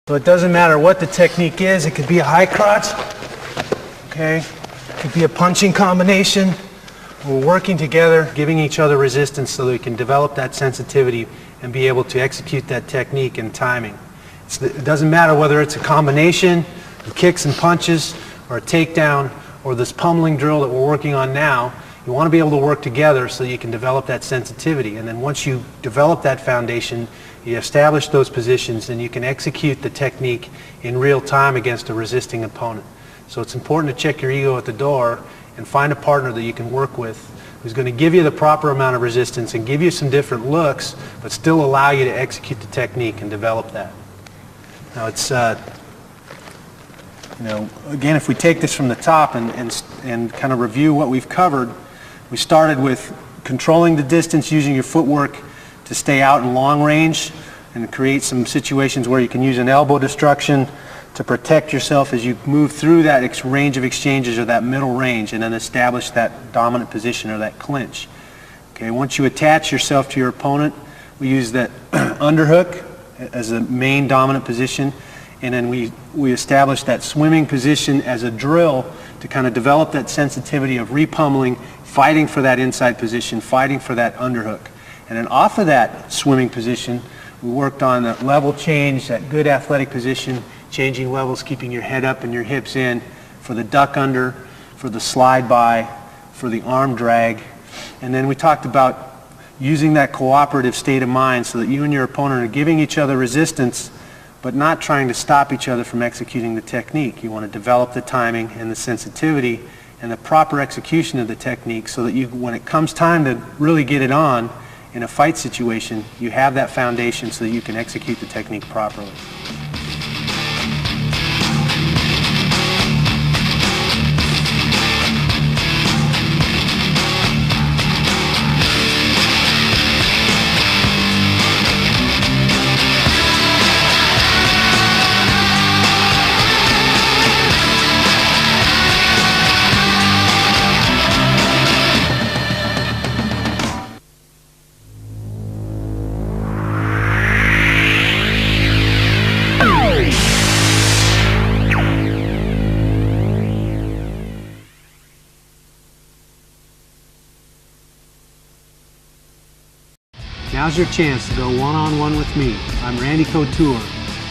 [SPEAKER 1] So it doesn't matter what the technique is. It could be a high crotch, okay? It could be a punching combination. We're working together, giving each other resistance so that we can develop that sensitivity and be able to execute that technique and timing. It doesn't matter whether it's a combination of kicks and punches or a takedown or this pummeling drill that we're working on now. You want to be able to work together so you can develop that sensitivity. And then once you develop that foundation, you establish those positions, and you can execute the technique in real time against a resisting opponent. So it's important to check your ego at the door and find a partner that you can work with who's going to give you the proper amount of resistance and give you some different looks, but still allow you to execute the technique and develop that. Now it's, again, if we take this from the top and kind of review what we've covered, we started with controlling the distance using your footwork to stay out in long range and create some situations where you can use an elbow destruction to protect yourself as you move through that range of exchanges, or that middle range, and then establish that dominant position or that clinch. Okay, once you attach yourself to your opponent, we use that underhook as a main dominant position, and then we establish that swimming position as a drill to kind of develop that sensitivity of repummeling, fighting for that inside position, fighting for that underhook. And then off of that swimming position, we worked on that level change, that good athletic position, changing levels, keeping your head up and your hips in for the duck under, for the slide by, for the arm drag. And then we talked about using that cooperative state of mind so that you and your opponent are giving each other resistance, but not trying to stop each other from executing the technique. You want to develop the timing and the sensitivity and the proper execution of the technique so that you, when it comes time to really get it on in a fight situation, you have that foundation so that you can execute the technique properly. Now's your chance to go one-on-one with me. I'm Randy Couture,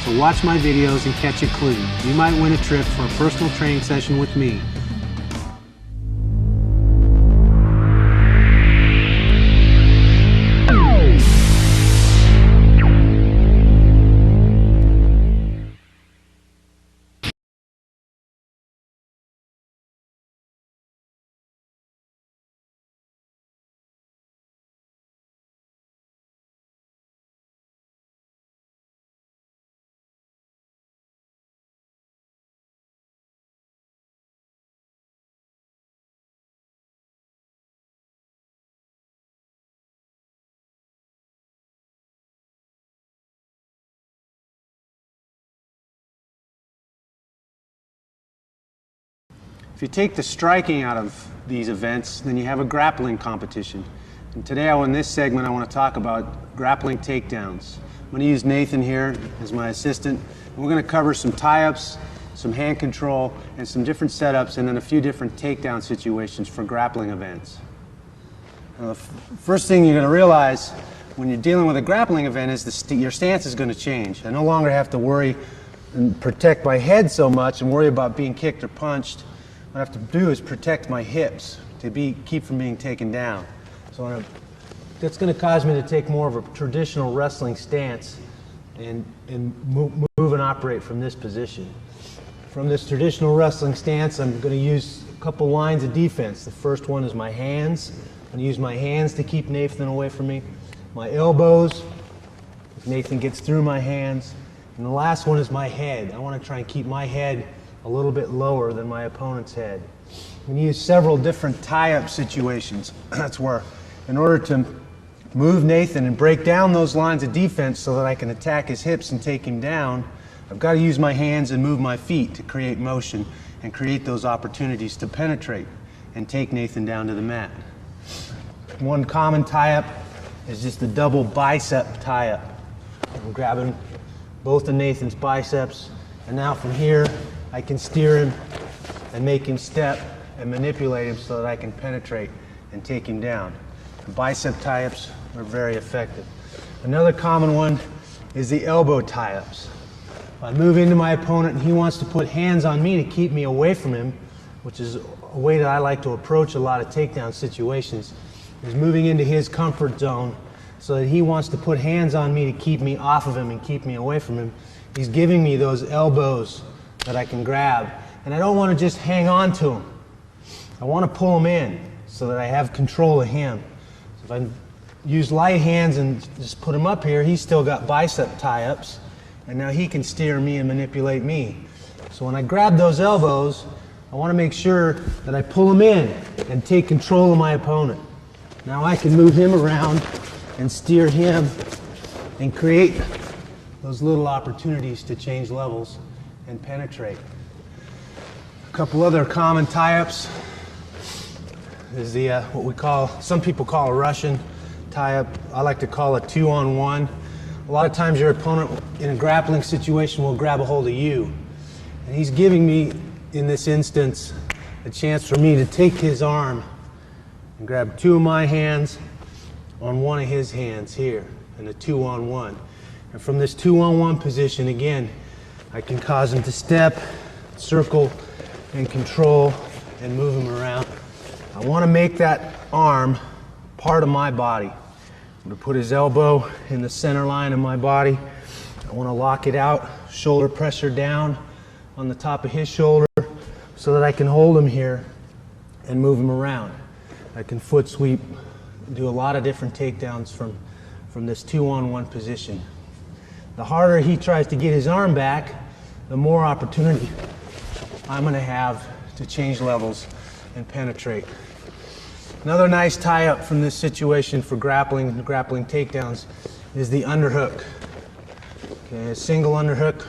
[SPEAKER 1] so watch my videos and catch a clue. You might win a trip for a personal training session with me. If you take the striking out of these events, then you have a grappling competition. And today, in this segment, I want to talk about grappling takedowns. I'm going to use Nathan here as my assistant. And we're going to cover some tie-ups, some hand control, and some different setups, and then a few different takedown situations for grappling events. Now, the first thing you're going to realize when you're dealing with a grappling event is your stance is going to change. I no longer have to worry and protect my head so much and worry about being kicked or punched. What I have to do is protect my hips to keep from being taken down. So that's going to cause me to take more of a traditional wrestling stance and move and operate from this position. From this traditional wrestling stance, I'm going to use a couple lines of defense. The first one is my hands. I'm going to use my hands to keep Nathan away from me. My elbows, if Nathan gets through my hands. And the last one is my head. I want to try and keep my head a little bit lower than my opponent's head. I'm going to use several different tie-up situations. That's where, in order to move Nathan and break down those lines of defense so that I can attack his hips and take him down, I've got to use my hands and move my feet to create motion and create those opportunities to penetrate and take Nathan down to the mat. One common tie-up is just the double bicep tie-up. I'm grabbing both of Nathan's biceps, and now from here, I can steer him and make him step and manipulate him so that I can penetrate and take him down. The bicep tie-ups are very effective. Another common one is the elbow tie-ups. If I move into my opponent and he wants to put hands on me to keep me away from him, which is a way that I like to approach a lot of takedown situations, is moving into his comfort zone so that he wants to put hands on me to keep me off of him and keep me away from him. He's giving me those elbows that I can grab, and I don't want to just hang on to him. I want to pull him in so that I have control of him. So if I use light hands and just put him up here, he's still got bicep tie-ups, and now he can steer me and manipulate me. So when I grab those elbows, I want to make sure that I pull him in and take control of my opponent. Now I can move him around and steer him and create those little opportunities to change levels and penetrate. A couple other common tie-ups is the some people call a Russian tie-up. I like to call it 2-on-1. A lot of times your opponent in a grappling situation will grab a hold of you, and he's giving me, in this instance, a chance for me to take his arm and grab two of my hands on one of his hands here in a 2-on-1. And from this 2-on-1 position, again, I can cause him to step, circle, and control, and move him around. I want to make that arm part of my body. I'm going to put his elbow in the center line of my body. I want to lock it out, shoulder pressure down on the top of his shoulder so that I can hold him here and move him around. I can foot sweep, do a lot of different takedowns from this 2-on-1 position. The harder he tries to get his arm back, the more opportunity I'm going to have to change levels and penetrate. Another nice tie-up from this situation for grappling takedowns is the underhook. Okay, a single underhook.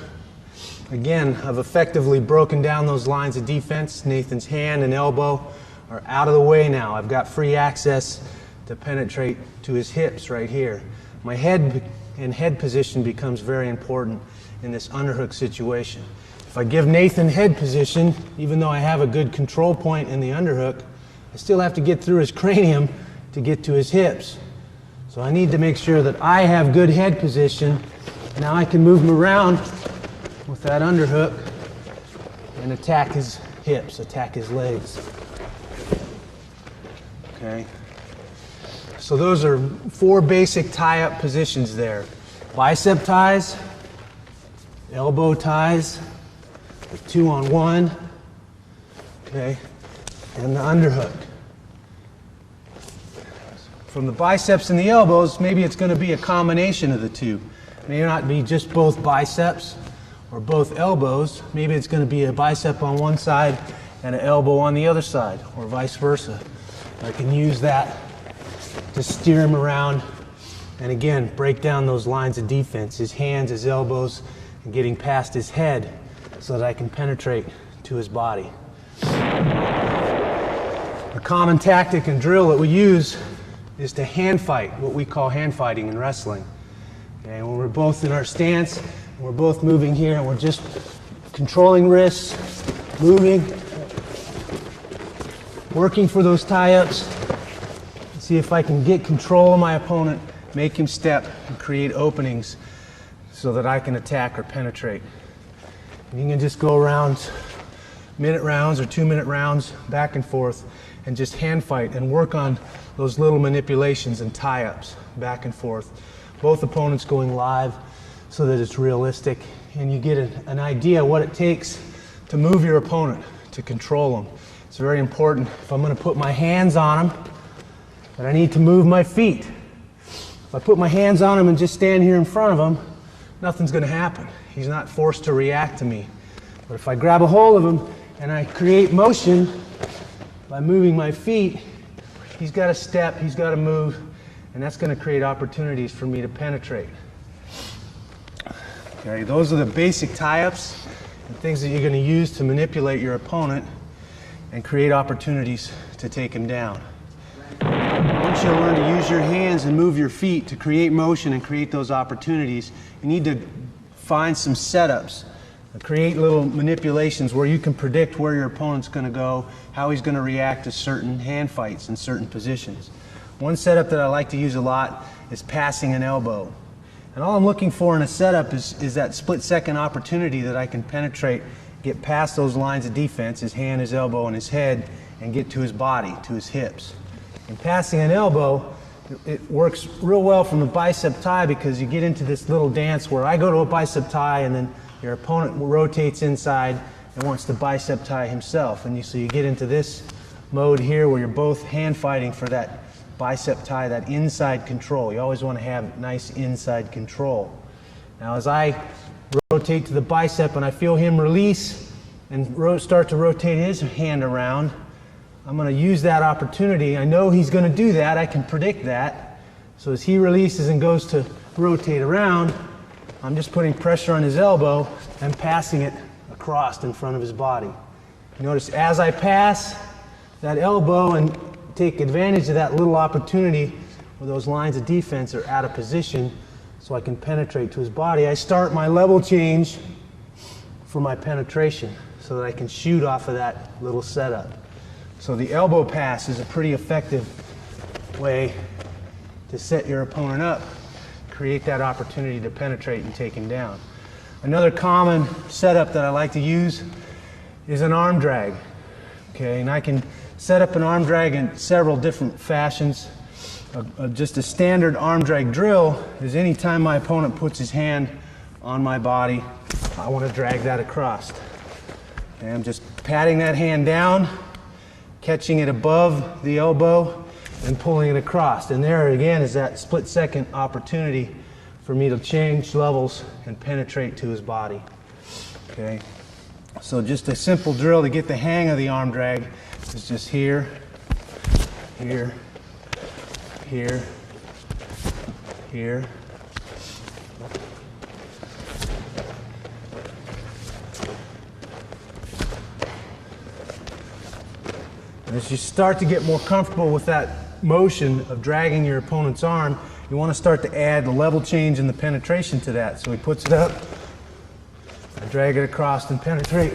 [SPEAKER 1] Again, I've effectively broken down those lines of defense. Nathan's hand and elbow are out of the way now. I've got free access to penetrate to his hips right here. My head and head position becomes very important in this underhook situation. If I give Nathan head position, even though I have a good control point in the underhook, I still have to get through his cranium to get to his hips. So I need to make sure that I have good head position. Now I can move him around with that underhook and attack his hips, attack his legs. Okay. So those are 4 basic tie-up positions there. Bicep ties, elbow ties, the 2-on-1, okay, and the underhook. From the biceps and the elbows, maybe it's going to be a combination of the two. It may not be just both biceps or both elbows. Maybe it's going to be a bicep on one side and an elbow on the other side, or vice versa. I can use that to steer him around and again break down those lines of defense, his hands, his elbows, and getting past his head so that I can penetrate to his body. A common tactic and drill that we use is to hand fight, what we call hand fighting in wrestling. Okay, when we're both in our stance, and we're both moving here, and we're just controlling wrists, moving, working for those tie-ups. See if I can get control of my opponent, make him step, and create openings so that I can attack or penetrate. And you can just go around minute rounds or 2-minute rounds back and forth and just hand fight and work on those little manipulations and tie-ups back and forth. Both opponents going live so that it's realistic and you get an idea what it takes to move your opponent, to control them. It's very important. If I'm going to put my hands on him, and I need to move my feet. If I put my hands on him and just stand here in front of him, nothing's going to happen. He's not forced to react to me. But if I grab a hold of him and I create motion by moving my feet, he's got to step, he's got to move, and that's going to create opportunities for me to penetrate. Okay, those are the basic tie-ups and things that you're going to use to manipulate your opponent and create opportunities to take him down. Once you learn to use your hands and move your feet to create motion and create those opportunities, you need to find some setups, create little manipulations where you can predict where your opponent's going to go, how he's going to react to certain hand fights in certain positions. One setup that I like to use a lot is passing an elbow. And all I'm looking for in a setup is that split-second opportunity that I can penetrate, get past those lines of defense, his hand, his elbow, and his head, and get to his body, to his hips. And passing an elbow, it works real well from the bicep tie because you get into this little dance where I go to a bicep tie and then your opponent rotates inside and wants to bicep tie himself. And so you get into this mode here where you're both hand fighting for that bicep tie, that inside control. You always want to have nice inside control. Now as I rotate to the bicep and I feel him release and start to rotate his hand around, I'm going to use that opportunity. I know he's going to do that. I can predict that. So as he releases and goes to rotate around, I'm just putting pressure on his elbow and passing it across in front of his body. You notice as I pass that elbow and take advantage of that little opportunity where those lines of defense are out of position so I can penetrate to his body, I start my level change for my penetration so that I can shoot off of that little setup. So the elbow pass is a pretty effective way to set your opponent up, create that opportunity to penetrate and take him down. Another common setup that I like to use is an arm drag. Okay, and I can set up an arm drag in several different fashions. Just a standard arm drag drill is anytime my opponent puts his hand on my body, I want to drag that across. And I'm just patting that hand down, catching it above the elbow and pulling it across. And there again is that split-second opportunity for me to change levels and penetrate to his body. Okay, so just a simple drill to get the hang of the arm drag is just here, here, here, here. And as you start to get more comfortable with that motion of dragging your opponent's arm, you want to start to add the level change and the penetration to that. So he puts it up, I drag it across and penetrate.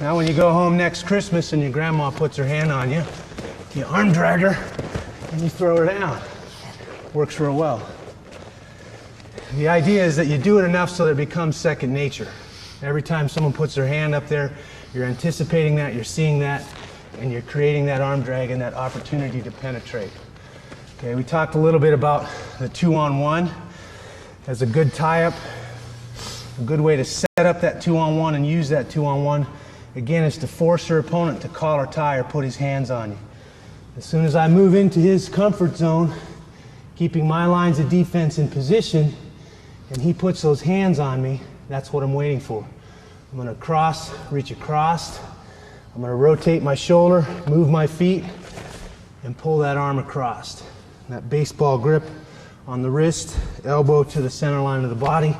[SPEAKER 1] Now when you go home next Christmas and your grandma puts her hand on you, you arm drag her and you throw her down. Works real well. The idea is that you do it enough so that it becomes second nature. Every time someone puts their hand up there, you're anticipating that, you're seeing that, and you're creating that arm drag and that opportunity to penetrate. Okay, we talked a little bit about the 2-on-1 as a good tie-up. A good way to set up that 2-on-1 and use that 2-on-1, again, is to force your opponent to collar tie or put his hands on you. As soon as I move into his comfort zone, keeping my lines of defense in position, and he puts those hands on me, that's what I'm waiting for. I'm going to cross, reach across. I'm going to rotate my shoulder, move my feet, and pull that arm across. That baseball grip on the wrist, elbow to the center line of the body.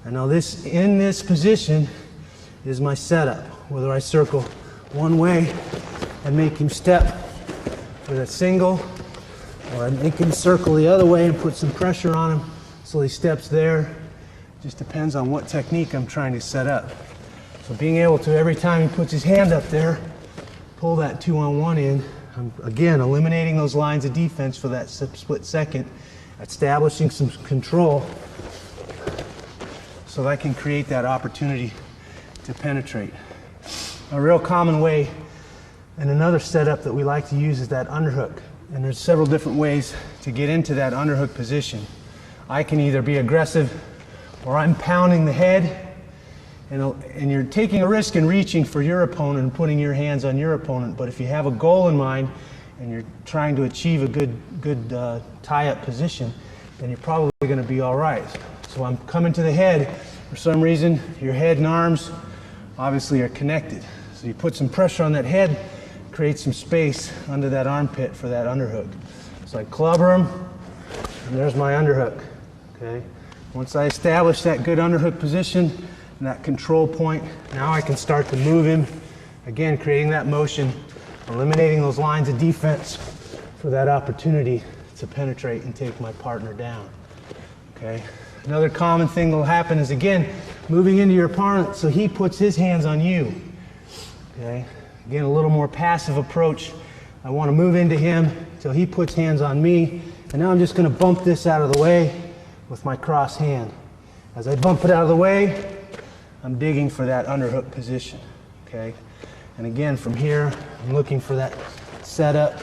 [SPEAKER 1] And now this, in this position, is my setup. Whether I circle one way and make him step with a single, or I make him circle the other way and put some pressure on him so he steps there. Just depends on what technique I'm trying to set up. So being able to, every time he puts his hand up there, pull that 2-on-1 in, I'm again eliminating those lines of defense for that split second, establishing some control so that I can create that opportunity to penetrate. A real common way and another setup that we like to use is that underhook. And there's several different ways to get into that underhook position. I can either be aggressive or I'm pounding the head, and you're taking a risk in reaching for your opponent and putting your hands on your opponent. But if you have a goal in mind and you're trying to achieve a good tie-up position, then you're probably going to be all right. So I'm coming to the head. For some reason, your head and arms obviously are connected. So you put some pressure on that head, create some space under that armpit for that underhook. So I clubber him, and there's my underhook. Okay. Once I establish that good underhook position and that control point, now I can start to move him. Again, creating that motion, eliminating those lines of defense for that opportunity to penetrate and take my partner down. Okay. Another common thing that will happen is, again, moving into your opponent so he puts his hands on you. Okay. Again, a little more passive approach. I want to move into him until he puts hands on me. And now I'm just going to bump this out of the way with my cross hand. As I bump it out of the way, I'm digging for that underhook position. Okay. And again, from here, I'm looking for that setup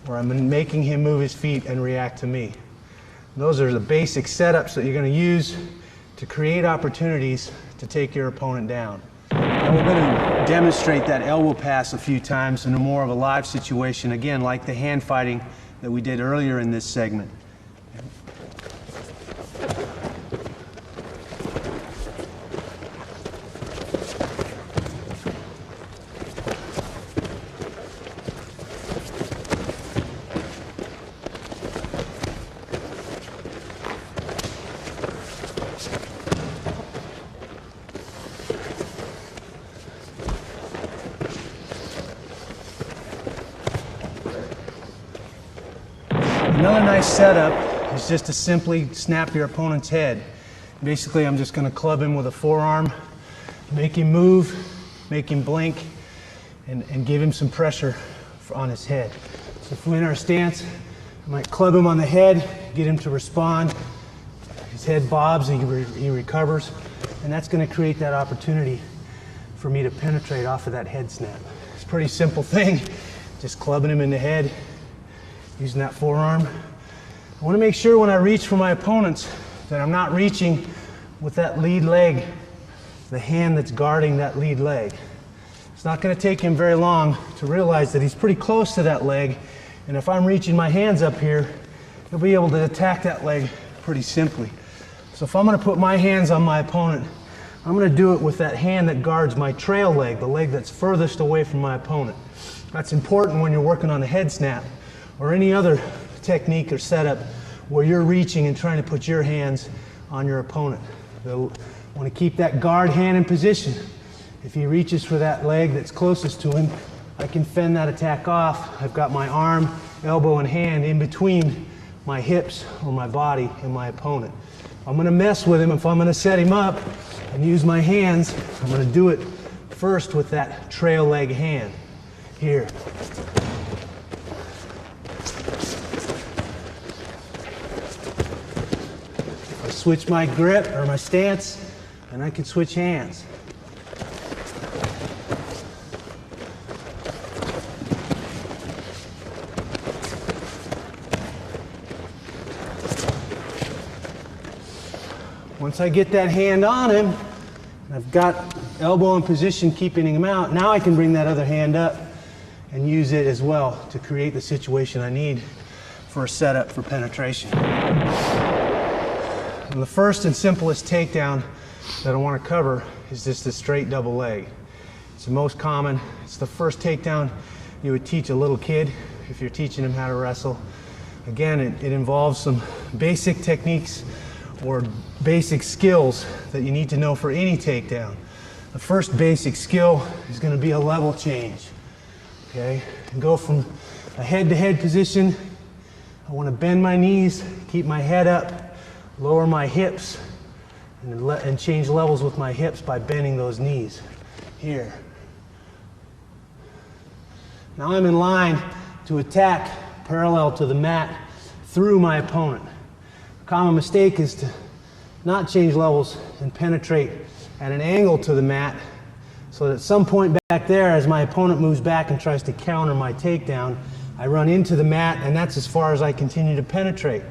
[SPEAKER 1] where I'm making him move his feet and react to me. Those are the basic setups that you're going to use to create opportunities to take your opponent down. And we're going to demonstrate that elbow pass a few times in a more of a live situation, again, like the hand fighting that we did earlier in this segment. Another nice setup is just to simply snap your opponent's head. Basically, I'm just going to club him with a forearm, make him move, make him blink, and give him some pressure on his head. So if we're in our stance, I might club him on the head, get him to respond. His head bobs and he recovers, and that's going to create that opportunity for me to penetrate off of that head snap. It's a pretty simple thing, just clubbing him in the head, using that forearm. I want to make sure when I reach for my opponents that I'm not reaching with that lead leg, the hand that's guarding that lead leg. It's not going to take him very long to realize that he's pretty close to that leg, and if I'm reaching my hands up here, he'll be able to attack that leg pretty simply. So if I'm going to put my hands on my opponent, I'm going to do it with that hand that guards my trail leg, the leg that's furthest away from my opponent. That's important when you're working on a head snap or any other technique or setup where you're reaching and trying to put your hands on your opponent. They'll want to keep that guard hand in position. If he reaches for that leg that's closest to him, I can fend that attack off. I've got my arm, elbow, and hand in between my hips or my body and my opponent. If I'm going to mess with him, if I'm going to set him up and use my hands, I'm going to do it first with that trail leg hand. Here. I switch my grip or my stance, and I can switch hands. Once I get that hand on him, I've got elbow in position keeping him out, now I can bring that other hand up and use it as well to create the situation I need for a setup for penetration. And the first and simplest takedown that I want to cover is just a straight double leg. It's the most common. It's the first takedown you would teach a little kid if you're teaching him how to wrestle. Again, it involves some basic techniques or basic skills that you need to know for any takedown. The first basic skill is going to be a level change. Okay, and go from a head-to-head position. I want to bend my knees, keep my head up, lower my hips, and change levels with my hips by bending those knees. Here. Now I'm in line to attack parallel to the mat through my opponent. A common mistake is to not change levels and penetrate at an angle to the mat, so that at some point back there, as my opponent moves back and tries to counter my takedown, I run into the mat, and that's as far as I continue to penetrate.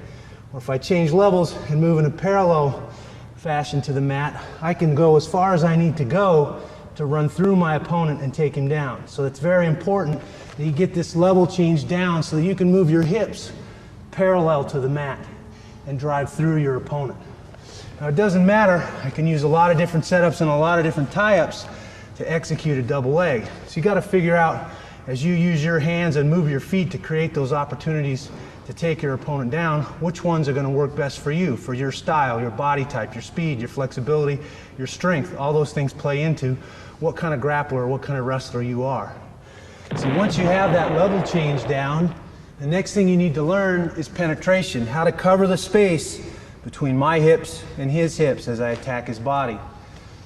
[SPEAKER 1] Or if I change levels and move in a parallel fashion to the mat, I can go as far as I need to go to run through my opponent and take him down. So it's very important that you get this level change down so that you can move your hips parallel to the mat and drive through your opponent. Now it doesn't matter, I can use a lot of different setups and a lot of different tie-ups to execute a double leg. So you got to figure out, as you use your hands and move your feet to create those opportunities to take your opponent down, which ones are going to work best for you, for your style, your body type, your speed, your flexibility, your strength. All those things play into what kind of grappler, what kind of wrestler you are. So once you have that level change down, the next thing you need to learn is penetration, how to cover the space between my hips and his hips as I attack his body.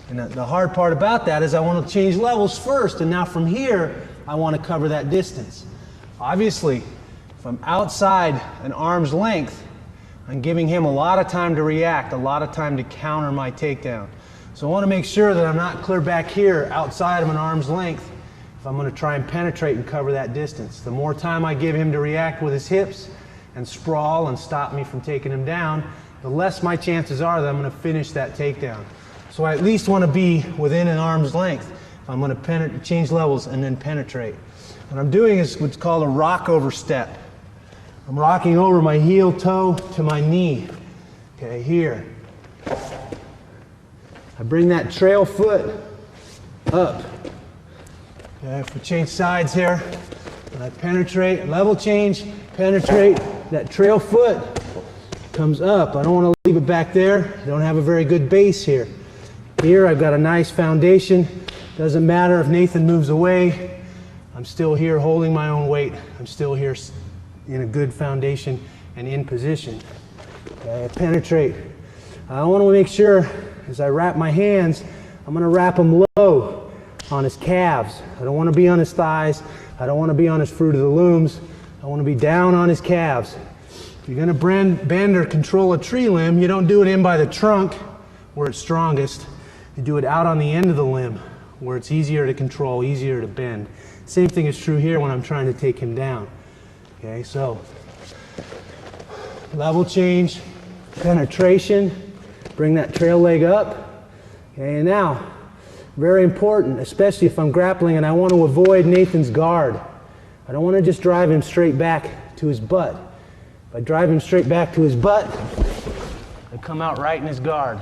[SPEAKER 1] And the hard part about that is I want to change levels first, and now from here I want to cover that distance. Obviously, if I'm outside an arm's length, I'm giving him a lot of time to react, a lot of time to counter my takedown. So I want to make sure that I'm not clear back here outside of an arm's length if I'm going to try and penetrate and cover that distance. The more time I give him to react with his hips and sprawl and stop me from taking him down, the less my chances are that I'm going to finish that takedown. So I at least want to be within an arm's length if I'm going to change levels and then penetrate. What I'm doing is what's called a rock over step. I'm rocking over my heel toe to my knee. Okay, here. I bring that trail foot up. Okay, if we change sides here, and I penetrate, level change, penetrate, that trail foot comes up. I don't want to leave it back there. I don't have a very good base here. Here I've got a nice foundation. Doesn't matter if Nathan moves away. I'm still here holding my own weight. I'm still here in a good foundation and in position. Okay, I penetrate. I want to make sure as I wrap my hands, I'm going to wrap them low on his calves. I don't want to be on his thighs. I don't want to be on his fruit of the looms. I want to be down on his calves. If you're going to bend or control a tree limb, you don't do it in by the trunk where it's strongest. You do it out on the end of the limb where it's easier to control, easier to bend. Same thing is true here when I'm trying to take him down. Okay, so level change, penetration, bring that trail leg up. Okay, and now, very important, especially if I'm grappling and I want to avoid Nathan's guard. I don't want to just drive him straight back to his butt. If I drive him straight back to his butt, I come out right in his guard.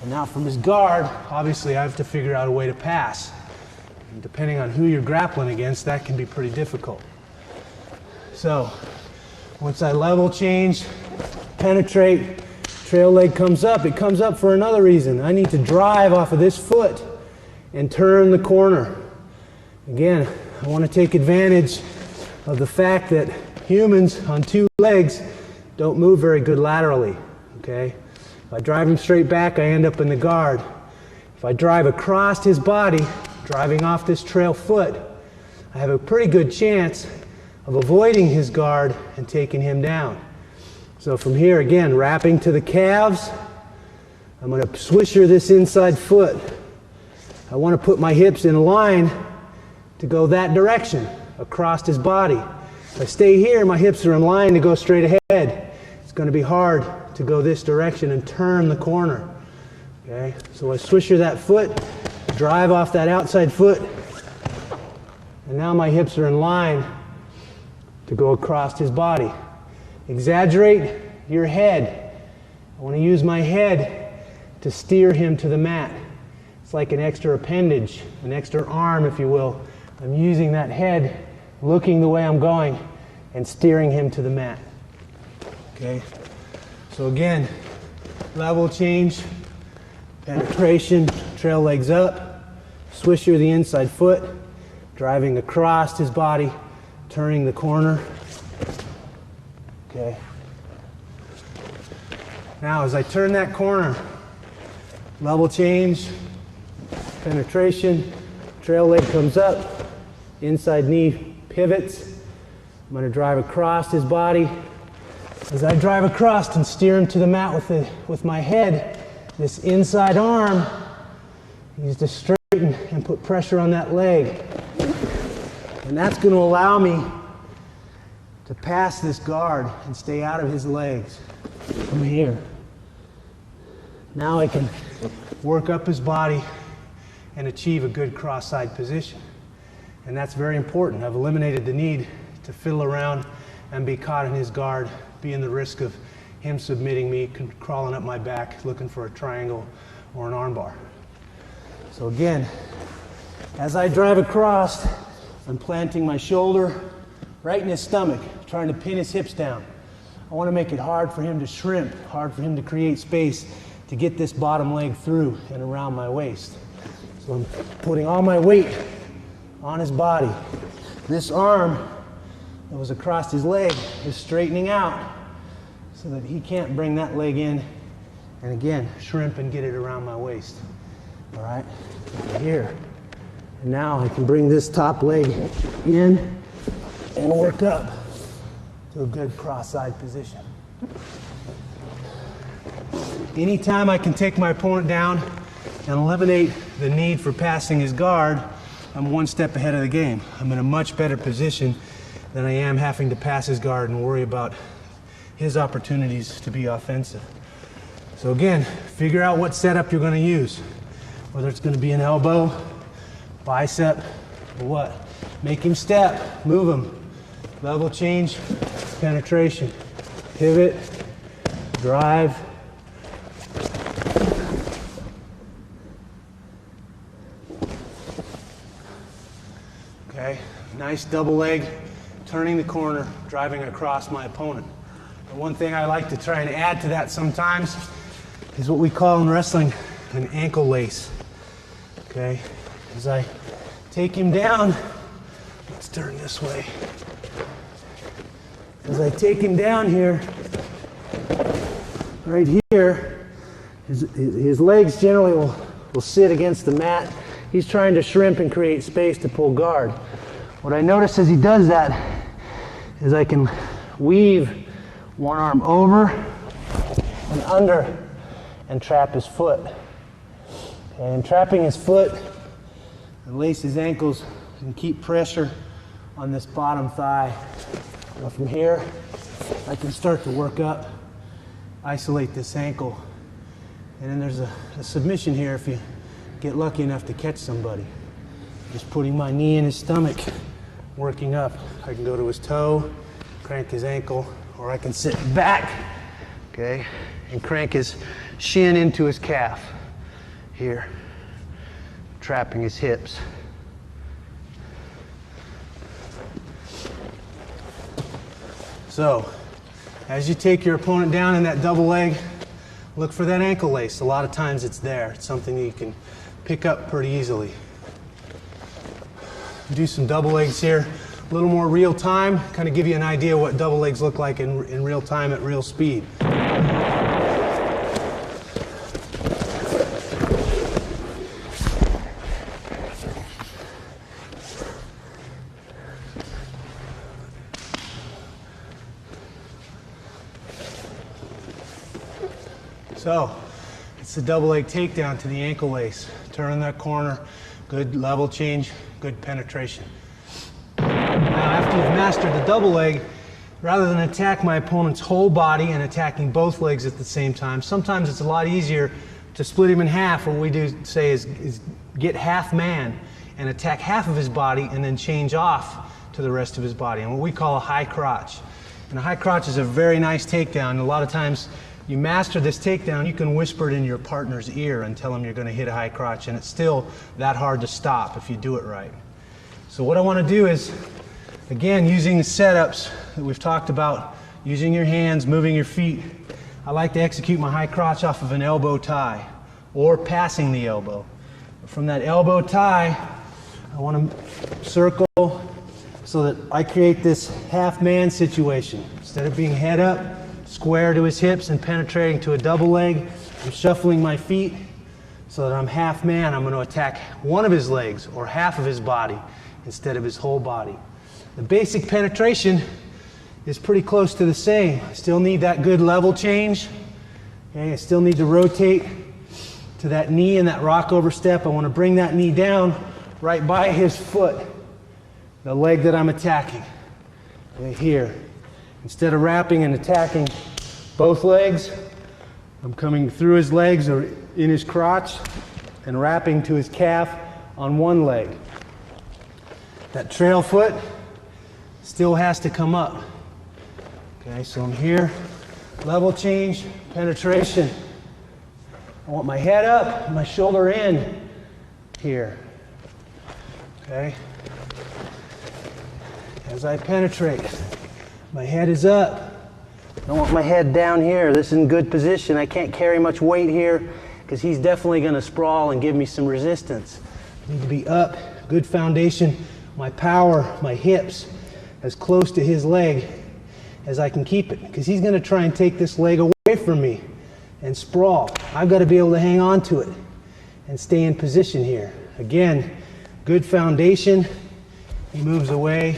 [SPEAKER 1] And now from his guard, obviously I have to figure out a way to pass. And depending on who you're grappling against, that can be pretty difficult. So, once I level change, penetrate, trail leg comes up. It comes up for another reason. I need to drive off of this foot and turn the corner. Again, I want to take advantage of the fact that humans on two legs don't move very good laterally. Okay? If I drive him straight back, I end up in the guard. If I drive across his body, driving off this trail foot, I have a pretty good chance of avoiding his guard and taking him down. So from here, again, wrapping to the calves, I'm going to swisher this inside foot. I want to put my hips in line to go that direction, across his body. If I stay here, my hips are in line to go straight ahead. It's going to be hard to go this direction and turn the corner. Okay, so I swisher that foot, drive off that outside foot, and now my hips are in line to go across his body. Exaggerate your head. I want to use my head to steer him to the mat. It's like an extra appendage, an extra arm, if you will. I'm using that head, looking the way I'm going, and steering him to the mat. Okay, so again, level change, penetration, trail legs up, swisher the inside foot, driving across his body, turning the corner. Okay. Now as I turn that corner, level change, penetration, trail leg comes up, inside knee pivots. I'm going to drive across his body. As I drive across and steer him to the mat with my head, this inside arm needs to straighten and put pressure on that leg. And that's going to allow me to pass this guard and stay out of his legs from here. Now I can work up his body and achieve a good cross-side position. And that's very important. I've eliminated the need to fiddle around and be caught in his guard, being the risk of him submitting me, crawling up my back, looking for a triangle or an armbar. So again, as I drive across, I'm planting my shoulder right in his stomach, trying to pin his hips down. I want to make it hard for him to shrimp, hard for him to create space to get this bottom leg through and around my waist. So I'm putting all my weight on his body. This arm that was across his leg is straightening out so that he can't bring that leg in and again shrimp and get it around my waist. All right, here. And now I can bring this top leg in and work up to a good cross-side position. Anytime I can take my opponent down and eliminate the need for passing his guard, I'm one step ahead of the game. I'm in a much better position than I am having to pass his guard and worry about his opportunities to be offensive. So again, figure out what setup you're going to use, whether it's going to be an elbow, bicep, or what. Make him step, move him. Level change, penetration, pivot, drive. Okay, nice double leg, turning the corner, driving across my opponent. And one thing I like to try and add to that sometimes is what we call in wrestling an ankle lace. Okay, as I take him down, let's turn this way. As I take him down here, right here, his legs generally will sit against the mat. He's trying to shrimp and create space to pull guard. What I notice as he does that is I can weave one arm over and under and trap his foot. And trapping his foot, and lace his ankles and keep pressure on this bottom thigh. Now from here, I can start to work up, isolate this ankle, and then there's a submission here if you get lucky enough to catch somebody. Just putting my knee in his stomach, working up. I can go to his toe, crank his ankle, or I can sit back, okay, and crank his shin into his calf. Here, trapping his hips. So, as you take your opponent down in that double leg, look for that ankle lace. A lot of times it's there. It's something that you can pick up pretty easily. Do some double legs here. A little more real time, kind of give you an idea what double legs look like in real time at real speed. So, it's the double leg takedown to the ankle lace. Turn that corner, good level change, good penetration. Now, after you've mastered the double leg, rather than attack my opponent's whole body and attacking both legs at the same time, sometimes it's a lot easier to split him in half. What we do say is get half man and attack half of his body and then change off to the rest of his body, and what we call a high crotch. And a high crotch is a very nice takedown, and a lot of times you master this takedown, you can whisper it in your partner's ear and tell them you're going to hit a high crotch, and it's still that hard to stop if you do it right. So what I want to do is, again, using the setups that we've talked about, using your hands, moving your feet, I like to execute my high crotch off of an elbow tie or passing the elbow. From that elbow tie, I want to circle so that I create this half man situation. Instead of being head up, square to his hips and penetrating to a double leg, I'm shuffling my feet so that I'm half man. I'm going to attack one of his legs or half of his body instead of his whole body. The basic penetration is pretty close to the same. I still need that good level change. Okay, I still need to rotate to that knee and that rock over step. I want to bring that knee down right by his foot, the leg that I'm attacking. Okay, here. Instead of wrapping and attacking both legs, I'm coming through his legs or in his crotch and wrapping to his calf on one leg. That trail foot still has to come up. Okay, so I'm here, level change, penetration. I want my head up, my shoulder in here. Okay. As I penetrate, my head is up. I want my head down here. This is in good position. I can't carry much weight here because he's definitely going to sprawl and give me some resistance. I need to be up, good foundation, my power, my hips, as close to his leg as I can keep it, because he's going to try and take this leg away from me and sprawl. I've got to be able to hang on to it and stay in position here. Again, good foundation. He moves away.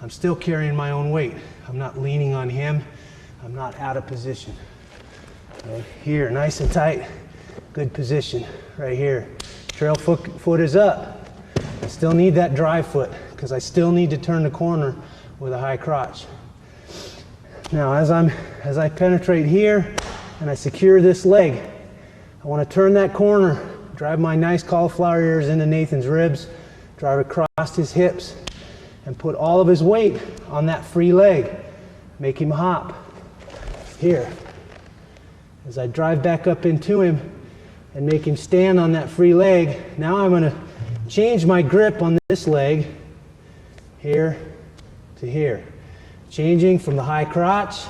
[SPEAKER 1] I'm still carrying my own weight. I'm not leaning on him. I'm not out of position. Okay. Here, nice and tight. Good position right here. Trail foot is up. I still need that drive foot because I still need to turn the corner with a high crotch. Now, as I penetrate here and I secure this leg, I want to turn that corner, drive my nice cauliflower ears into Nathan's ribs, drive across his hips, and put all of his weight on that free leg. Make him hop. Here. As I drive back up into him and make him stand on that free leg, now I'm going to change my grip on this leg, here to here. Changing from the high crotch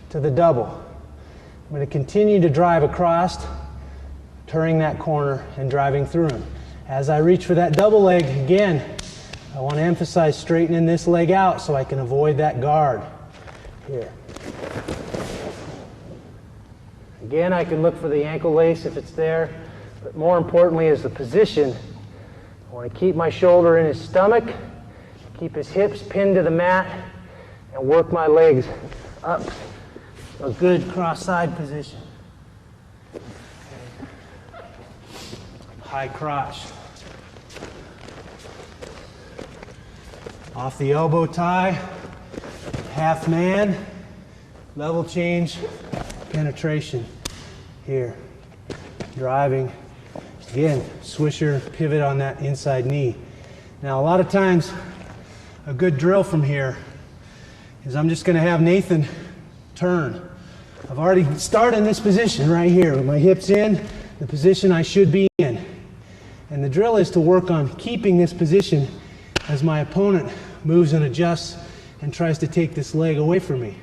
[SPEAKER 1] to the double. I'm going to continue to drive across, turning that corner and driving through him. As I reach for that double leg, again, I want to emphasize straightening this leg out so I can avoid that guard. Here. Again, I can look for the ankle lace if it's there, but more importantly is the position. I want to keep my shoulder in his stomach, keep his hips pinned to the mat, and work my legs up a good cross-side position. Okay. High crotch. Off the elbow tie, half man, level change, penetration. Here, driving. Again, swisher, pivot on that inside knee. Now, a lot of times, a good drill from here is I'm just going to have Nathan turn. I've already started in this position right here with my hips in, the position I should be in. And the drill is to work on keeping this position as my opponent moves and adjusts and tries to take this leg away from me.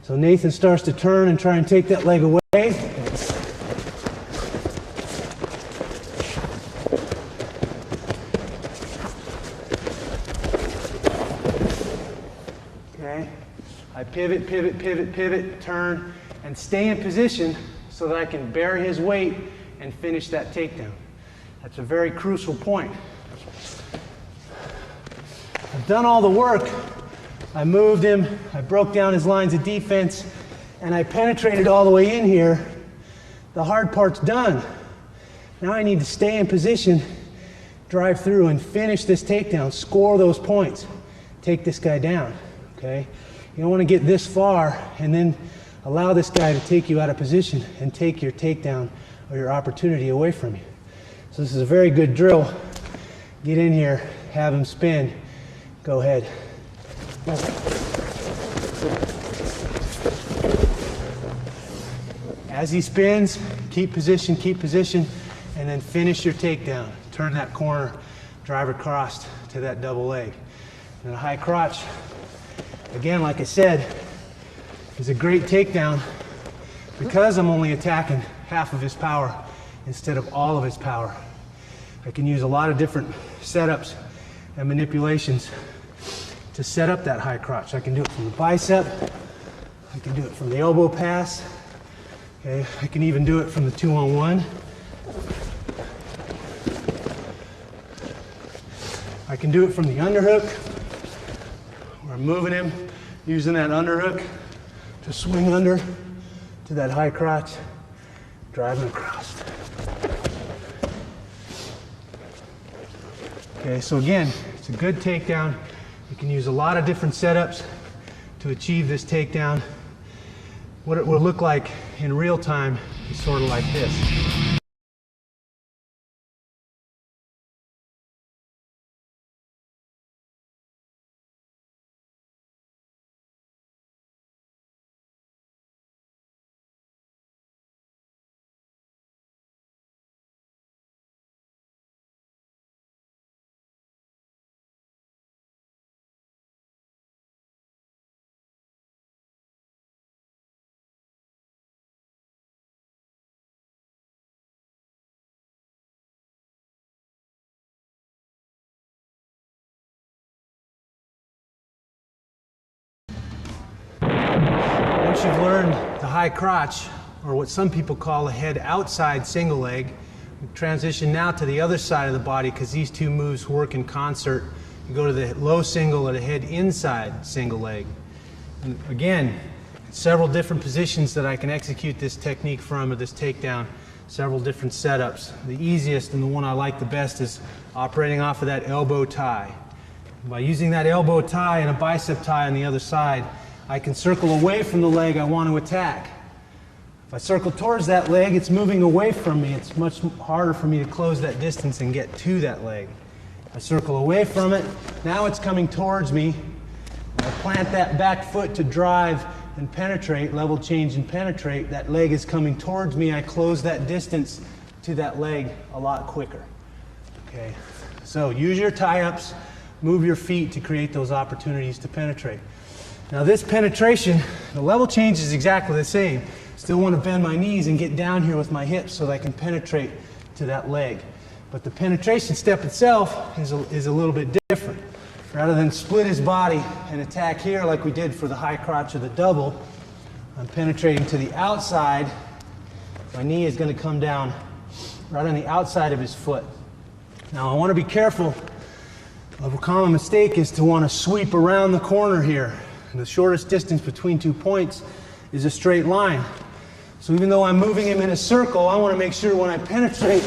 [SPEAKER 1] So Nathan starts to turn and try and take that leg away. Okay, I pivot, pivot, pivot, pivot, turn, and stay in position so that I can bear his weight and finish that takedown. That's a very crucial point. I've done all the work. I moved him, I broke down his lines of defense, and I penetrated all the way in here, the hard part's done. Now I need to stay in position, drive through and finish this takedown, score those points, take this guy down, okay? You don't want to get this far and then allow this guy to take you out of position and take your takedown or your opportunity away from you. So this is a very good drill. Get in here, have him spin, go ahead. As he spins, keep position, and then finish your takedown. Turn that corner, drive across to that double leg. And a high crotch, again, like I said, is a great takedown because I'm only attacking half of his power instead of all of his power. I can use a lot of different setups and manipulations to set up that high crotch. I can do it from the bicep, I can do it from the elbow pass, okay? I can even do it from the 2-on-1. I can do it from the underhook, where I'm moving him, using that underhook to swing under to that high crotch, driving across. Okay, so again, it's a good takedown. You can use a lot of different setups to achieve this takedown. What it will look like in real time is sort of like this. Once you've learned the high crotch, or what some people call a head outside single leg, we transition now to the other side of the body because these two moves work in concert. You go to the low single or the head inside single leg. And again, several different positions that I can execute this technique from, or this takedown, several different setups. The easiest and the one I like the best is operating off of that elbow tie. By using that elbow tie and a bicep tie on the other side, I can circle away from the leg I want to attack. If I circle towards that leg, it's moving away from me. It's much harder for me to close that distance and get to that leg. I circle away from it, now it's coming towards me. I plant that back foot to drive and penetrate, level change and penetrate. That leg is coming towards me. I close that distance to that leg a lot quicker. Okay, so use your tie-ups, move your feet to create those opportunities to penetrate. Now this penetration, the level change is exactly the same. Still want to bend my knees and get down here with my hips so that I can penetrate to that leg. But the penetration step itself is a little bit different. Rather than split his body and attack here like we did for the high crotch or the double, I'm penetrating to the outside. My knee is going to come down right on the outside of his foot. Now I want to be careful. A common mistake is to want to sweep around the corner here. And the shortest distance between 2 points is a straight line. So even though I'm moving him in a circle, I want to make sure when I penetrate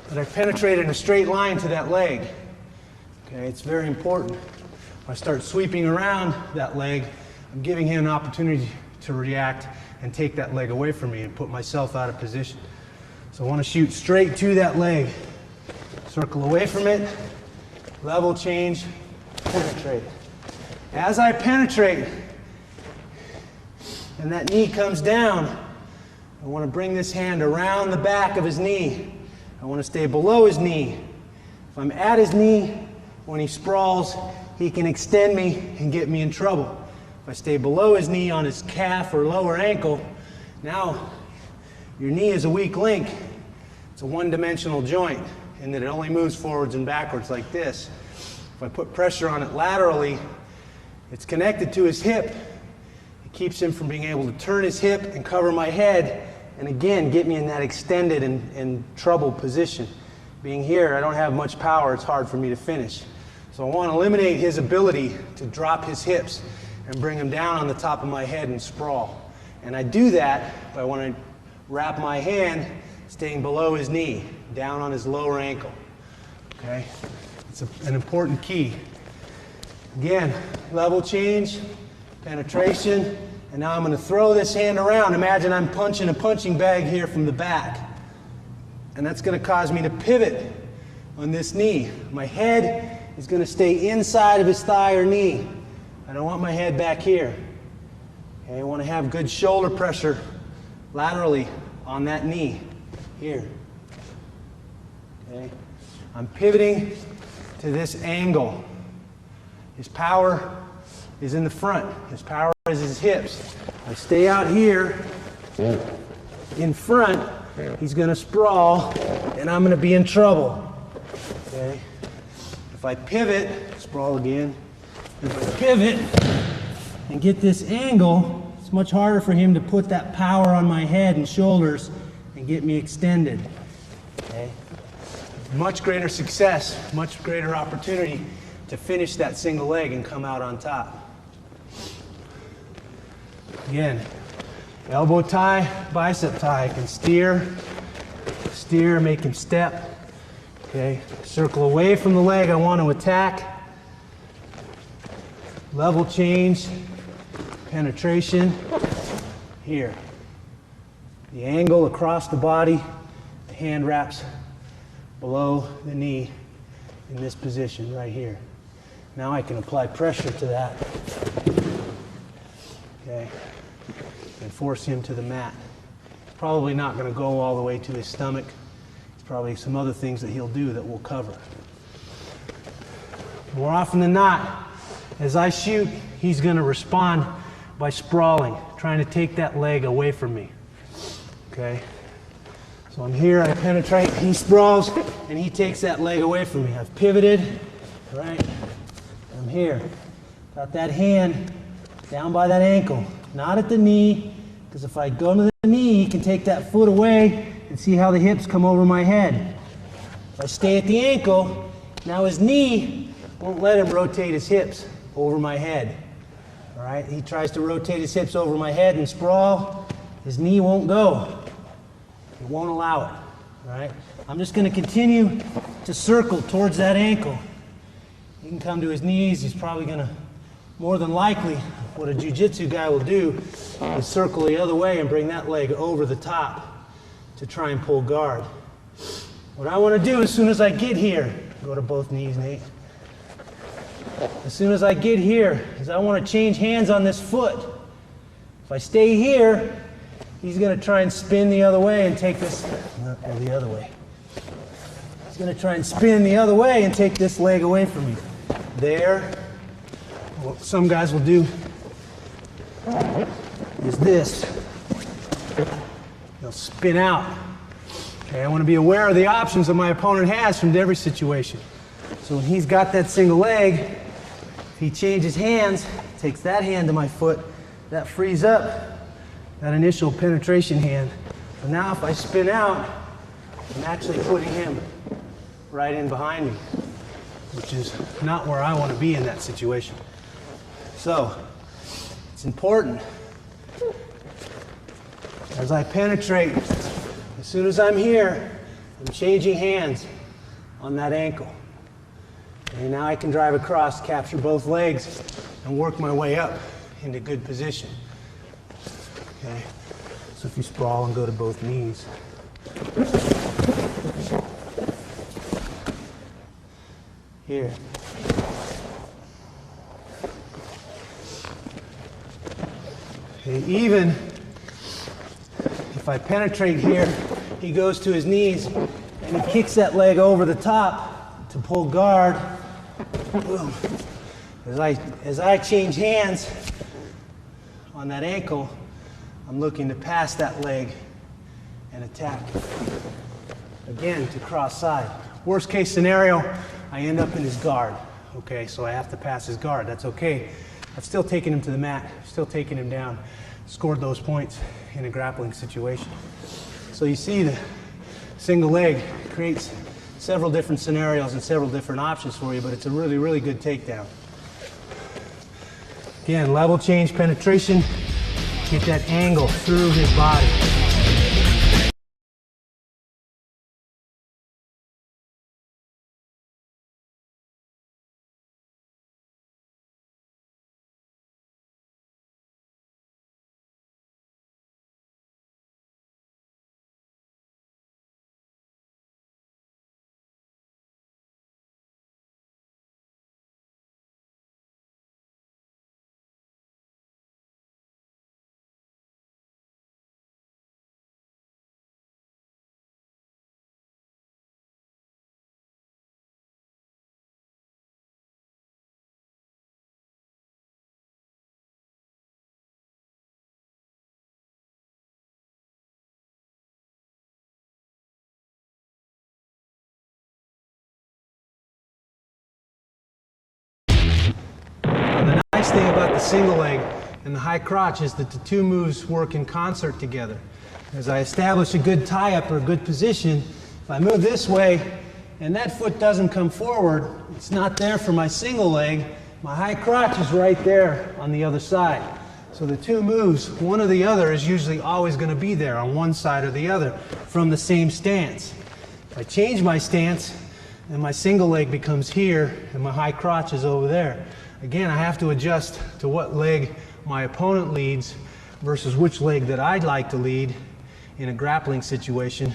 [SPEAKER 1] that I penetrate in a straight line to that leg. Okay, it's very important. If I start sweeping around that leg, I'm giving him an opportunity to react and take that leg away from me and put myself out of position. So I want to shoot straight to that leg. Circle away from it, level change, penetrate. As I penetrate and that knee comes down, I want to bring this hand around the back of his knee. I want to stay below his knee. If I'm at his knee, when he sprawls, he can extend me and get me in trouble. If I stay below his knee on his calf or lower ankle, now your knee is a weak link. It's a one-dimensional joint in that it only moves forwards and backwards like this. If I put pressure on it laterally, it's connected to his hip. It keeps him from being able to turn his hip and cover my head and again get me in that extended and troubled position. Being here, I don't have much power, it's hard for me to finish. So I want to eliminate his ability to drop his hips and bring him down on the top of my head and sprawl. And I do that by when I wrap my hand staying below his knee, down on his lower ankle. Okay? It's an important key. Again, level change, penetration, and now I'm going to throw this hand around. Imagine I'm punching a punching bag here from the back. And that's going to cause me to pivot on this knee. My head is going to stay inside of his thigh or knee. I don't want my head back here. Okay, I want to have good shoulder pressure laterally on that knee here. Okay, I'm pivoting to this angle. His power is in the front. His power is his hips. I stay out here in front, he's going to sprawl, and I'm going to be in trouble. Okay? If I pivot, sprawl again. If I pivot and get this angle, it's much harder for him to put that power on my head and shoulders and get me extended. Okay? Much greater success, much greater opportunity to finish that single leg and come out on top. Again, elbow tie, bicep tie. I can steer, make him step. Okay, circle away from the leg I want to attack. Level change, penetration. Here. The angle across the body, the hand wraps below the knee in this position right here. Now I can apply pressure to that. Okay, and force him to the mat. Probably not going to go all the way to his stomach. There's probably some other things that he'll do that we'll cover. More often than not, as I shoot, he's going to respond by sprawling, trying to take that leg away from me. Okay? So I'm here, I penetrate, he sprawls, and he takes that leg away from me. I've pivoted, right? I'm here. Got that hand down by that ankle, not at the knee, because if I go to the knee, he can take that foot away and see how the hips come over my head. If I stay at the ankle, now his knee won't let him rotate his hips over my head. All right, he tries to rotate his hips over my head and sprawl. His knee won't go. It won't allow it. All right, I'm just going to continue to circle towards that ankle. He can come to his knees. He's probably going to, more than likely, what a jiu-jitsu guy will do is circle the other way and bring that leg over the top to try and pull guard. What I want to do as soon as I get here, go to both knees, Nate. As soon as I get here, is I want to change hands on this foot. If I stay here, he's going to try and spin the other way and take this, or the other way. He's going to try and spin the other way and take this leg away from me. There. What some guys will do is this. They'll spin out. Okay, I want to be aware of the options that my opponent has from every situation. So when he's got that single leg, if he changes hands, takes that hand to my foot, that frees up that initial penetration hand. So now if I spin out, I'm actually putting him right in behind me, which is not where I want to be in that situation. So it's important as I penetrate, as soon as I'm here, I'm changing hands on that ankle. And now I can drive across, capture both legs, and work my way up into good position. Okay, so if you sprawl and go to both knees. Here. Okay, even if I penetrate here, he goes to his knees and he kicks that leg over the top to pull guard. Boom. As I change hands on that ankle, I'm looking to pass that leg and attack. Again, to cross side. Worst case scenario, I end up in his guard. Okay, so I have to pass his guard. That's okay. I've still taken him to the mat, still taking him down, scored those points in a grappling situation. So you see the single leg creates several different scenarios and several different options for you, but it's a really, really good takedown. Again, level change penetration, get that angle through his body. The nice thing about the single leg and the high crotch is that the two moves work in concert together. As I establish a good tie-up or a good position, if I move this way and that foot doesn't come forward, it's not there for my single leg, my high crotch is right there on the other side. So the two moves, one or the other, is usually always going to be there on one side or the other from the same stance. If I change my stance, then my single leg becomes here and my high crotch is over there. Again, I have to adjust to what leg my opponent leads versus which leg that I'd like to lead in a grappling situation,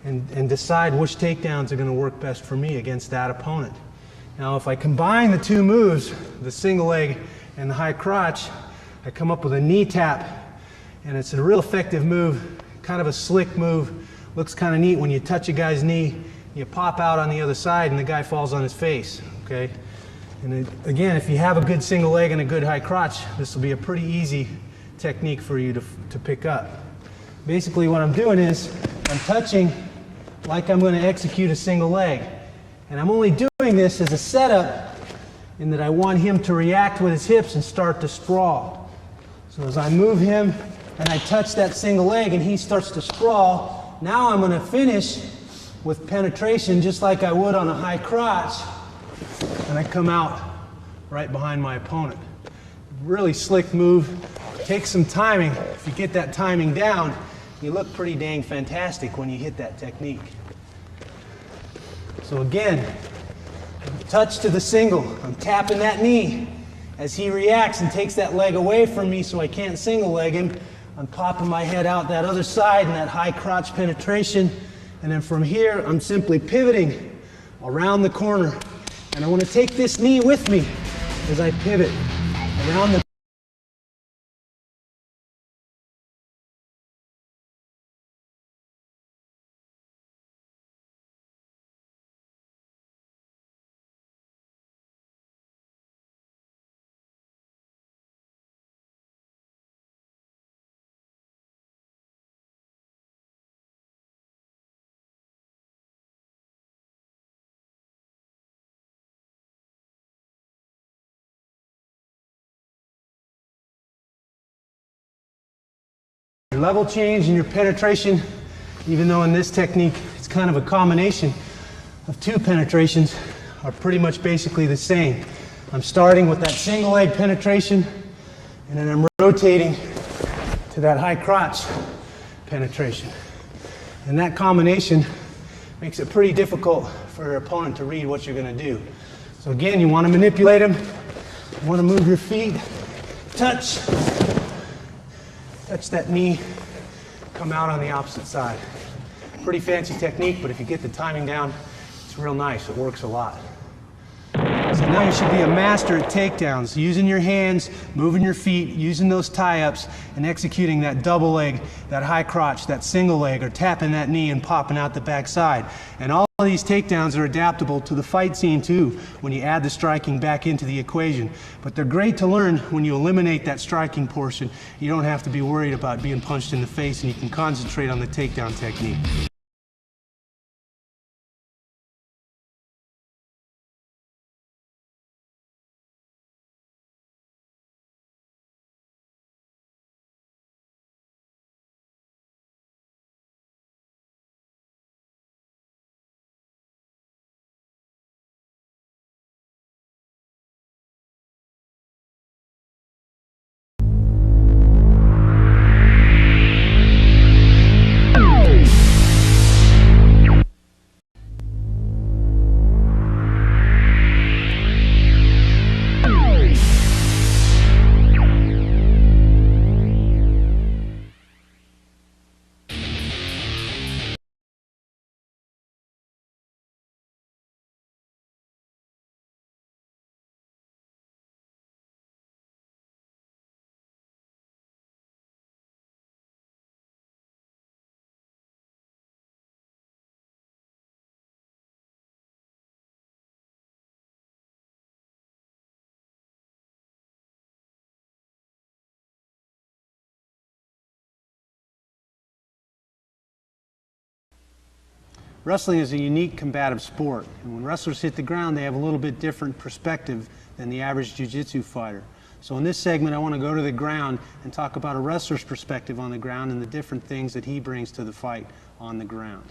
[SPEAKER 1] and decide which takedowns are going to work best for me against that opponent. Now, if I combine the two moves, the single leg and the high crotch, I come up with a knee tap, and it's a real effective move, kind of a slick move. Looks kind of neat when you touch a guy's knee, you pop out on the other side and the guy falls on his face, okay? And again, if you have a good single leg and a good high crotch, this will be a pretty easy technique for you to pick up. Basically what I'm doing is I'm touching like I'm going to execute a single leg. And I'm only doing this as a setup in that I want him to react with his hips and start to sprawl. So as I move him and I touch that single leg and he starts to sprawl, now I'm going to finish with penetration just like I would on a high crotch. And I come out right behind my opponent. Really slick move. Takes some timing. If you get that timing down, you look pretty dang fantastic when you hit that technique. So again, touch to the single. I'm tapping that knee. As he reacts and takes that leg away from me so I can't single leg him, I'm popping my head out that other side in that high crotch penetration. And then from here, I'm simply pivoting around the corner. And I want to take this knee with me as I pivot around the Your level change and your penetration, even though in this technique it's kind of a combination of two penetrations, are pretty much basically the same. I'm starting with that single leg penetration and then I'm rotating to that high crotch penetration. And that combination makes it pretty difficult for your opponent to read what you're going to do. So again, you want to manipulate him, you want to move your feet, touch that knee, come out on the opposite side. Pretty fancy technique, but if you get the timing down, it's real nice. It works a lot. So now you should be a master at takedowns, using your hands, moving your feet, using those tie-ups, and executing that double leg, that high crotch, that single leg, or tapping that knee and popping out the backside. And all of these takedowns are adaptable to the fight scene too, when you add the striking back into the equation. But they're great to learn when you eliminate that striking portion. You don't have to be worried about being punched in the face, and you can concentrate on the takedown technique. Wrestling is a unique combative sport, and when wrestlers hit the ground, they have a little bit different perspective than the average jiu-jitsu fighter. So in this segment, I want to go to the ground and talk about a wrestler's perspective on the ground and the different things that he brings to the fight on the ground.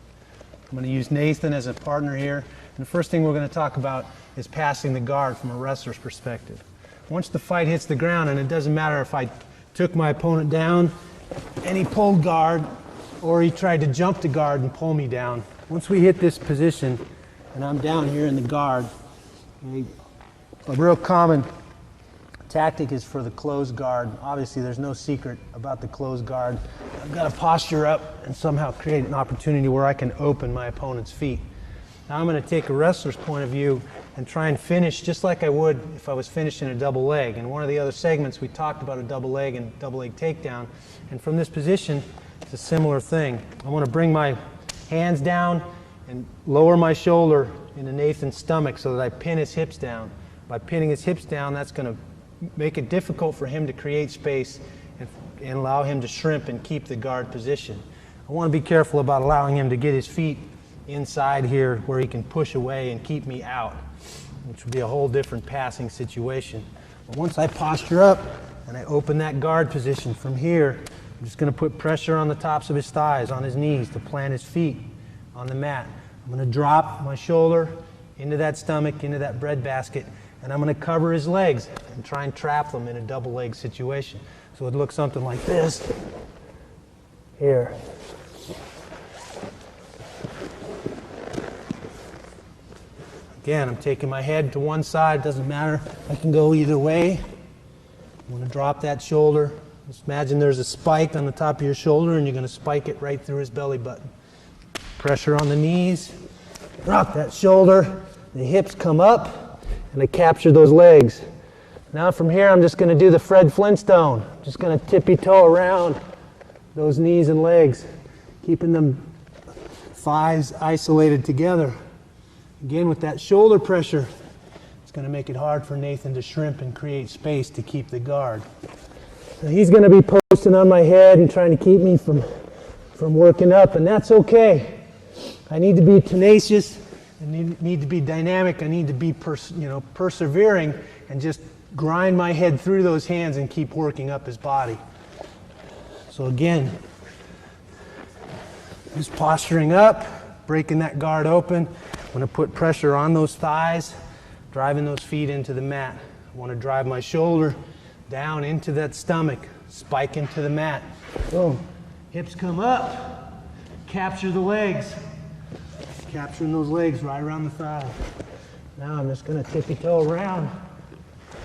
[SPEAKER 1] I'm going to use Nathan as a partner here, and the first thing we're going to talk about is passing the guard from a wrestler's perspective. Once the fight hits the ground, and it doesn't matter if I took my opponent down and he pulled guard, or he tried to jump to guard and pull me down. Once we hit this position, and I'm down here in the guard, okay, a real common tactic is for the closed guard. Obviously, there's no secret about the closed guard. I've got to posture up and somehow create an opportunity where I can open my opponent's feet. Now I'm going to take a wrestler's point of view and try and finish just like I would if I was finishing a double leg. In one of the other segments, we talked about a double leg and double leg takedown. And from this position, it's a similar thing. I want to bring my hands down and lower my shoulder into Nathan's stomach so that I pin his hips down. By pinning his hips down, that's going to make it difficult for him to create space and allow him to shrimp and keep the guard position. I want to be careful about allowing him to get his feet inside here where he can push away and keep me out, which would be a whole different passing situation. But once I posture up and I open that guard position from here, I'm just going to put pressure on the tops of his thighs, on his knees, to plant his feet on the mat. I'm going to drop my shoulder into that stomach, into that breadbasket, and I'm going to cover his legs and try and trap them in a double leg situation. So it looks something like this here. Again, I'm taking my head to one side. Doesn't matter. I can go either way. I'm going to drop that shoulder. Just imagine there's a spike on the top of your shoulder and you're going to spike it right through his belly button. Pressure on the knees. Drop that shoulder. The hips come up and I capture those legs. Now from here I'm just going to do the Fred Flintstone. I'm just going to tippy-toe around those knees and legs, keeping them thighs isolated together. Again, with that shoulder pressure, it's going to make it hard for Nathan to shrimp and create space to keep the guard. So he's going to be posting on my head and trying to keep me from working up, and that's okay. I need to be tenacious. I need to be dynamic. I need to be persevering and just grind my head through those hands and keep working up his body. So again, just posturing up, breaking that guard open. I'm going to put pressure on those thighs, driving those feet into the mat. I want to drive my shoulder down into that stomach, spike into the mat. Boom. Hips come up, capture the legs. Capturing those legs right around the thigh. Now I'm just going to tippy-toe around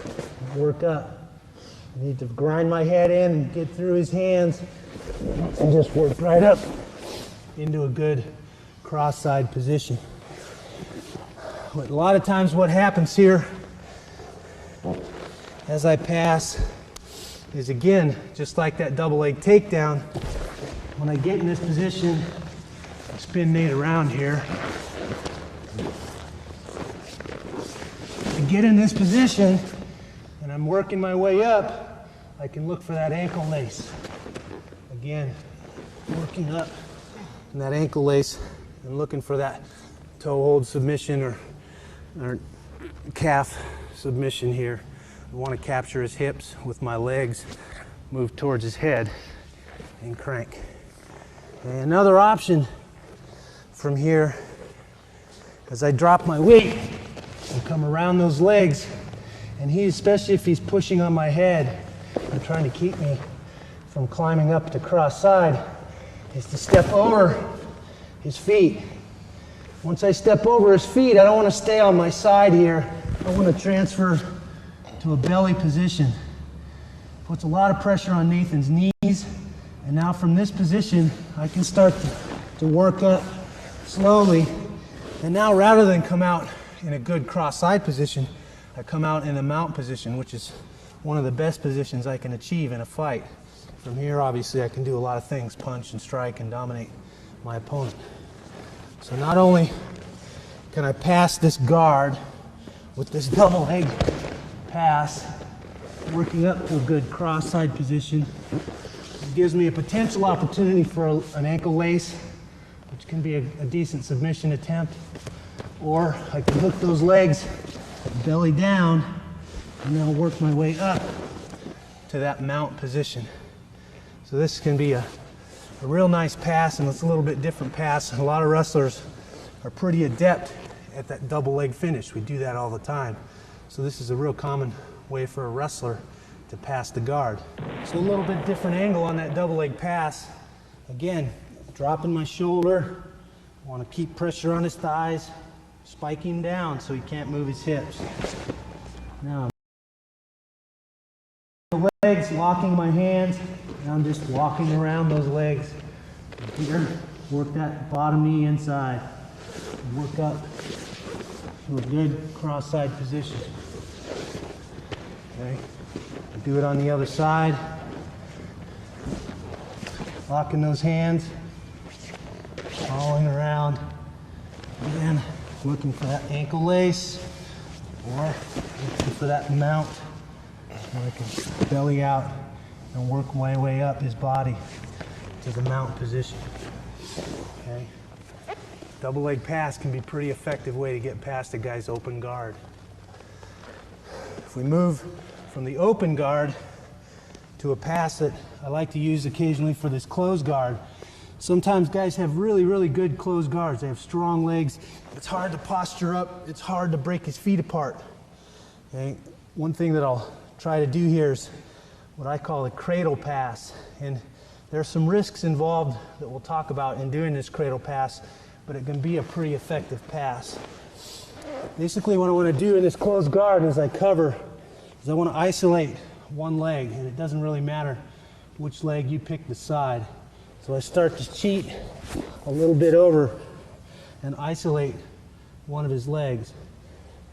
[SPEAKER 1] and work up. I need to grind my head in and get through his hands and just work right up into a good cross-side position. But a lot of times what happens here as I pass is, again, just like that double leg takedown, when I get in this position, I spin Nate around here. I get in this position and I'm working my way up, I can look for that ankle lace. Again, working up in that ankle lace and looking for that toe hold submission or calf submission here. I want to capture his hips with my legs, move towards his head, and crank. And another option from here, as I drop my weight and come around those legs, and especially if he's pushing on my head and trying to keep me from climbing up to cross side, is to step over his feet. Once I step over his feet, I don't want to stay on my side here. I want to transfer to a belly position. Puts a lot of pressure on Nathan's knees, and now from this position, I can start to work up slowly. And now rather than come out in a good cross-side position, I come out in a mount position, which is one of the best positions I can achieve in a fight. From here, obviously, I can do a lot of things, punch and strike and dominate my opponent. So not only can I pass this guard with this double leg pass, working up to a good cross-side position, it gives me a potential opportunity for an ankle lace which can be a decent submission attempt. Or I can hook those legs, belly down, and then I'll work my way up to that mount position. So this can be a real nice pass, and it's a little bit different pass. A lot of wrestlers are pretty adept at that double leg finish. We do that all the time. So this is a real common way for a wrestler to pass the guard. So a little bit different angle on that double leg pass. Again, dropping my shoulder. I want to keep pressure on his thighs, spiking him down so he can't move his hips. Now, the legs, locking my hands, and I'm just walking around those legs. Here, work that bottom knee inside. Work up to a good cross-side position. Okay, do it on the other side. Locking those hands, following around. Again, looking for that ankle lace, or looking for that mount, where I can belly out and work my way up his body to the mount position. Okay. Double leg pass can be a pretty effective way to get past a guy's open guard. If we move from the open guard to a pass that I like to use occasionally for this closed guard. Sometimes guys have really, really good closed guards. They have strong legs. It's hard to posture up. It's hard to break his feet apart. Okay? One thing that I'll try to do here is what I call a cradle pass. And there's some risks involved that we'll talk about in doing this cradle pass, but it can be a pretty effective pass. Basically what I want to do in this closed guard as I cover is I want to isolate one leg, and it doesn't really matter which leg you pick the side. So I start to cheat a little bit over and isolate one of his legs.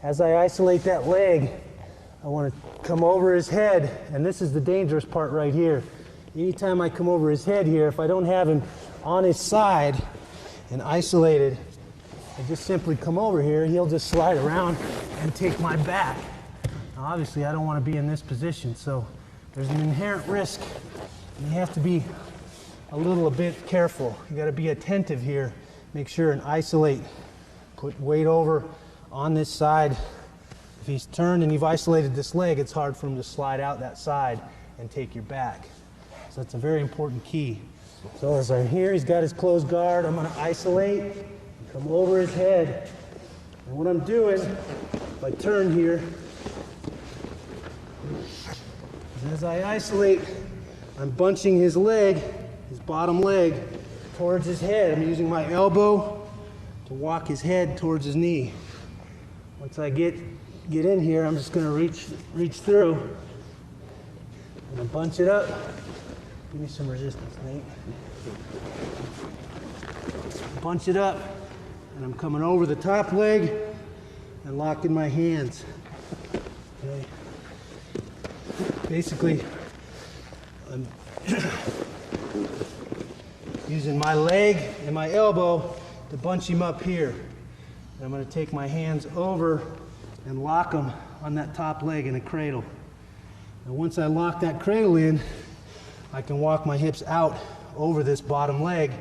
[SPEAKER 1] As I isolate that leg, I want to come over his head, and this is the dangerous part right here. Anytime I come over his head here, if I don't have him on his side and isolated, I just simply come over here, he'll just slide around and take my back. Now obviously I don't want to be in this position, so there's an inherent risk, and you have to be a bit careful. You got to be attentive here. Make sure and isolate. Put weight over on this side. If he's turned and you've isolated this leg, it's hard for him to slide out that side and take your back. So that's a very important key. So as I'm here, he's got his closed guard. I'm going to isolate, come over his head. And what I'm doing, if I turn here, is as I isolate, I'm bunching his leg, his bottom leg, towards his head. I'm using my elbow to walk his head towards his knee. Once I get in here, I'm just going to reach through. I'm going to bunch it up. Give me some resistance, Nate. Bunch it up, and I'm coming over the top leg and locking my hands. Okay. Basically, I'm using my leg and my elbow to bunch him up here. And I'm going to take my hands over and lock them on that top leg in a cradle. And once I lock that cradle in, I can walk my hips out over this bottom leg,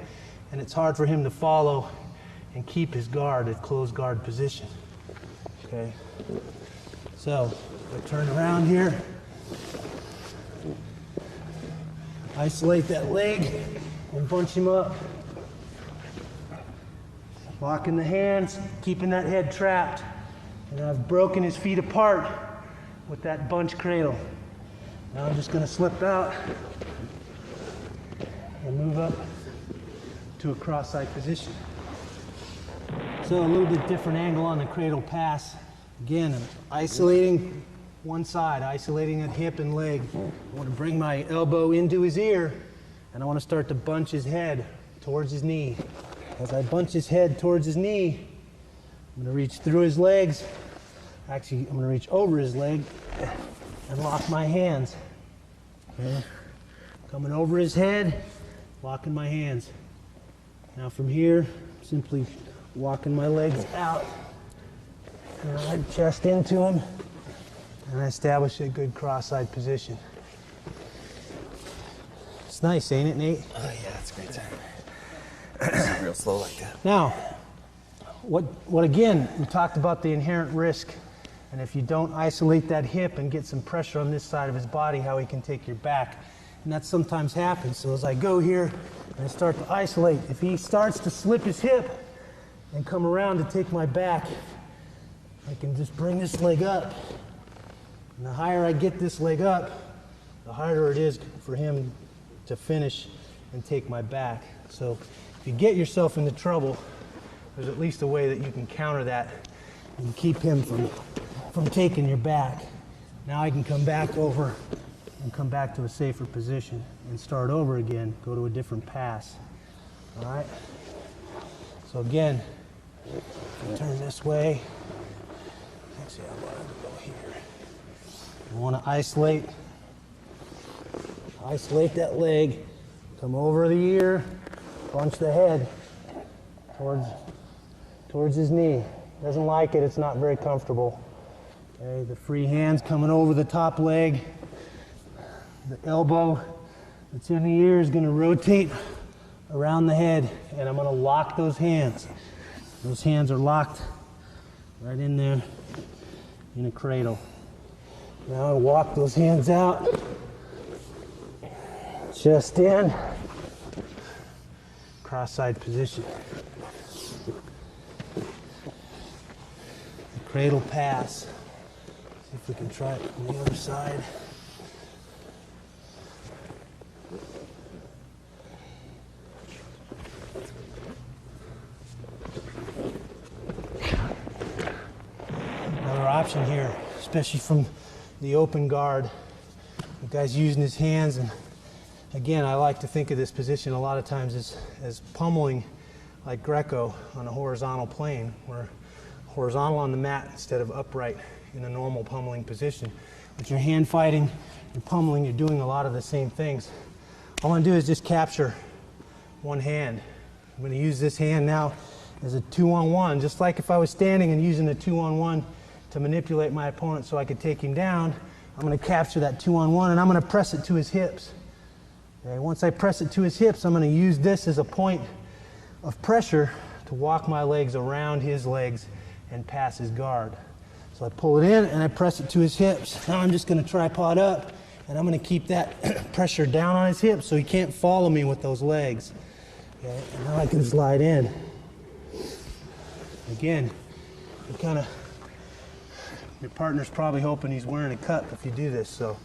[SPEAKER 1] and it's hard for him to follow and keep his guard at closed guard position. Okay. So I turn around here, isolate that leg, and bunch him up. Locking the hands, keeping that head trapped. And I've broken his feet apart with that bunch cradle. Now I'm just going to slip out and move up to a cross-side position. So a little bit different angle on the cradle pass. Again, I'm isolating one side, isolating that hip and leg. I want to bring my elbow into his ear, and I want to start to bunch his head towards his knee. As I bunch his head towards his knee, I'm going to reach through his legs. Actually, I'm going to reach over his leg and lock my hands. Okay. Coming over his head, locking my hands. Now from here, simply walking my legs out. And I chest into him, and I establish a good cross-side position. It's nice, ain't it, Nate?
[SPEAKER 3] Oh yeah, it's a great time. Real slow like that.
[SPEAKER 1] Now, what again, we talked about the inherent risk, and if you don't isolate that hip and get some pressure on this side of his body, how he can take your back. And that sometimes happens. So as I go here and I start to isolate, if he starts to slip his hip and come around to take my back, I can just bring this leg up. And the higher I get this leg up, the harder it is for him to finish and take my back. So if you get yourself into trouble, there's at least a way that you can counter that and keep him from taking your back. Now I can come back over and come back to a safer position and start over again, go to a different pass. All right? So again, turn this way. Actually, I want to go here. I want to isolate that leg, come over the ear, punch the head towards his knee. Doesn't like it, it's not very comfortable. Okay, the free hand's coming over the top leg. The elbow that's in the ear is going to rotate around the head, and I'm going to lock those hands. Those hands are locked right in there in a cradle. Now I walk those hands out, chest in, cross-side position. The cradle pass. See if we can try it from the other side. Another option here, especially from the open guard. The guy's using his hands, and again, I like to think of this position a lot of times as pummeling like Greco on a horizontal plane. We're horizontal on the mat instead of upright in a normal pummeling position. With your hand fighting, you're pummeling, you're doing a lot of the same things. All I'm going to do is just capture one hand. I'm going to use this hand now as a 2-on-1, just like if I was standing and using a 2-on-1 to manipulate my opponent so I could take him down. I'm going to capture that 2-on-1 and I'm going to press it to his hips. Okay, once I press it to his hips, I'm going to use this as a point of pressure to walk my legs around his legs and pass his guard. So I pull it in and I press it to his hips. Now I'm just going to tripod up and I'm going to keep that pressure down on his hips so he can't follow me with those legs. Okay, and now I can slide in. Again, your partner's probably hoping he's wearing a cup if you do this, so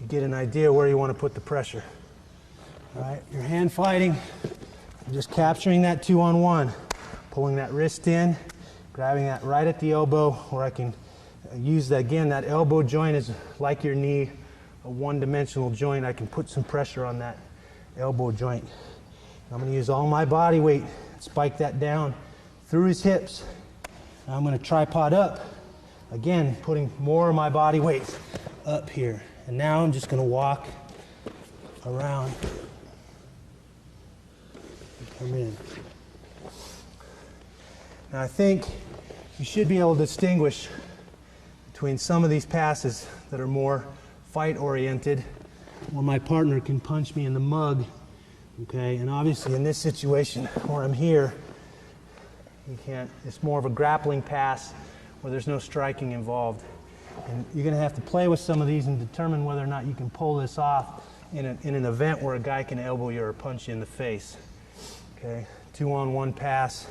[SPEAKER 1] you get an idea where you want to put the pressure. All right, your hand fighting, just capturing that 2-on-1, pulling that wrist in, grabbing that right at the elbow, where I can use that again. That elbow joint is like your knee, a one-dimensional joint. I can put some pressure on that elbow joint. I'm going to use all my body weight, spike that down through his hips. Now I'm going to tripod up, again putting more of my body weight up here. And now I'm just going to walk around and come in. Now I think you should be able to distinguish between some of these passes that are more fight oriented, where my partner can punch me in the mug, okay, and obviously in this situation where I'm here, you can't, it's more of a grappling pass where there's no striking involved. And you're going to have to play with some of these and determine whether or not you can pull this off in an event where a guy can elbow you or punch you in the face. Okay, 2-on-1 pass.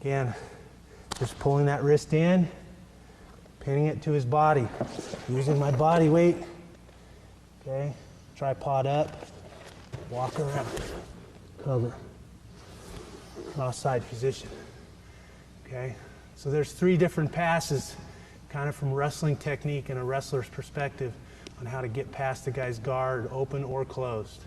[SPEAKER 1] Again, just pulling that wrist in, pinning it to his body, using my body weight. Okay, tripod up, walk around, cover, cross-side position. Okay, so there's 3 different passes, kind of from wrestling technique and a wrestler's perspective on how to get past the guy's guard, open or closed.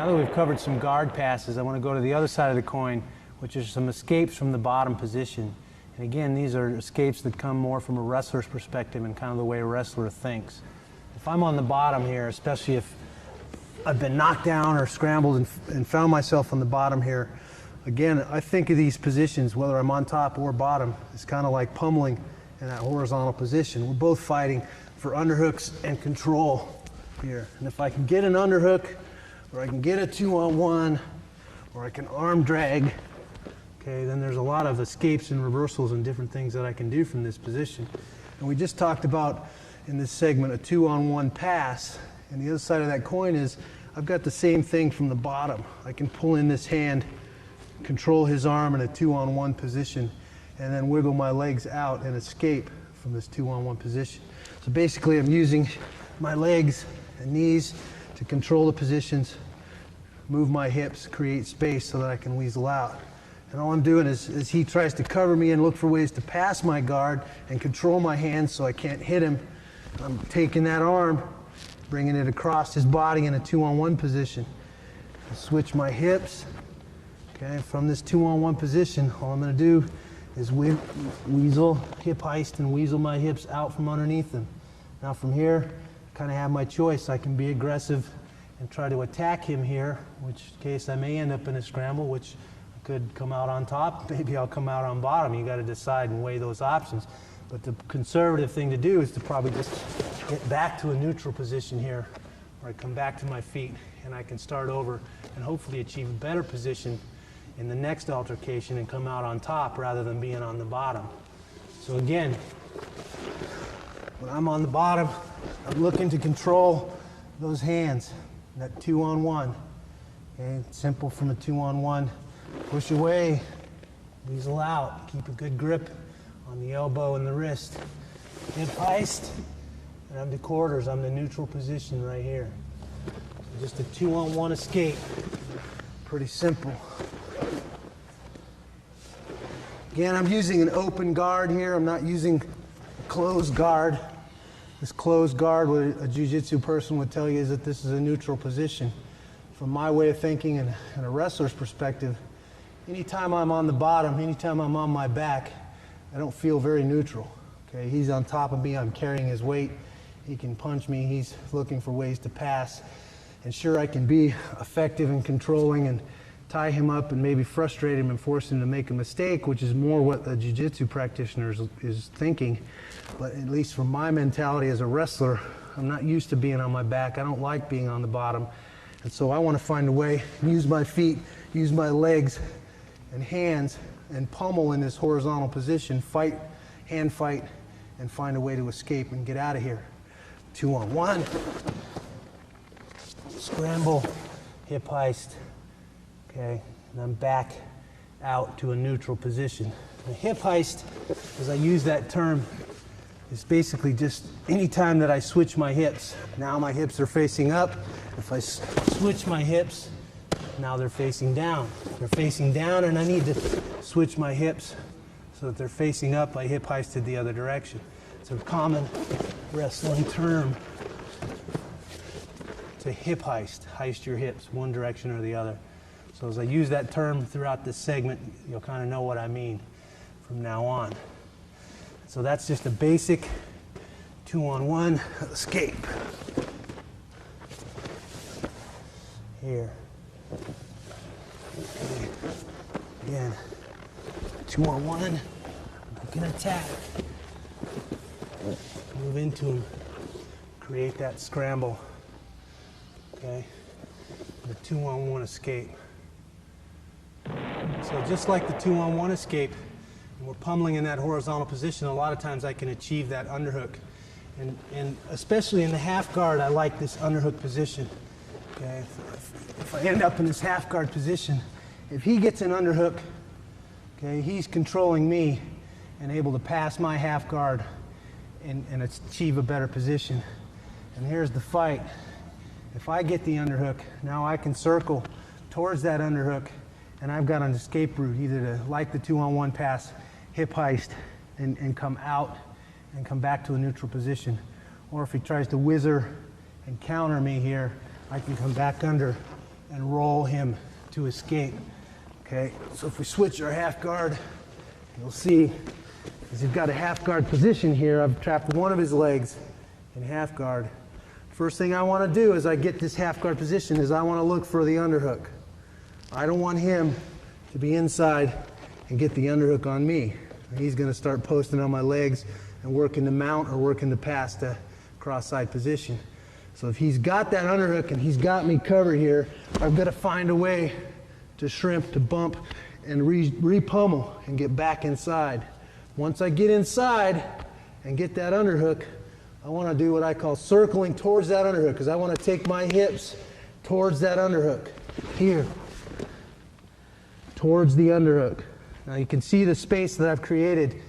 [SPEAKER 1] Now that we've covered some guard passes, I want to go to the other side of the coin, which is some escapes from the bottom position. And again, these are escapes that come more from a wrestler's perspective and kind of the way a wrestler thinks. If I'm on the bottom here, especially if I've been knocked down or scrambled and found myself on the bottom here, again, I think of these positions, whether I'm on top or bottom, it's kind of like pummeling in that horizontal position. We're both fighting for underhooks and control here. And if I can get an underhook, or I can get a 2-on-1, or I can arm drag, okay, then there's a lot of escapes and reversals and different things that I can do from this position. And we just talked about in this segment a 2-on-1 pass, and the other side of that coin is I've got the same thing from the bottom. I can pull in this hand, control his arm in a 2-on-1 position, and then wiggle my legs out and escape from this 2-on-1 position. So basically I'm using my legs and knees to control the positions, move my hips, create space so that I can weasel out. And all I'm doing is he tries to cover me and look for ways to pass my guard and control my hands so I can't hit him. I'm taking that arm, bringing it across his body in a 2-on-1 position. I switch my hips. Okay, from this 2-on-1 position, all I'm going to do is weasel, hip heist, and weasel my hips out from underneath them. Now from here, I kind of have my choice. I can be aggressive and try to attack him here, which case I may end up in a scramble, which could come out on top. Maybe I'll come out on bottom. You got to decide and weigh those options. But the conservative thing to do is to probably just get back to a neutral position here, where I come back to my feet and I can start over and hopefully achieve a better position in the next altercation and come out on top rather than being on the bottom. So again, when I'm on the bottom, I'm looking to control those hands, that 2-on-1. Okay, it's simple from a 2-on-1. Push away, weasel out, keep a good grip on the elbow and the wrist. Hip heist, and I'm the quarters. I'm the neutral position right here. So just a 2-on-1 escape. Pretty simple. Again, I'm using an open guard here. I'm not using a closed guard. This closed guard, what a jiu-jitsu person would tell you is that this is a neutral position. From my way of thinking and a wrestler's perspective, anytime I'm on the bottom, anytime I'm on my back, I don't feel very neutral. Okay, he's on top of me, I'm carrying his weight. He can punch me, he's looking for ways to pass. And sure, I can be effective in controlling and tie him up and maybe frustrate him and force him to make a mistake, which is more what a jiu-jitsu practitioner is thinking. But at least from my mentality as a wrestler, I'm not used to being on my back. I don't like being on the bottom. And so I want to find a way, use my feet, use my legs and hands, and pummel in this horizontal position, fight, hand fight, and find a way to escape and get out of here. 2-on-1, scramble, hip heist, okay, and I'm back out to a neutral position. The hip heist, as I use that term, is basically just any time that I switch my hips. Now my hips are facing up. If I switch my hips, now they're facing down. They're facing down, and I need to switch my hips so that they're facing up. I hip heisted the other direction. It's a common wrestling term to hip heist your hips one direction or the other. So as I use that term throughout this segment, you'll kind of know what I mean from now on. So that's just a basic 2-on-1 escape. Here. Okay. Again, 2-on-1, I can attack. Move into him, create that scramble. Okay, the 2-on-1 escape. So just like the 2-on-1 escape, and we're pummeling in that horizontal position, a lot of times I can achieve that underhook. And especially in the half guard, I like this underhook position. Okay, if I end up in this half guard position, if he gets an underhook, okay, he's controlling me and able to pass my half guard and achieve a better position. And here's the fight. If I get the underhook, now I can circle towards that underhook, and I've got an escape route, either to, like the 2-on-1 pass, hip heist, and come out and come back to a neutral position. Or if he tries to whizzer and counter me here, I can come back under and roll him to escape. Okay, so if we switch our half guard, you'll see as he's got a half guard position here, I've trapped one of his legs in half guard. First thing I want to do as I get this half guard position is I want to look for the underhook. I don't want him to be inside and get the underhook on me. He's going to start posting on my legs and working the mount or working the pass to cross-side position. So if he's got that underhook and he's got me covered here, I've got to find a way to shrimp, to bump, and re-pummel and get back inside. Once I get inside and get that underhook, I want to do what I call circling towards that underhook, because I want to take my hips towards that underhook. Here. Towards the underhook. Now you can see the space that I've created,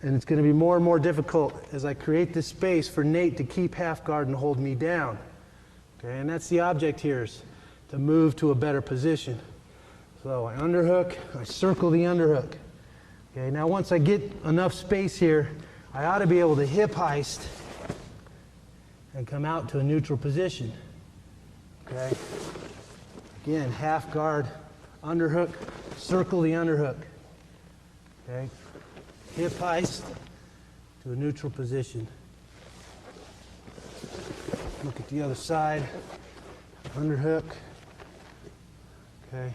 [SPEAKER 1] and it's going to be more and more difficult as I create this space for Nate to keep half guard and hold me down. Okay, and that's the object here, is to move to a better position. So I underhook, I circle the underhook. Okay, now once I get enough space here, I ought to be able to hip heist and come out to a neutral position. Okay, again, half guard, underhook, circle the underhook. Okay, hip heist to a neutral position. Look at the other side, underhook. Okay,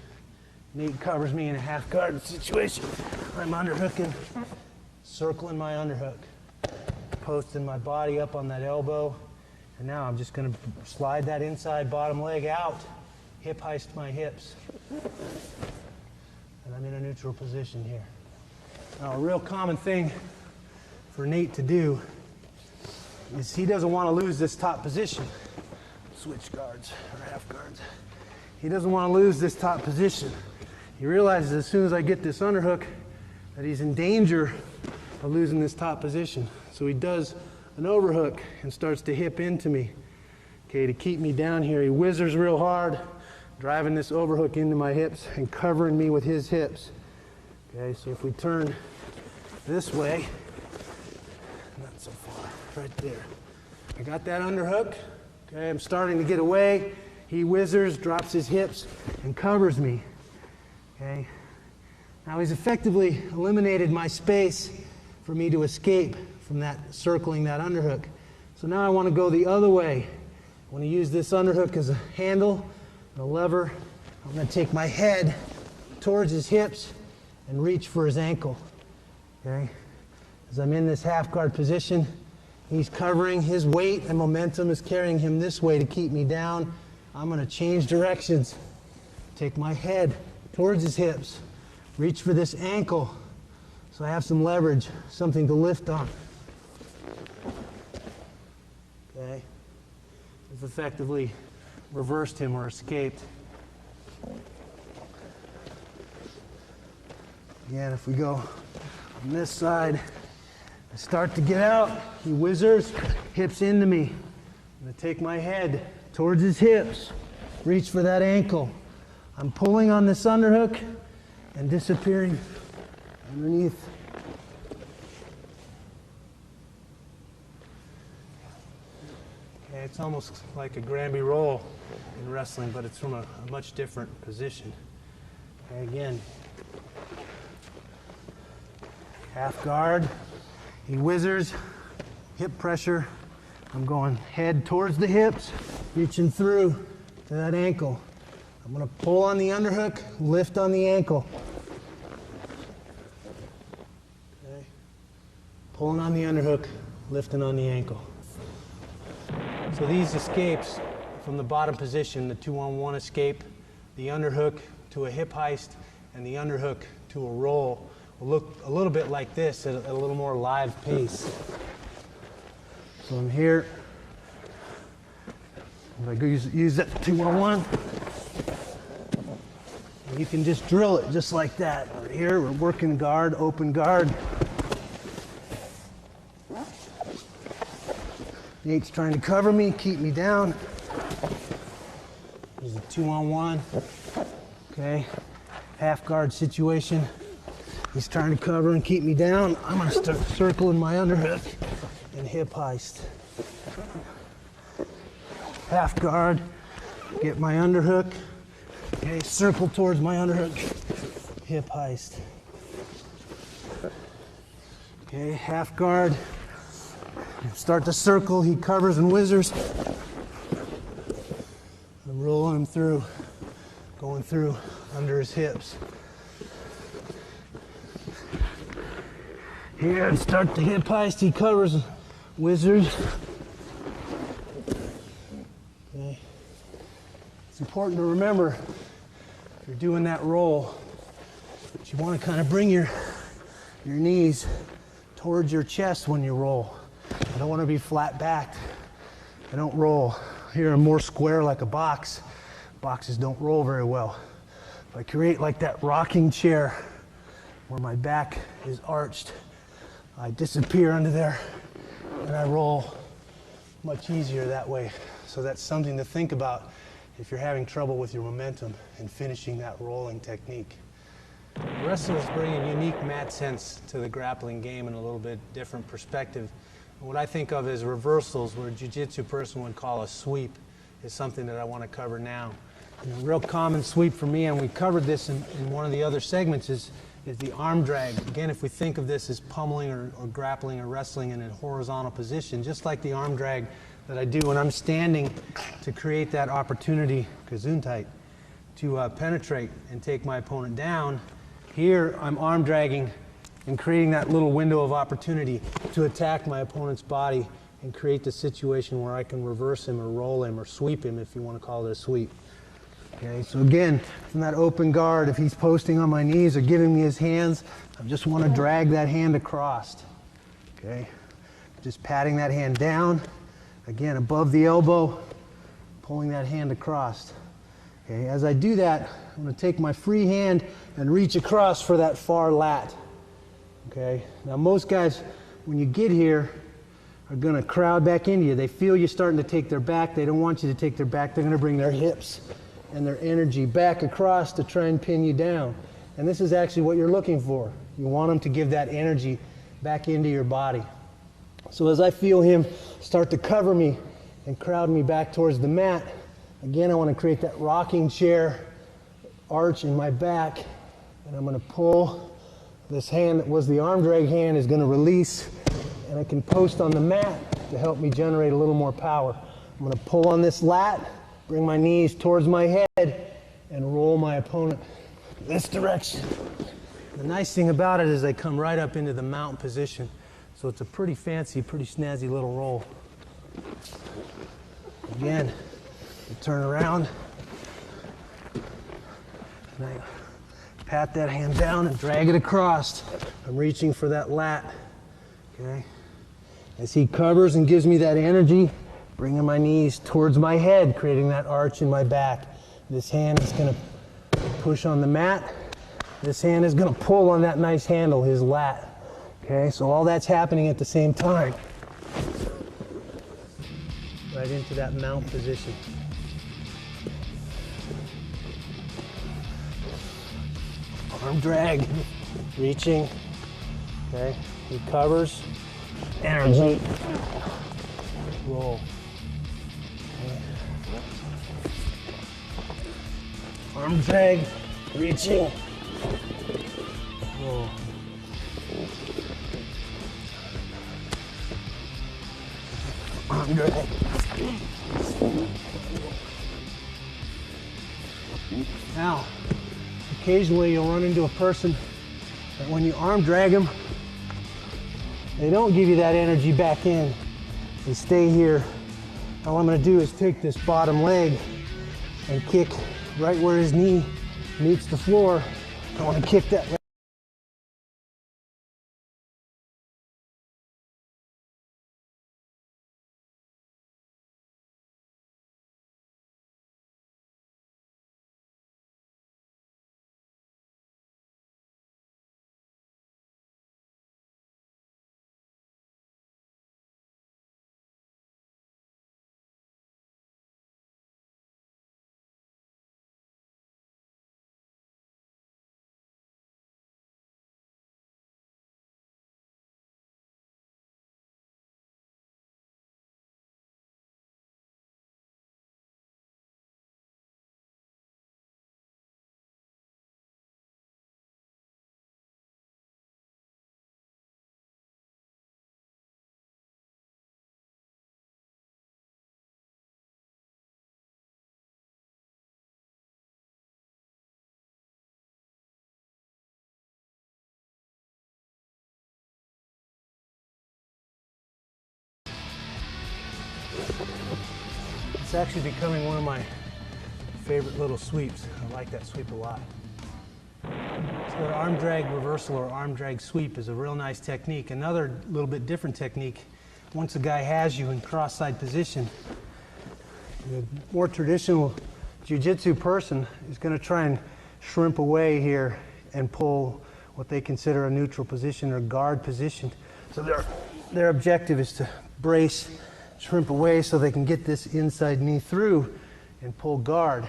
[SPEAKER 1] Nate covers me in a half guard situation. I'm underhooking, circling my underhook, posting my body up on that elbow, and now I'm just going to slide that inside bottom leg out, hip heist my hips, and I'm in a neutral position here. Now, a real common thing for Nate to do is he doesn't want to lose this top position. Switch guards or half guards. He doesn't want to lose this top position. He realizes as soon as I get this underhook that he's in danger of losing this top position. So he does an overhook and starts to hip into me. Okay, to keep me down here, he whizzers real hard, driving this overhook into my hips and covering me with his hips. Okay, so if we turn this way, not so far, right there. I got that underhook. Okay, I'm starting to get away. He whizzers, drops his hips, and covers me. Okay. Now he's effectively eliminated my space for me to escape from that circling that underhook. So now I want to go the other way. I want to use this underhook as a handle, and a lever. I'm going to take my head towards his hips and reach for his ankle. Okay. As I'm in this half guard position, he's covering, his weight and momentum is carrying him this way to keep me down. I'm going to change directions. Take my head towards his hips, reach for this ankle so I have some leverage, something to lift on. Okay, I've effectively reversed him or escaped. Again, if we go on this side, I start to get out, he whizzers, hips into me. I'm going to take my head towards his hips, reach for that ankle. I'm pulling on this underhook and disappearing underneath. Okay, it's almost like a Granby roll in wrestling, but it's from a much different position. Okay, again, half guard, he whizzers, hip pressure. I'm going head towards the hips, reaching through to that ankle. I'm going to pull on the underhook, lift on the ankle. Okay. Pulling on the underhook, lifting on the ankle. So these escapes from the bottom position, the 2-on-1 escape, the underhook to a hip heist, and the underhook to a roll, will look a little bit like this at a little more live pace. So I'm here. I'm going to use that 2-on-1. You can just drill it just like that. Right here, we're working guard, open guard. Nate's trying to cover me, keep me down. There's a 2-on-1. Okay, half guard situation. He's trying to cover and keep me down. I'm going to start circling my underhook and hip heist. Half guard, get my underhook, Okay, circle towards my underhook, hip heist. Okay, half guard. Start the circle, he covers and whizzers. I'm rolling him through, going through under his hips. Here, start the hip heist, he covers, whizzers. Okay. It's important to remember, if you're doing that roll, that you want to kind of bring your knees towards your chest when you roll. I don't want to be flat backed. I don't roll. Here I'm more square like a box. Boxes don't roll very well. If I create like that rocking chair where my back is arched, I disappear under there and I roll much easier that way. So that's something to think about if you're having trouble with your momentum and finishing that rolling technique. Wrestlers bring a unique mat sense to the grappling game and a little bit different perspective. What I think of as reversals, where a jiu-jitsu person would call a sweep, is something that I want to cover now. And a real common sweep for me, and we covered this in one of the other segments, is the arm drag. Again, if we think of this as pummeling or grappling or wrestling in a horizontal position, just like the arm drag that I do when I'm standing to create that opportunity, Gesundheit, to penetrate and take my opponent down, here I'm arm dragging and creating that little window of opportunity to attack my opponent's body and create the situation where I can reverse him or roll him or sweep him, if you want to call it a sweep. Okay, so again, from that open guard, if he's posting on my knees or giving me his hands, I just want to drag that hand across. Okay, just patting that hand down, again above the elbow, pulling that hand across. Okay, as I do that, I'm going to take my free hand and reach across for that far lat. Okay, now most guys, when you get here, are going to crowd back into you. They feel you starting to take their back. They don't want you to take their back. They're going to bring their hips and their energy back across to try and pin you down. And this is actually what you're looking for. You want them to give that energy back into your body. So as I feel him start to cover me and crowd me back towards the mat, again, I want to create that rocking chair arch in my back, and I'm going to pull. This hand that was the arm drag hand is going to release, and I can post on the mat to help me generate a little more power. I'm going to pull on this lat, bring my knees towards my head, and roll my opponent this direction. The nice thing about it is I come right up into the mountain position, so it's a pretty fancy, pretty snazzy little roll. Again, I turn around, and I pat that hand down and drag it across. I'm reaching for that lat. Okay. As he covers and gives me that energy, bringing my knees towards my head, creating that arch in my back. This hand is going to push on the mat. This hand is going to pull on that nice handle, his lat. Okay, so all that's happening at the same time. Right into that mount position. Arm drag, reaching, okay, he covers, energy, roll, okay. Arm drag, reaching, roll. Arm drag. Now, occasionally you'll run into a person that when you arm drag them, they don't give you that energy back in. They stay here. All I'm going to do is take this bottom leg and kick right where his knee meets the floor. I want to kick that leg It's actually becoming one of my favorite little sweeps. I like that sweep a lot. So that arm drag reversal or arm drag sweep is a real nice technique. Another little bit different technique, once a guy has you in cross-side position, the more traditional jiu-jitsu person is going to try and shrimp away here and pull what they consider a neutral position or guard position. So their objective is to brace, shrimp away so they can get this inside knee through and pull guard.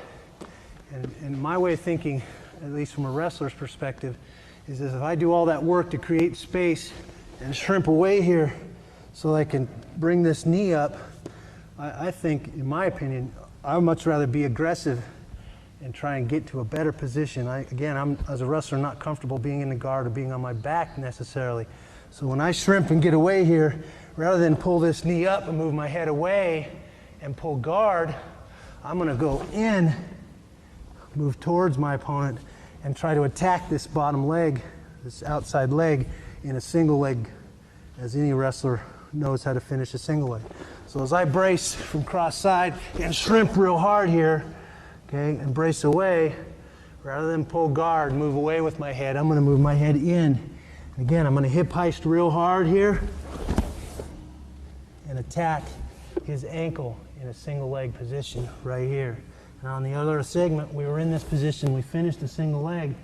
[SPEAKER 1] And my way of thinking, at least from a wrestler's perspective, is that if I do all that work to create space and shrimp away here so I can bring this knee up, I think, in my opinion, I would much rather be aggressive and try and get to a better position. I'm, as a wrestler, not comfortable being in the guard or being on my back necessarily. So when I shrimp and get away here, rather than pull this knee up and move my head away and pull guard, I'm going to go in, move towards my opponent, and try to attack this bottom leg, this outside leg, in a single leg, as any wrestler knows how to finish a single leg. So as I brace from cross side and shrimp real hard here, okay, and brace away, rather than pull guard, move away with my head, I'm going to move my head in. Again, I'm going to hip heist real hard here and attack his ankle in a single leg position right here. And on the other segment, we were in this position. We finished the single leg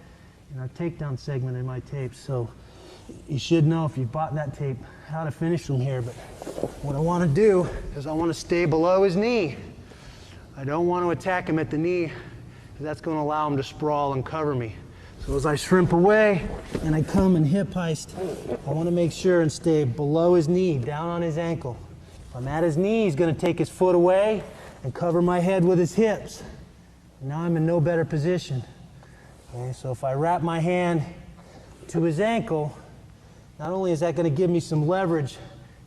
[SPEAKER 1] in our takedown segment in my tapes. So you should know, if you bought that tape, how to finish from here. But what I want to do is I want to stay below his knee. I don't want to attack him at the knee, because that's going to allow him to sprawl and cover me. So as I shrimp away and I come and hip heist, I want to make sure and stay below his knee, down on his ankle. If I'm at his knee, he's going to take his foot away and cover my head with his hips. Now I'm in no better position. Okay, so if I wrap my hand to his ankle, not only is that going to give me some leverage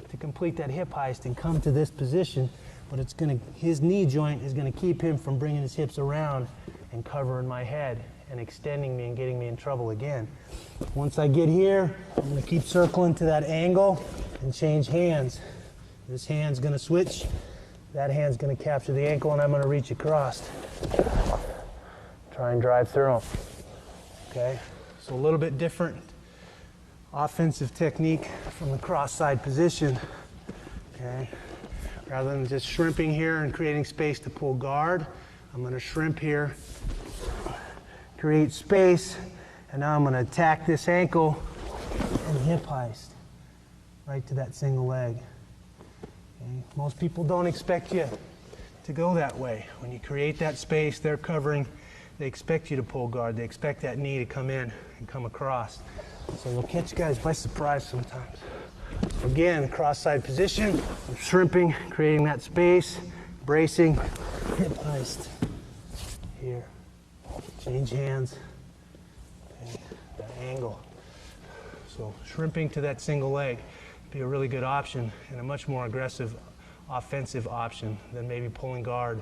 [SPEAKER 1] to complete that hip heist and come to this position, but it's going to, his knee joint is going to keep him from bringing his hips around and covering my head and extending me and getting me in trouble again. Once I get here, I'm going to keep circling to that angle and change hands. This hand's going to switch. That hand's going to capture the ankle, and I'm going to reach across. Try and drive through them. Okay? So a little bit different offensive technique from the cross-side position. Okay? Rather than just shrimping here and creating space to pull guard, I'm going to shrimp here, create space, and now I'm going to attack this ankle and hip heist right to that single leg. Okay? Most people don't expect you to go that way. When you create that space, they're covering, they expect you to pull guard. They expect that knee to come in and come across. So you'll catch guys by surprise sometimes. So again, cross-side position, shrimping, creating that space, bracing, hip heist here. Change hands, okay, that angle. So shrimping to that single leg would be a really good option and a much more aggressive offensive option than maybe pulling guard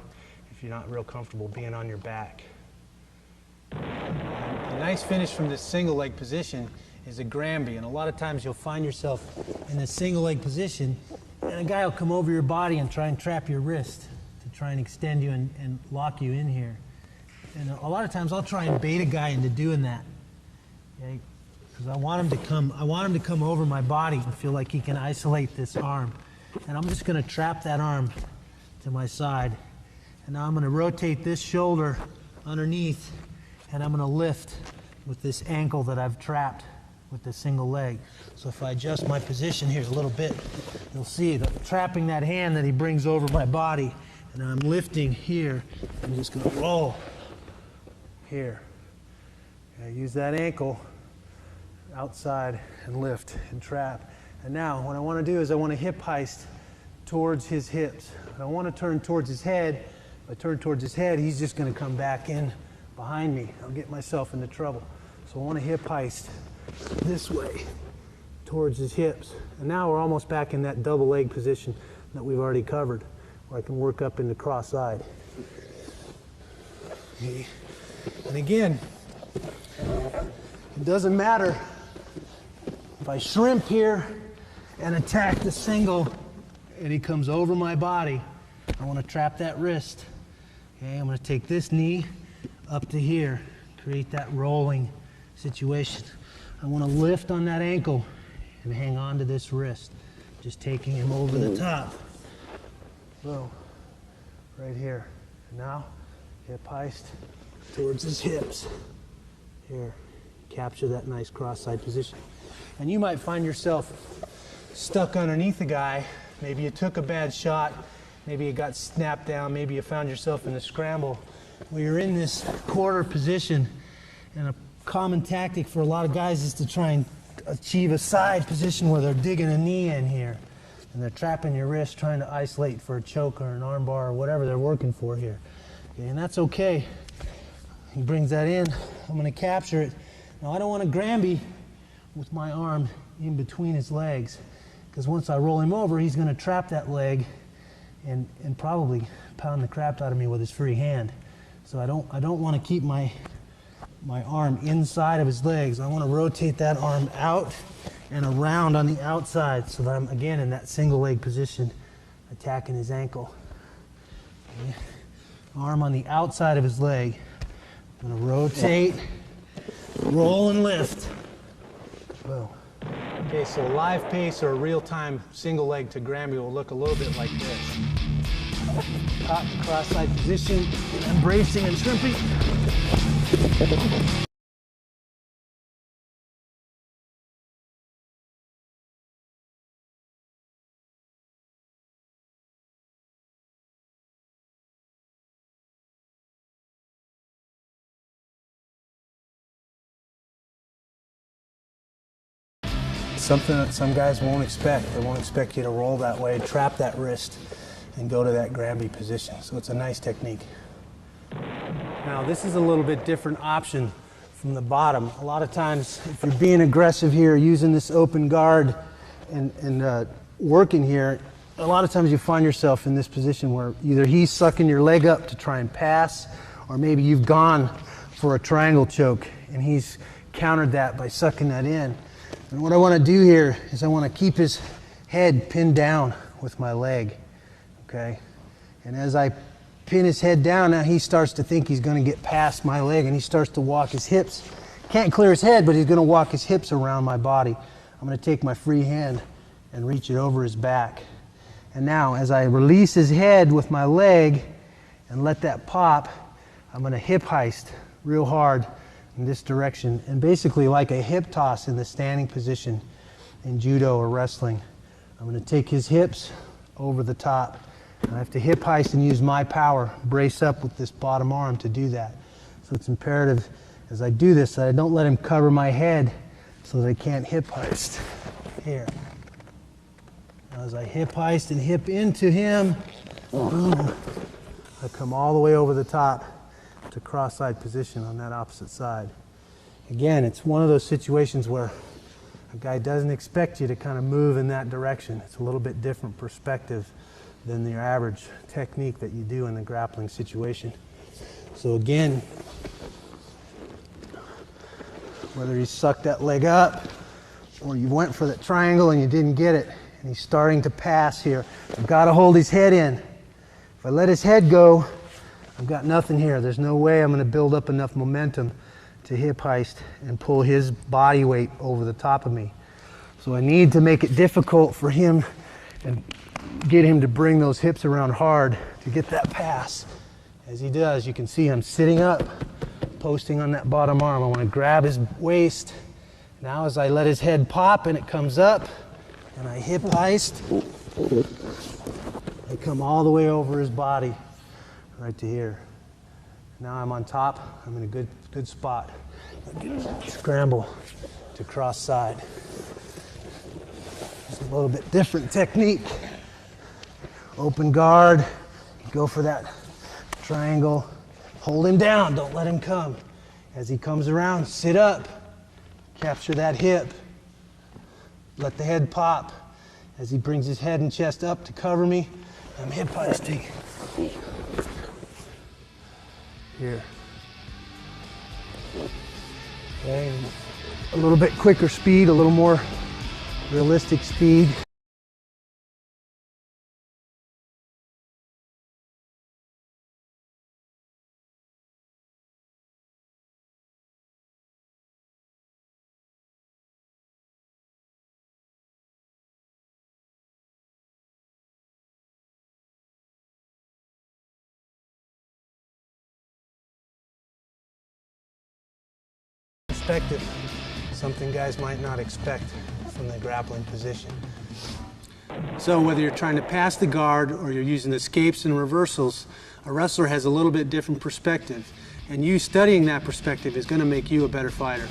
[SPEAKER 1] if you're not real comfortable being on your back. A nice finish from this single leg position is a Granby, and a lot of times you'll find yourself in this single leg position and a guy will come over your body and try and trap your wrist to try and extend you and lock you in here. And a lot of times I'll try and bait a guy into doing that, okay? Because I want him to come over my body and feel like he can isolate this arm. And I'm just going to trap that arm to my side. And now I'm going to rotate this shoulder underneath, and I'm going to lift with this ankle that I've trapped with the single leg. So if I adjust my position here a little bit, you'll see that I'm trapping that hand that he brings over my body, and I'm lifting here. I'm just going to roll here. I use that ankle outside and lift and trap. And now what I want to do is I want to hip heist towards his hips. I don't want to turn towards his head. If I turn towards his head, he's just going to come back in behind me. I'll get myself into trouble. So I want to hip heist this way towards his hips. And now we're almost back in that double leg position that we've already covered, where I can work up into cross side. Okay. And again, it doesn't matter if I shrimp here and attack the single and he comes over my body, I want to trap that wrist. Okay, I'm going to take this knee up to here, create that rolling situation. I want to lift on that ankle and hang on to this wrist, just taking him over the top. Boom, right here. Now, hip heist towards his hips. Here, capture that nice cross-side position. And you might find yourself stuck underneath the guy. Maybe you took a bad shot, maybe you got snapped down, maybe you found yourself in a scramble. Well, you're in this quarter position, and a common tactic for a lot of guys is to try and achieve a side position where they're digging a knee in here, and they're trapping your wrist, trying to isolate for a choke or an arm bar or whatever they're working for here. Okay, and that's okay. He brings that in. I'm going to capture it. Now, I don't want to Granby with my arm in between his legs, because once I roll him over, he's going to trap that leg and probably pound the crap out of me with his free hand. So I don't want to keep my arm inside of his legs. I want to rotate that arm out and around on the outside so that I'm again in that single leg position, attacking his ankle. Okay. Arm on the outside of his leg. I'm going to rotate, roll and lift. Boom. Okay, so a live pace or a real-time single leg to Granby will look a little bit like this. Caught in cross-side position, embracing and shrimping. Something that some guys won't expect. They won't expect you to roll that way, trap that wrist, and go to that Granby position. So it's a nice technique. Now this is a little bit different option from the bottom. A lot of times, if you're being aggressive here, using this open guard and working here, a lot of times you find yourself in this position where either he's sucking your leg up to try and pass, or maybe you've gone for a triangle choke and he's countered that by sucking that in. And what I want to do here is I want to keep his head pinned down with my leg, okay? And as I pin his head down, now he starts to think he's going to get past my leg, and he starts to walk his hips. Can't clear his head, but he's going to walk his hips around my body. I'm going to take my free hand and reach it over his back. And now, as I release his head with my leg and let that pop, I'm going to hip heist real hard in this direction, and basically like a hip toss in the standing position in judo or wrestling. I'm going to take his hips over the top. I have to hip heist and use my power, brace up with this bottom arm to do that. So it's imperative as I do this that I don't let him cover my head so that I can't hip heist. Here. Now as I hip heist and hip into him, boom, I come all the way over the top to cross-side position on that opposite side. Again, it's one of those situations where a guy doesn't expect you to kind of move in that direction. It's a little bit different perspective than the average technique that you do in the grappling situation. So again, whether he sucked that leg up or you went for that triangle and you didn't get it, and he's starting to pass here, I've got to hold his head in. If I let his head go, I've got nothing here. There's no way I'm going to build up enough momentum to hip heist and pull his body weight over the top of me. So I need to make it difficult for him and get him to bring those hips around hard to get that pass. As he does, you can see I'm sitting up, posting on that bottom arm. I want to grab his waist. Now as I let his head pop and it comes up, and I hip heist, I come all the way over his body. Right to here. Now I'm on top. I'm in a good spot. Scramble to cross side. It's a little bit different technique. Open guard. Go for that triangle. Hold him down. Don't let him come. As he comes around, sit up. Capture that hip. Let the head pop. As he brings his head and chest up to cover me, I'm hip heisting. Here. Okay, a little bit quicker speed, a little more realistic speed. perspective, something guys might not expect from the grappling position. So whether you're trying to pass the guard or you're using escapes and reversals, a wrestler has a little bit different perspective. And you studying that perspective is going to make you a better fighter.